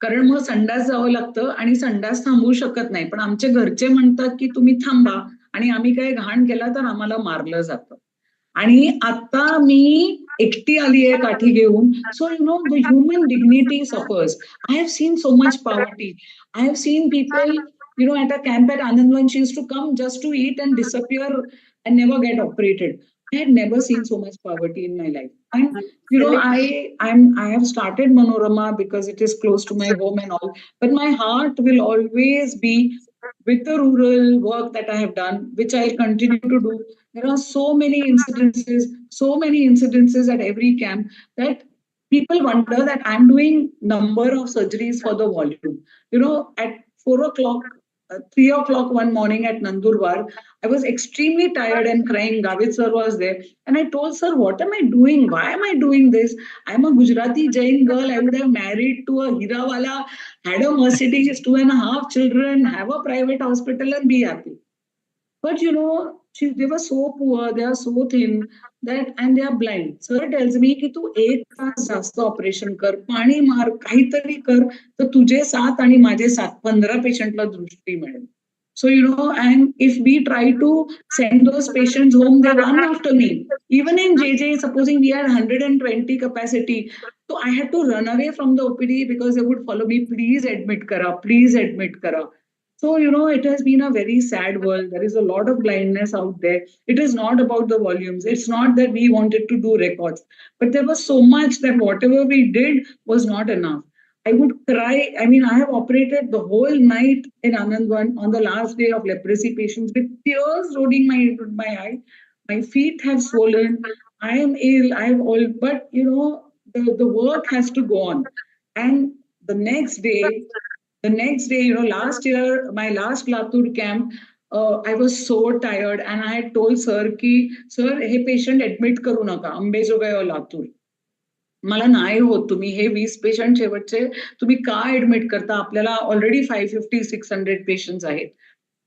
S14: कारण मग संडास जावं लागतं आणि संडास थांबवू शकत नाही. पण आमचे घरचे म्हणतात की तुम्ही थांबा, आणि आम्ही काय घाण केला तर आम्हाला मारलं जातं. आणि आता मी एकटी आली आहे काठी घेऊन. So the human dignity suffers. I have seen so much poverty. I have seen people at a camp at Anandwan, she used to come just to eat and disappear and never get operated. I had never seen so much poverty in my life. And I have started Manorama because it is close to my home and all, but my heart will always be with the rural work that I have done, which I'll continue to do. There are so many incidences at every camp that people wonder that I'm doing number of surgeries for the volume. At 4 o'clock, 3 o'clock one morning at Nandurbar, I was extremely tired and crying. Gavit sir was there. And I told sir, what am I doing? Why am I doing this? I'm a Gujarati Jain girl. I would have married to a Hirawala, had a Mercedes, 2.5 children, have a private hospital and be happy. But they were so poor, they are so thin, and they are blind. Sir tells me ki tu 1 तास जास्त operation कर, पाणी मार, काहीतरी कर, तर तुझे 7 आणि माझे 7, 15 पेशंटला दृष्टी मिळेल. So, and if we try to send those patients home, they run after me. Even in JJ, supposing we had 120 capacity, so I had to run away from the OPD because they would follow me, please admit kara, please admit kara. So, it has been a very sad world. There is a lot of blindness out there. It is not about the volumes. It's not that we wanted to do records, but there was so much that whatever we did was not enough. I would cry. I mean, I have operated the whole night in Anandwan on the last day of leprosy patients with tears rolling my eye. My feet have swollen. I am ill. I have all, but the work has to go on. And the next day, last year, my last Latur camp, I was so tired and I had told sir ki, sir, hey patient admit करू नका, Ambajogai or Latur. मला नाही होत तुम्ही हे 20 patient शेवटचे तुम्ही का admit करता आपल्याला ऑलरेडी 550-600 पेशंट्स आहेत.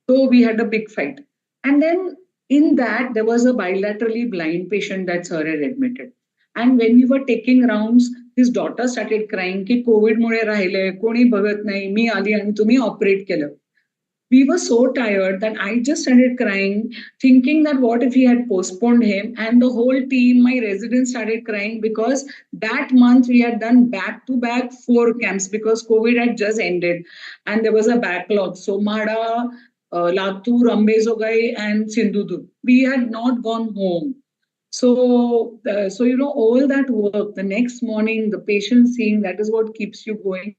S14: So we had a big fight. And then in that, there was a bilaterally blind patient that sir had admitted. And when we were taking rounds, his daughter started crying की कोविडमुळे राहिले, कोणी बघत नाही, मी आली आणि तुम्ही ऑपरेट केलं. We were so tired that I just started crying, thinking that what if he had postponed him? And the whole team, my residents started crying because that month we had done back-to-back 4 camps because COVID had just ended and there was a backlog. So Mada, Latur, Ambezogai and Sindhudurg. We had not gone home. So all that work, the next morning, the patient seeing, that is what keeps you going.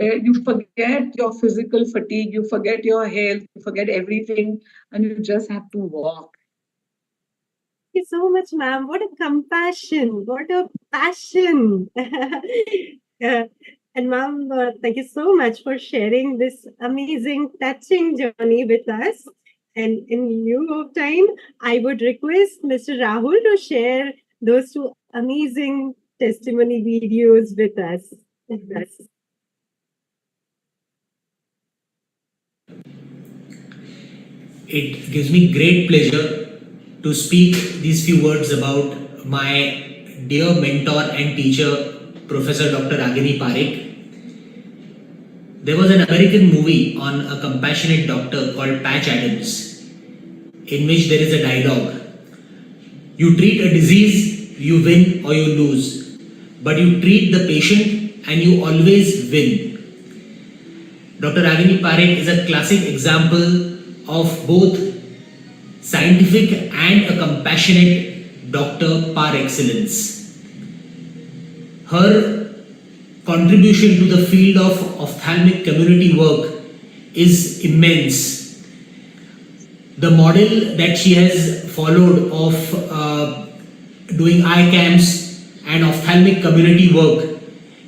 S14: You forget your physical fatigue, you forget your health, you forget everything, and you just have to walk.
S2: Thank you so much, ma'am. What a compassion, what a passion. And ma'am, thank you so much for sharing this amazing, touching journey with us. And in lieu of time, I would request Mr. Rahul to share those 2 amazing testimony videos with us.
S15: It gives me great pleasure to speak these few words about my dear mentor and teacher, Professor Dr. Ragini Parekh. There was an American movie on a compassionate doctor called Patch Adams, in which there is a dialogue. You treat a disease, you win or you lose, but you treat the patient and you always win. Dr. Ragini Parekh is a classic example of both scientific and a compassionate doctor par excellence. Her contribution to the field of ophthalmic community work is immense. The model that she has followed of doing eye camps and ophthalmic community work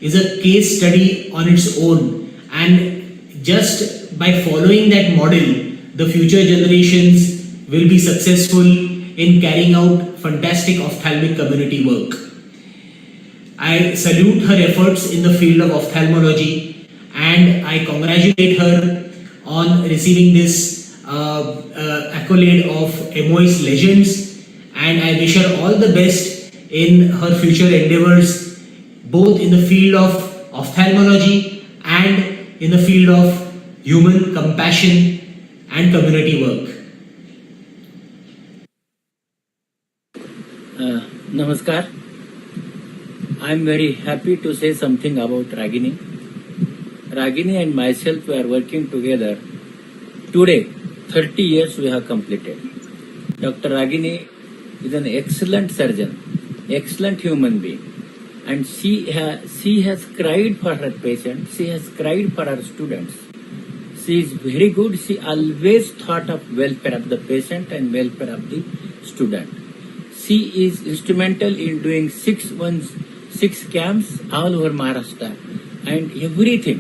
S15: is a case study on its own, and just by following that model, the future generations will be successful in carrying out fantastic ophthalmic community work. I salute her efforts in the field of ophthalmology and I congratulate her on receiving this accolade of MOS Legends, and I wish her all the best in her future endeavors, both in the field of ophthalmology and in the field of human compassion and community work.
S16: Namaskar. I am very happy to say something about Ragini. Ragini and myself were working together. Today, 30 years we have completed. Dr. Ragini is an excellent surgeon, excellent human being, and she has cried for her patients, she has cried for her students. She is very good. She always thought of welfare of the patient and welfare of the student. She is instrumental in doing 6 camps all over Maharashtra, and everything,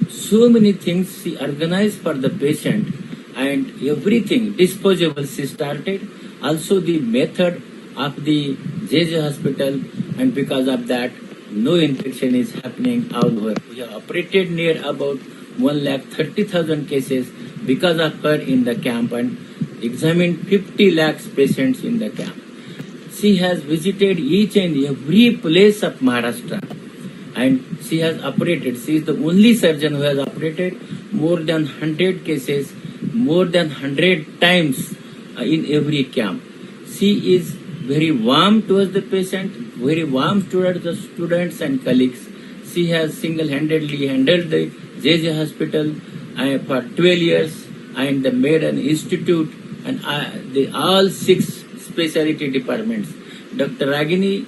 S16: so many things she organized for the patient, and everything disposable she started. Also the method of the JJ hospital, and because of that no infection is happening all over. We have operated near about 1,30,000 cases because of her in the camp, and examined 50 lakhs patients in the camp. She has visited each and every place of Maharashtra, and she has operated. She is the only surgeon who has operated more than 100 cases, more than 100 times in every camp. She is very warm towards the patient, very warm towards the students and colleagues. She has single-handedly handled the JJ hospital for 12 years, and made an institute and all 6 specialty departments. Dr. Ragini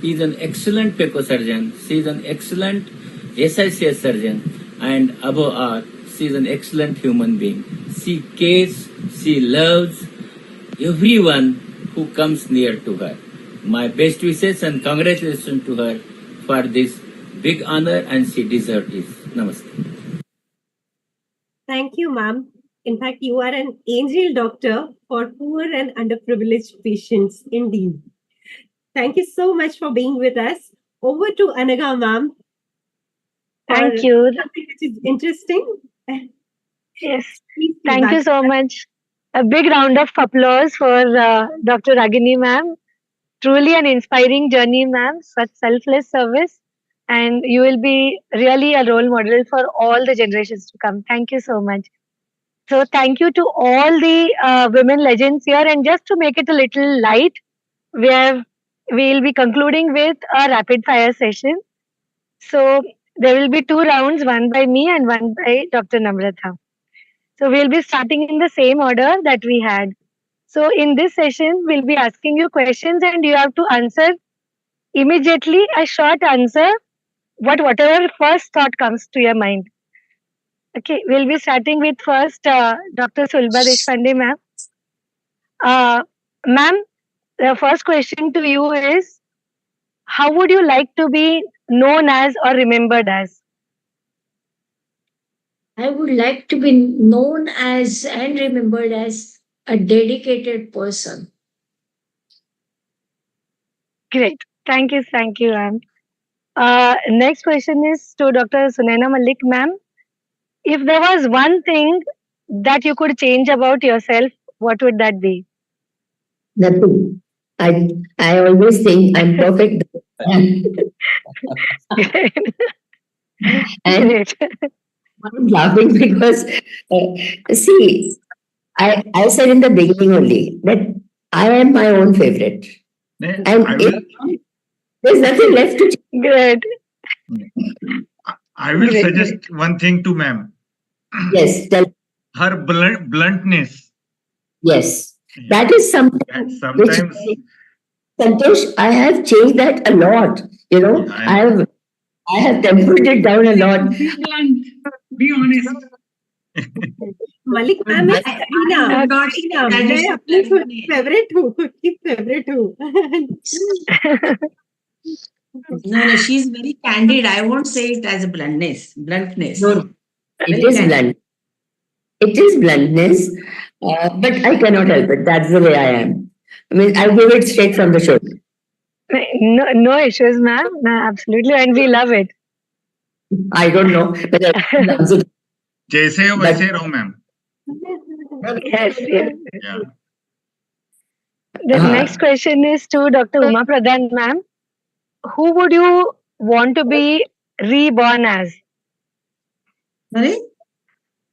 S16: is an excellent peco surgeon. She is an excellent SICS surgeon, and above all, she is an excellent human being. She cares, she loves everyone who comes near to her. My best wishes and congratulations to her for this big honor, and she deserves it. Namaste.
S2: Thank you, ma'am. In fact, you are an angel doctor for poor and underprivileged patients, indeed. Thank you so much for being with us. Over to Anaga, ma'am.
S12: Thank you.
S2: Something which is interesting.
S12: Yes. Thank you so much. A big round of applause for Dr. Ragini, ma'am. Truly an inspiring journey, ma'am. Such selfless service. And you will be really a role model for all the generations to come. Thank you so much. So thank you to all the women legends here. And just to make it a little light, we'll be concluding with a rapid fire session. So there will be 2 rounds, one by me and one by Dr. Namrata. So we'll be starting in the same order that we had. So in this session, we'll be asking you questions and you have to answer immediately a short answer, whatever first thought comes to your mind. Okay, we'll be starting with first Dr. Sulabha Deshpande, ma'am. Ma'am, the first question to you is, how would you like to be known as or remembered as?
S5: I would like to be known as and remembered as a dedicated person.
S12: Great. Thank you, ma'am. Next question is to Dr. Sunaina Malik, ma'am. If there was one thing that you could change about yourself, what would that be?
S6: Nothing. I always think I'm perfect. And I'm laughing because, see, I said in the beginning only that I am my own favorite. And there's nothing left to change.
S12: Good.
S3: I will suggest one thing to ma'am.
S6: Yes,
S3: her bluntness.
S6: Yes, that is something.
S3: Sometimes,
S6: Santosh, I have changed that a lot. You know, I have tempered it down a lot.
S14: Be blunt. Be honest.
S2: Malik ma'am is मैं अपनी favourite हूँ, खुद की favourite हूँ.
S11: No, she's very candid. I won't say it as a bluntness.
S6: No, it is blunt. It is bluntness, but I cannot help it. That's the way I am. I mean, I give it straight from the shoulder.
S12: No issues, ma'am. No, absolutely, and we love it.
S6: I don't know.
S3: जैसे हो वैसे रहो, ma'am.
S12: Yes. Yeah. The next question is to Dr. Uma Pradhan, ma'am. Who would you want to be reborn as?
S11: Sorry?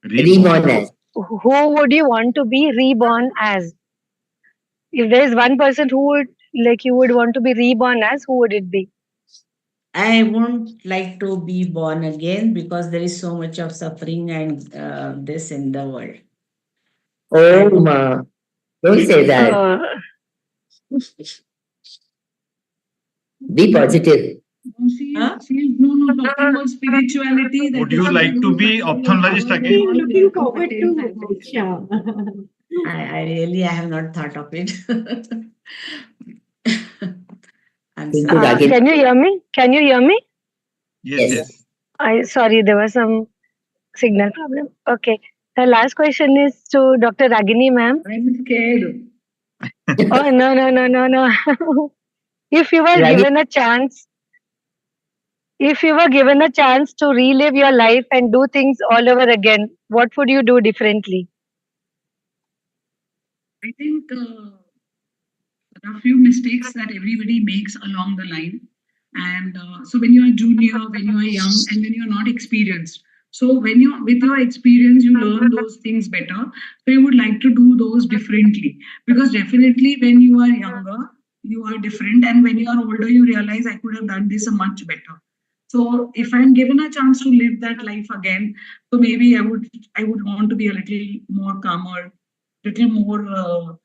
S6: Reborn as.
S12: Who would you want to be reborn as? If there is one person who would you would want to be reborn as, who would it be?
S11: I won't like to be born again because there is so much of suffering and this in the world.
S6: Oh, ma. Don't say that. Be positive.
S14: No, talking about spirituality.
S3: Would you like to be ophthalmologist again?
S2: Looking forward to
S11: I really have not thought of it.
S12: Can you hear me?
S3: Yes.
S12: Sorry, there was some signal problem. Okay. The last question is to Dr. Ragini, ma'am.
S14: I'm scared.
S12: Oh, no. If you were given a chance to relive your life and do things all over again, what would you do differently?
S14: I think there are a few mistakes that everybody makes along the line. And so when you are junior, when you are young, and when you're not experienced. So with your experience, you learn those things better. So you would like to do those differently. Because definitely when you are younger, you are different. And when you are older, you realize I could have done this much better. So if I'm given a chance to live that life again, so maybe I would want to be a little more calmer, little more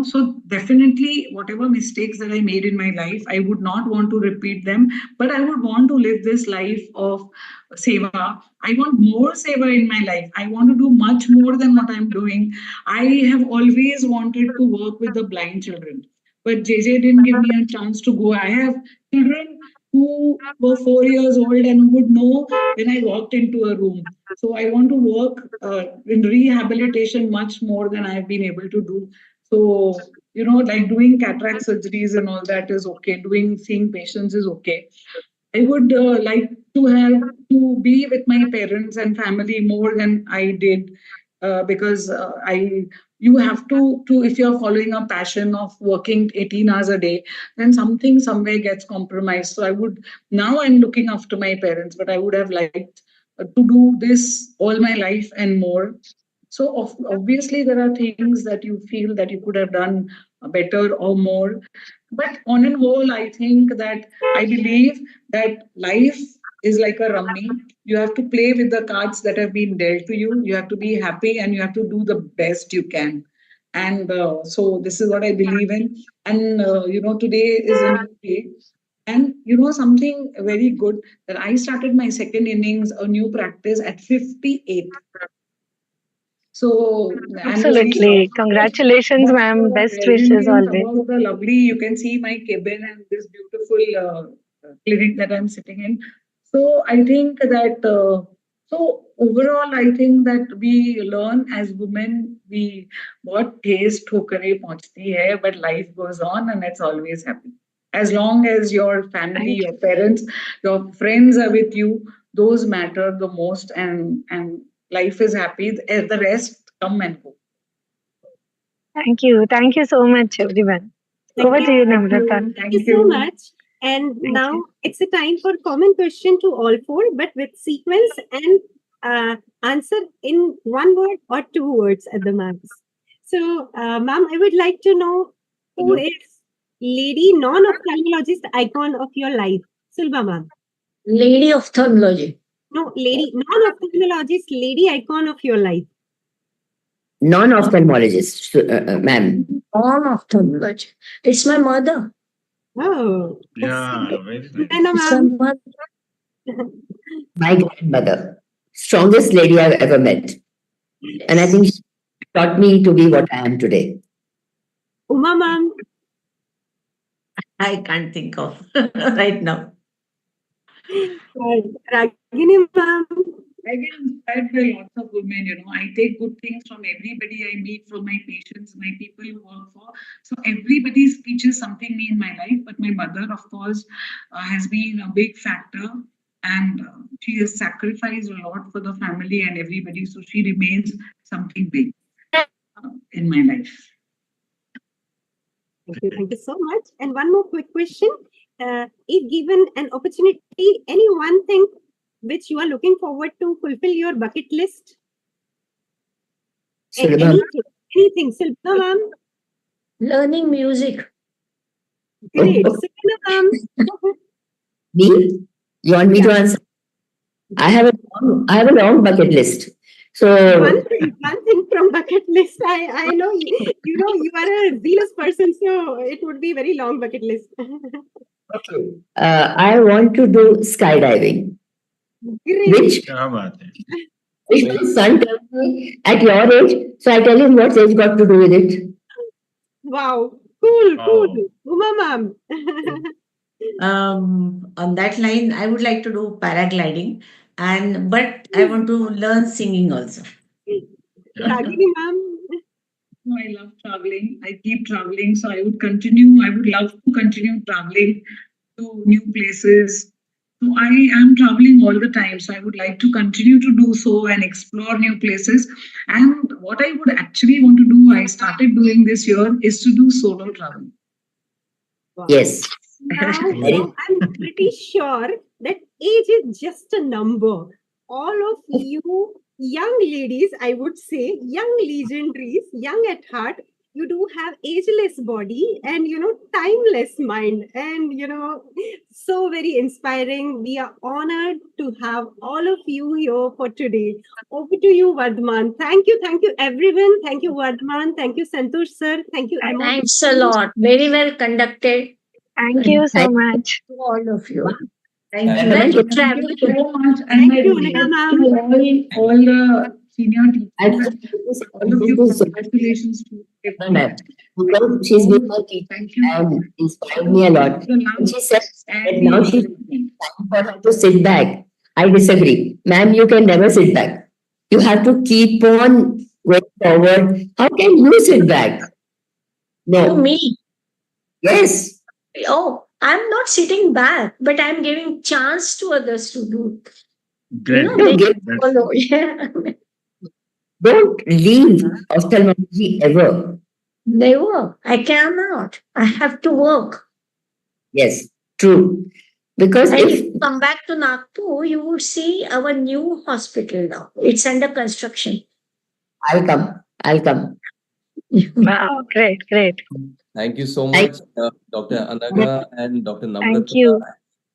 S14: so definitely whatever mistakes that I made in my life, I would not want to repeat them, but I would want to live this life of seva. I want more seva in my life. I want to do much more than what I'm doing. I have always wanted to work with the blind children, but JJ didn't give me a chance to go. I have children who were 4 years old and would know when I walked into a room. So I want to work in rehabilitation much more than I've been able to do. So, like doing cataract surgeries and all that is okay. Seeing patients is okay. I would like to have to be with my parents and family more than I did because you have to if you're following a passion of working 18 hours a day, then something somewhere gets compromised. So now I'm looking after my parents, but I would have liked to do this all my life and more. So obviously there are things that you feel that you could have done better or more. But on and whole, I think that I believe that life is like a rummy. You have to play with the cards that have been dealt to you. You have to be happy and you have to do the best you can. And so this is what I believe in. And, today is a new day. And something very good that I started my second innings, a new practice at 58. So, and
S12: Absolutely. Congratulations,
S14: what's
S12: ma'am. Best wishes
S14: brilliant
S12: always.
S14: about the lovely, you can see my cabin and this beautiful clinic that I'm sitting in. So I think that, so overall, I think that we learn as women, what taste hokare pahunchti hai, but life goes on and it's always happy. As long as your family, your parents, your friends are with you, those matter the most, and life is happy. The rest come and go.
S12: Thank you. Thank you so much, everyone. Over to you, Namrata.
S2: Thank you so much. And now it's a time for common question to all four, but with sequence and answer in one word or two words at the max. So, ma'am, I would like to know who is lady non-ophthalmologist icon of your life? Sulabha, ma'am.
S5: Lady ophthalmology.
S2: No, lady non-ophthalmologist, lady icon of your life.
S6: Non-ophthalmologist, ma'am.
S5: Non-ophthalmology. It's my mother.
S2: Oh,
S3: Yeah, very nice.
S2: Sunaina,
S5: It's my
S2: ma'am.
S5: mother.
S6: My grandmother, strongest lady I've ever met. And I think she taught me to be what I am today.
S2: Uma, ma'am.
S11: I can't think of right now.
S2: Ragini, ma'am.
S14: I get inspired by lots of women, I take good things from everybody I meet, from my patients, my people who work for. So everybody teaches something me in my life, but my mother, of course, has been a big factor, and she has sacrificed a lot for the family and everybody. So she remains something big in my life.
S2: Thank you so much. And one more quick question. If given an opportunity, any one thing which you are looking forward to fulfill your bucket list? Anything. Sulabha, ma'am?
S5: Learning music.
S2: Great. Sunaina, ma'am?
S6: Me? You want me to answer? I have a long bucket list. So
S2: one thing from bucket list. I know you are a zealous person, so it would be very long bucket list.
S6: okay. I want to do skydiving.
S2: Great.
S6: Which my son tells me at your age. So I tell him what's age got to do with it.
S2: Wow. Cool. Uma, ma'am.
S11: On that line, I would like to do paragliding, but I want to learn singing also.
S2: Ragini, ma'am.
S14: I love traveling. I keep traveling, so I would continue. I would love to continue traveling to new places. So I am traveling all the time. So I would like to continue to do so and explore new places. And what I would actually want to do, I started doing this year, is to do solo travel.
S2: Wow.
S6: Yes.
S2: Now, I'm pretty sure that age is just a number. All of you young ladies, I would say, young legendaries, young at heart, You do have ageless body and, timeless mind. And, so very inspiring. We are honored to have all of you here for today. Over to you, Vardhaman. Thank you, everyone. Thank you, Vardhaman. Thank you, Santosh sir. Thank you, Emma.
S5: Thanks a lot. Very well conducted.
S12: Thank you so much.
S5: To all of you.
S14: Thank you.
S5: Let
S14: Thank
S5: travel.
S14: you so much. And
S2: Thank
S14: my
S2: you,
S14: regards
S2: Unika ma'am.
S14: to all the senior teachers. All of you, congratulations to everyone.
S6: Because she's been my teacher
S14: Thank you.
S6: and inspired me a lot.
S14: The
S6: And
S14: love
S6: she said that
S14: and
S6: now she's time for her to sit back. I disagree. Ma'am, you can never sit back. You have to keep on going forward. How can you sit back?
S5: To
S6: No.
S5: me.
S6: Yes.
S5: Oh, I'm not sitting back, but I'm giving chance to others to do.
S3: Great.
S5: They
S6: give-
S5: can follow. Yeah.
S6: Don't leave ophthalmology ever.
S5: Never. I cannot. I have to work.
S6: Yes, true. Because
S5: And if
S6: if
S5: you come back to Nagpur, you would see our new hospital now. It's under construction.
S6: I'll come, I'll come.
S12: Wow, great.
S1: Thank you so much, Dr. Anaga and Dr.
S12: Thank
S1: Namrata.
S12: you.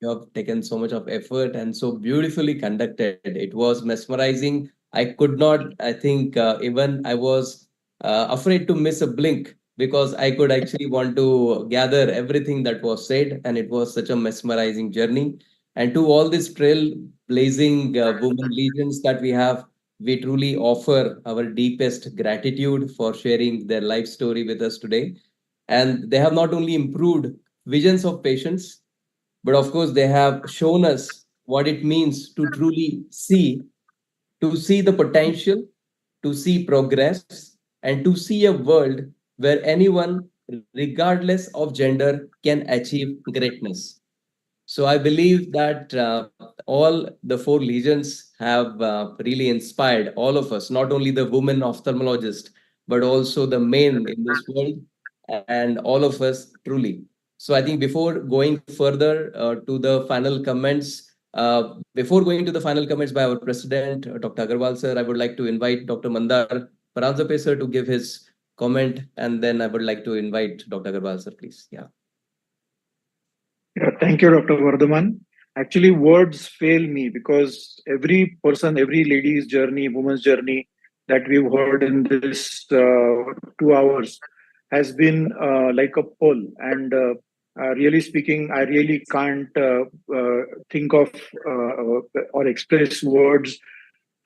S1: You have taken so much of effort and so beautifully conducted. It was mesmerizing. I could not, I think, even I was afraid to miss a blink because I could actually want to gather everything that was said, and it was such a mesmerizing journey. And to all these trailblazing women legions that we have, we truly offer our deepest gratitude for sharing their life story with us today. And they have not only improved visions of patients, but of course they have shown us what it means to truly see the potential, to see progress, and to see a world where anyone, regardless of gender, can achieve greatness. So I believe that all the four legions have really inspired all of us, not only the women ophthalmologist, but also the men in this world, and all of us truly. So I think before going further to the final comments, before going to the final comments by our president, Dr. Agarwal sir, I would like to invite Dr. Mandar Paranjape sir to give his comment, and then I would like to invite Dr. Agarwal sir, please. Yeah.
S17: Yeah, thank you, Dr. Vardhaman. Actually, words fail me because every person, every lady's journey, woman's journey that we've heard in this 2 hours has been like a pull. And really speaking, I really can't think of or express words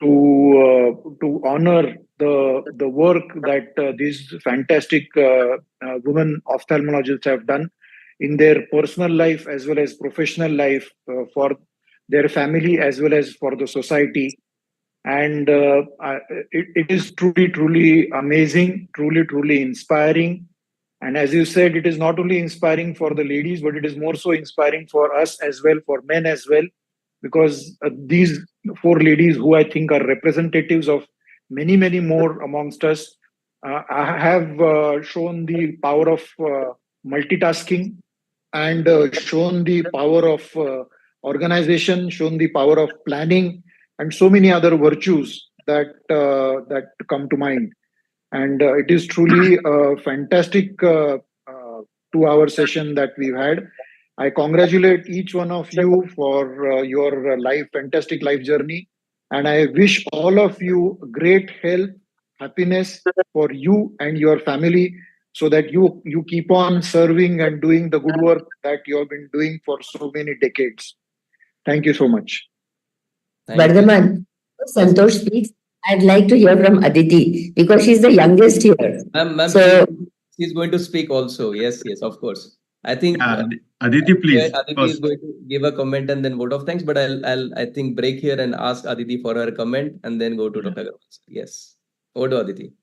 S17: to honor the work that these fantastic women ophthalmologists have done in their personal life as well as professional life for their family as well as for the society. And it is truly amazing, truly inspiring. And as you said, it is not only inspiring for the ladies, but it is more so inspiring for us as well, for men as well, because these four ladies, who I think are representatives of many more amongst us, have shown the power of multitasking and shown the power of organization, shown the power of planning, and so many other virtues that come to mind. And it is truly a fantastic 2 hour session that we've had. I congratulate each one of you for your fantastic life journey. And I wish all of you great health, happiness for you and your family, so that you keep on serving and doing the good work that you have been doing for so many decades. Thank you so much.
S6: Vardhaman, Santosh speaks. I'd like to hear from Aditi because she's the youngest here.
S1: Ma'am,
S6: So
S1: she's going to speak also. Yes, of course. I think
S3: Aditi, please.
S1: Aditi is going to give a comment and then vote of thanks. But I'll I think break here and ask Aditi for her comment and then go to Dr. Agarwal. Yes, over to Aditi.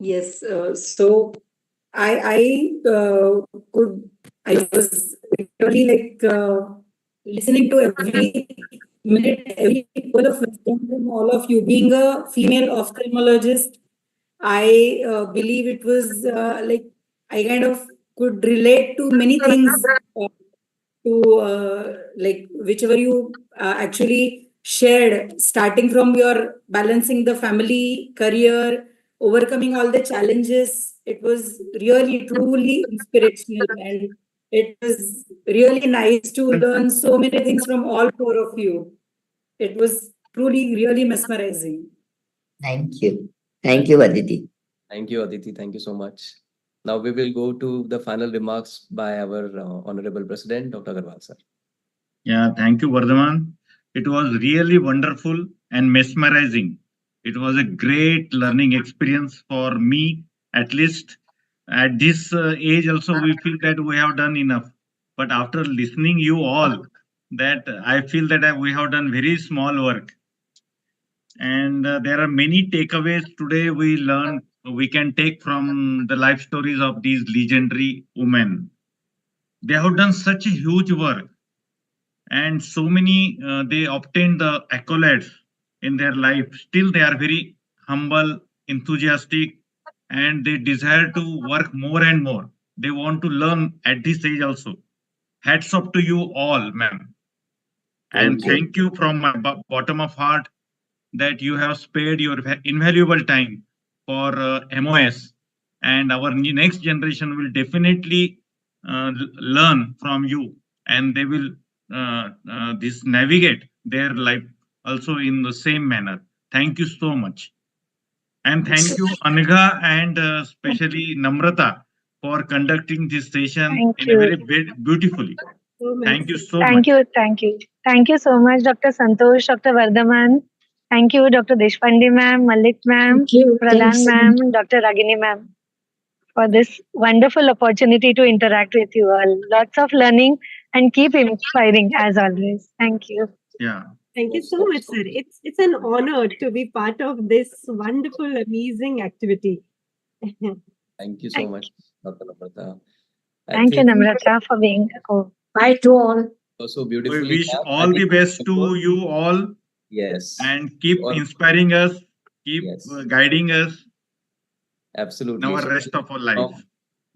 S18: Yes. So I was really listening to every minute, every word of wisdom from all of you. Being a female ophthalmologist, I believe it was I kind of could relate to many things to whichever you actually shared, starting from your balancing the family, career, overcoming all the challenges It was really, truly inspirational, and it was really nice to learn so many things from all four of you. It was truly, really mesmerizing.
S6: Thank you. Thank you, Aditi.
S1: Thank you, Aditi. Thank you so much. Now we will go to the final remarks by our Honorable President, Dr. Agarwal, sir.
S3: Yeah, thank you, Vardhaman. It was really wonderful and mesmerizing. It was a great learning experience for me, at least at this age. Also, we feel that we have done enough. But after listening you all, that I feel that we have done very small work. And there are many takeaways today we can take from the life stories of these legendary women. They have done such a huge work, and so many they obtained the accolades in their life. Still they are very humble, enthusiastic, and they desire to work more and more. They want to learn at this age also. Hats off to you all, ma'am, and thank you from my bottom of heart that you have spared your invaluable time for MOS, and our next generation will definitely learn from you, and they will this navigate their life also in the same manner. Thank you so much, and thank you Anagha and especially Namrata for conducting this session
S12: Thank
S3: in a
S12: you.
S3: very beautifully. Thank you so
S12: Thank
S3: much.
S12: you. Thank you. Thank you so much, Dr. Santosh, Dr. Vardhaman. Thank you, Dr. Deshpande ma'am, Malik ma'am, Pradhan ma'am, Dr. Ragini ma'am, for this wonderful opportunity to interact with you all. Lots of learning and keep inspiring as always. Thank you.
S3: Yeah.
S2: Thank you so much, sir. It's an honor to be part of this wonderful, amazing activity.
S1: Thank you so much, Dr. Namrata.
S12: Thank you, Namrata, for being.
S11: Bye to all.
S1: So
S3: We
S1: beautifully.
S3: wish
S1: ma'am.
S3: all the best to you all.
S1: Yes.
S3: And keep
S1: Or-
S3: inspiring us, keep guiding us
S1: Absolutely.
S3: in our
S1: So
S3: rest of our life.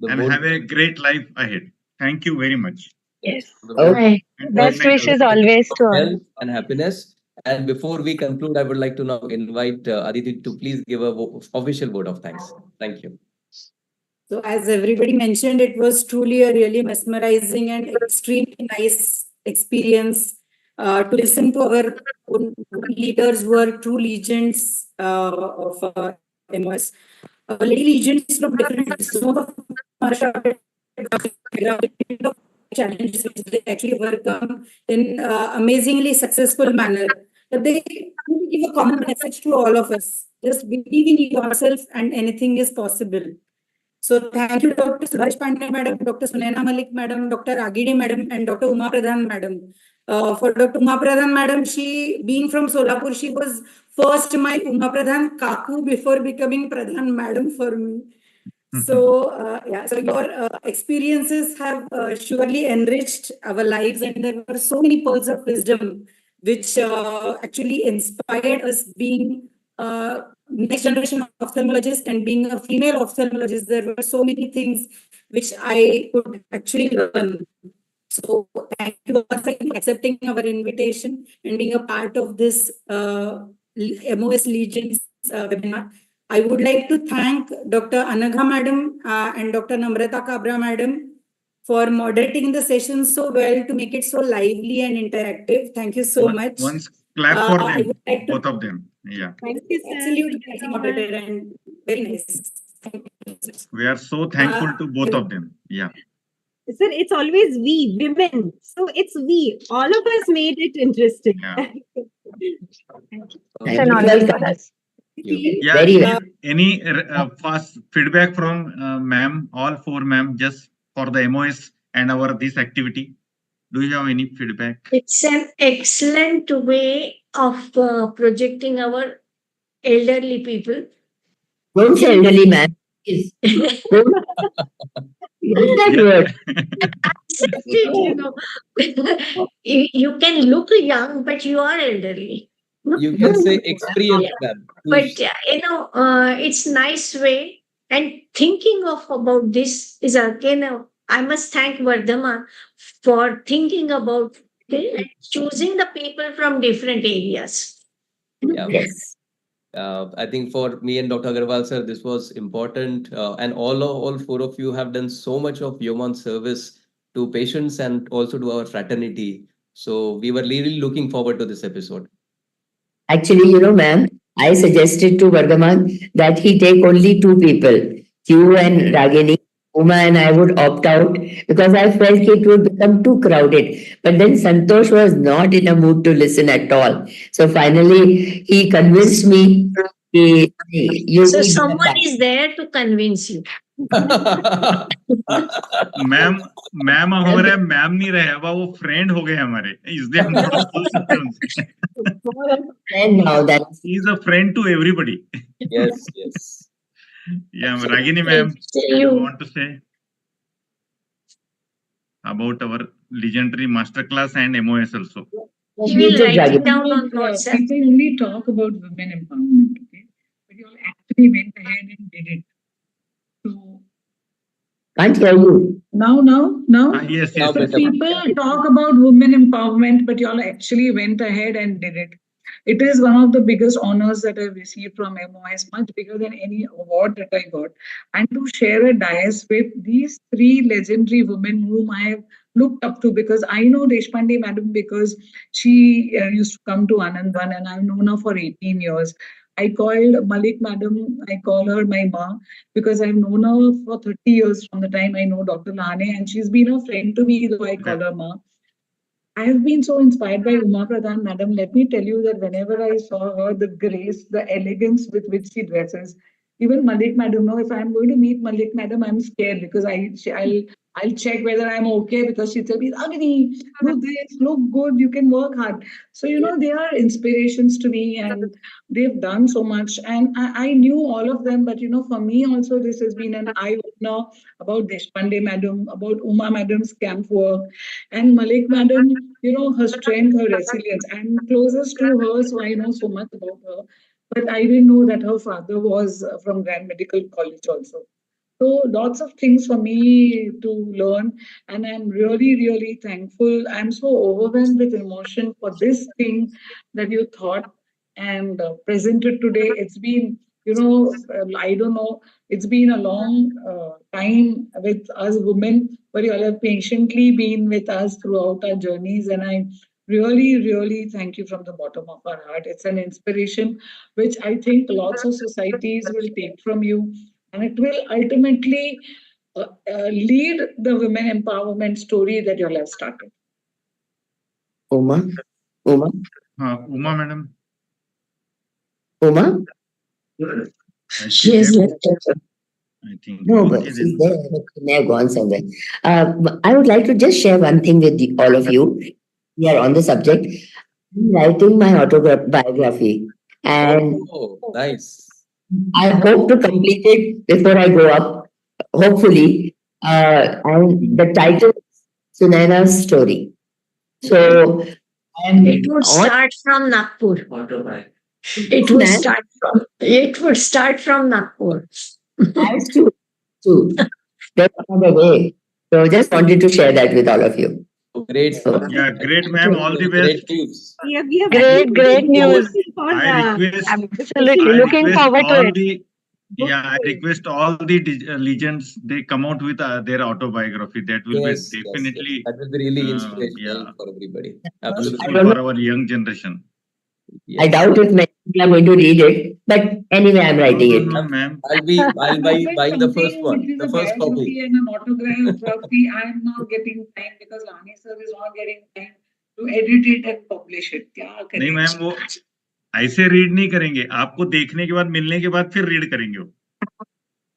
S1: the
S3: And
S1: whole-
S3: have a great life ahead. Thank you very much.
S12: Yes.
S6: Okay.
S3: And
S12: Best
S3: good night
S12: wishes
S3: also.
S12: always to all.
S1: Health and happiness. And before we conclude, I would like to now invite Aditi to please give a official vote of thanks. Thank you.
S18: So, as everybody mentioned, it was truly a really mesmerizing and extremely nice experience to listen to our own leaders who are true legends of MOS. Lady legends from different zones of Maharashtra, challenges which they actually overcome in amazingly successful manner. But they give a common message to all of us. Just believe in yourself and anything is possible. So thank you, Dr. Sulabha Deshpande madam, Dr. Sunaina Malik madam, Dr. Ragini madam, and Dr. Uma Pradhan madam. For Dr. Uma Pradhan madam, she being from Solapur, she was first my Uma Pradhan Kaku before becoming Pradhan madam for me. So so your experiences have surely enriched our lives, and there were so many pearls of wisdom which actually inspired us being next generation ophthalmologist and being a female ophthalmologist. There were so many things which I could actually learn. So thank you once again for accepting our invitation and being a part of this MOS Legends webinar. I would like to thank Dr. Anagha madam and Dr. Namrata Kabra madam for moderating the session so well to make it so lively and interactive. Thank you so much.
S3: Once clap for
S18: I
S3: them,
S18: would like to
S3: both of them. Yeah.
S18: thank you, sir. Absolutely, moderator, and very nice. Thank you.
S3: We are so thankful to both of them. Yeah.
S2: Sir, it's always we, women. So it's we. All of us made it interesting.
S12: It's an honor for us.
S3: Yeah.
S6: Very well.
S3: Any fast feedback from ma'am, all four ma'am, just for the MOS and our this activity? Do you have any feedback?
S5: It's an excellent way of projecting our elderly people.
S6: Don't say elderly man. Yes. Use that word.
S5: You know, you can look young, but you are elderly.
S1: You can say experience, ma'am.
S5: But it's nice way. And thinking of about this is again, I must thank Vardhaman for thinking about and choosing the people from different areas.
S1: Yeah.
S6: Yes.
S1: I think for me and Dr. Agarwal sir, this was important, and all four of you have done so much of human service to patients and also to our fraternity. So we were really looking forward to this episode.
S6: Actually, ma'am, I suggested to Vardhaman that he take only two people, you and Ragini. Uma and I would opt out because I felt it would become too crowded. But then Santosh was not in a mood to listen at all. So finally, he convinced me. You
S5: So
S6: need
S5: someone
S6: that.
S5: is there to convince you.
S3: Ma'am ma'am अब हमारे ma'am नहीं रहे, अब वो friend हो गए हमारे, इसलिए हम थोड़ा बोल सकते हैं उनसे.
S6: And now that
S3: he is a friend to everybody.
S1: Yes, yes.
S3: Yeah, Ragini ma'am, you want to say about our legendary masterclass and MOS also?
S5: He will write it down on notes.
S14: People only talk about women empowerment, okay? But you all actually went ahead and did it. So
S6: can't hear you.
S14: Now.
S3: Yes.
S14: So people talk about women empowerment, but you all actually went ahead and did it. It is one of the biggest honors that I've received from MOS, much bigger than any award that I got. And to share a dais with these three legendary women whom I have looked up to, because I know Deshpande madam because she used to come to Anandvan and I've known her for 18 years. I called Malik madam, I call her my ma because I've known her for 30 years from the time I know Dr. Lane, and she's been a friend to me, though I call her ma. I have been so inspired by Uma Pradhan madam. Let me tell you that whenever I saw her, the grace, the elegance with which she dresses, even Malik madam, no, if I'm going to meet Malik madam, I'm scared because I'll check whether I'm okay because she said, Ragini, do this, look good, you can work hard. So, they are inspirations to me and they've done so much. And I knew all of them, but, for me also, this has been an eye-opener about Deshpande madam, about Uma madam's camp work, and Malik madam, her strength, her resilience. I'm closest to her, so I know so much about her. But I didn't know that her father was from Grand Medical College also. So lots of things for me to learn, and I'm really, really thankful. I'm so overwhelmed with emotion for this thing that you thought and presented today. It's been, I don't know, it's been a long time with us women, but you all have patiently been with us throughout our journeys, and I really, really thank you from the bottom of our heart. It's an inspiration which I think lots of societies will take from you, and it will ultimately lead the women empowerment story that you all have started.
S6: Uma?
S3: Uma madam.
S6: Uma?
S5: She has left us.
S3: I think.
S6: No, but she's there. But she may have gone somewhere. I would like to just share one thing with all of you. We are on the subject. I'm writing my autobiography, and
S1: nice.
S6: I hope to complete it before I go up, hopefully. And the title is Sunaina's Story. So
S5: it would start from Nagpur. It would start from Nagpur.
S6: That's true. That's another way. So just wanted to share that with all of you.
S1: Great.
S3: Yeah, great, ma'am. All the best.
S2: We have
S12: Great news.
S3: I request.
S12: Absolutely. Looking forward to it.
S3: I request all the legends, they come out with their autobiography. That will be definitely.
S1: That will be really inspirational for everybody.
S3: Absolutely for our young generation.
S6: Yes. I doubt if many people are going to read it, but anyway, I'm writing it.
S3: No, ma'am.
S1: I'll be buying the first one, the first copy.
S14: And an autobiography. I'm not getting time because Lani sir is not getting time to edit it and publish it.
S3: नहीं ma'am, वो ऐसे read नहीं करेंगे, आपको देखने के बाद, मिलने के बाद फिर रीड करेंगे वो.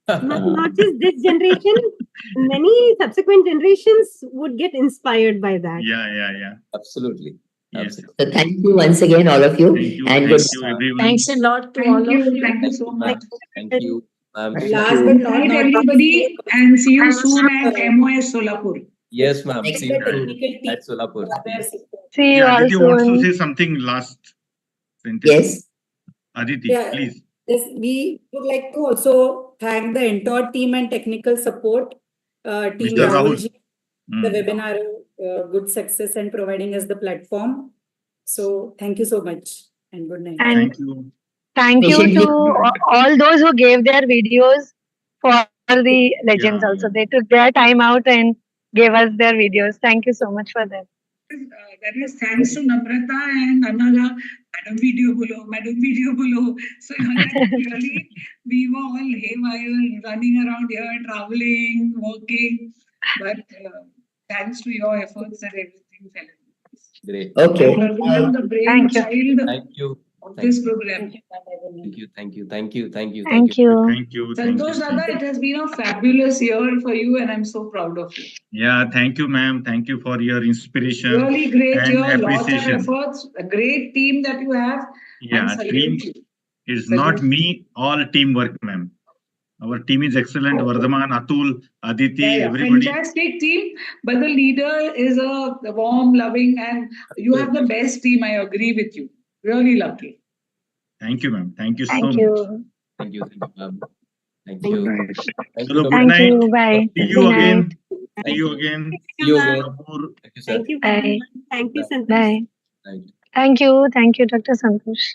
S2: Not just this generation, many subsequent generations would get inspired by that.
S3: Yeah.
S1: Absolutely.
S3: Yes.
S6: So thank you once again, all of you.
S3: Thank you, everyone.
S5: Thanks a lot to all of you.
S14: Thank you so much.
S1: Thank you.
S14: Last but not least, everybody, and see you soon at MOS Solapur.
S1: Yes, ma'am. See you at Solapur.
S12: See you all
S3: Aditi
S12: soon.
S3: wants to say something last sentence.
S6: Yes.
S3: Aditi, please.
S18: Yes, we would like to also thank the entire team and technical support. Team
S3: Mr. Rahul.
S18: Rahulji, the webinar, good success and providing us the platform. So thank you so much and good night.
S12: And
S3: Thank you.
S12: thank you
S6: patiently.
S12: to all those who gave their videos for the legends
S3: Yeah,
S12: also. They took their time out and gave us their videos. Thank you so much for that.
S14: That is thanks to Namrata and Anaga. Madam video bolo. So really, we were all haywire, running around here, traveling, working. But thanks to your efforts and everything fell in place.
S1: Great.
S6: Okay.
S14: Raghuram, the
S12: Thank you.
S14: brainchild
S1: Thank you.
S14: of
S1: Thank
S14: this
S1: you.
S14: program.
S1: Thank you. Thank you. Thank you. Thank you.
S12: Thank you.
S3: thank you. Thank
S14: Santosh
S3: you.
S14: Dada, it has been a fabulous year for you, and I'm so proud of you.
S3: Yeah, thank you, ma'am. Thank you for your inspiration
S14: Really great
S3: and
S14: year, lots of
S3: appreciation.
S14: efforts, a great team that you have.
S3: Yeah,
S14: And
S3: team
S14: salute you.
S3: is not me, all teamwork, ma'am. Our team is excellent. Vardhaman, Atul, Aditi, everybody.
S14: Fantastic team, but the leader is a warm, loving, and you have the best team. I agree with you. Really lucky.
S3: Thank you, ma'am. Thank you so
S12: Thank
S3: much.
S12: you.
S1: Thank you. Thank you, ma'am. Thank
S2: Thank
S1: you.
S2: you.
S17: Nice.
S1: Thank you.
S3: Chalo, good
S12: Thank
S3: night.
S12: you. Bye.
S3: See
S12: Good
S3: you
S12: night.
S3: again. See
S1: Thank
S3: you
S1: you.
S3: again.
S1: See you again.
S3: Kapoor.
S1: Thank you, sir.
S2: Thank you,
S12: Bye.
S2: Thank you, Santosh.
S12: Bye.
S1: Right.
S12: Thank you. Thank you, Dr. Santosh.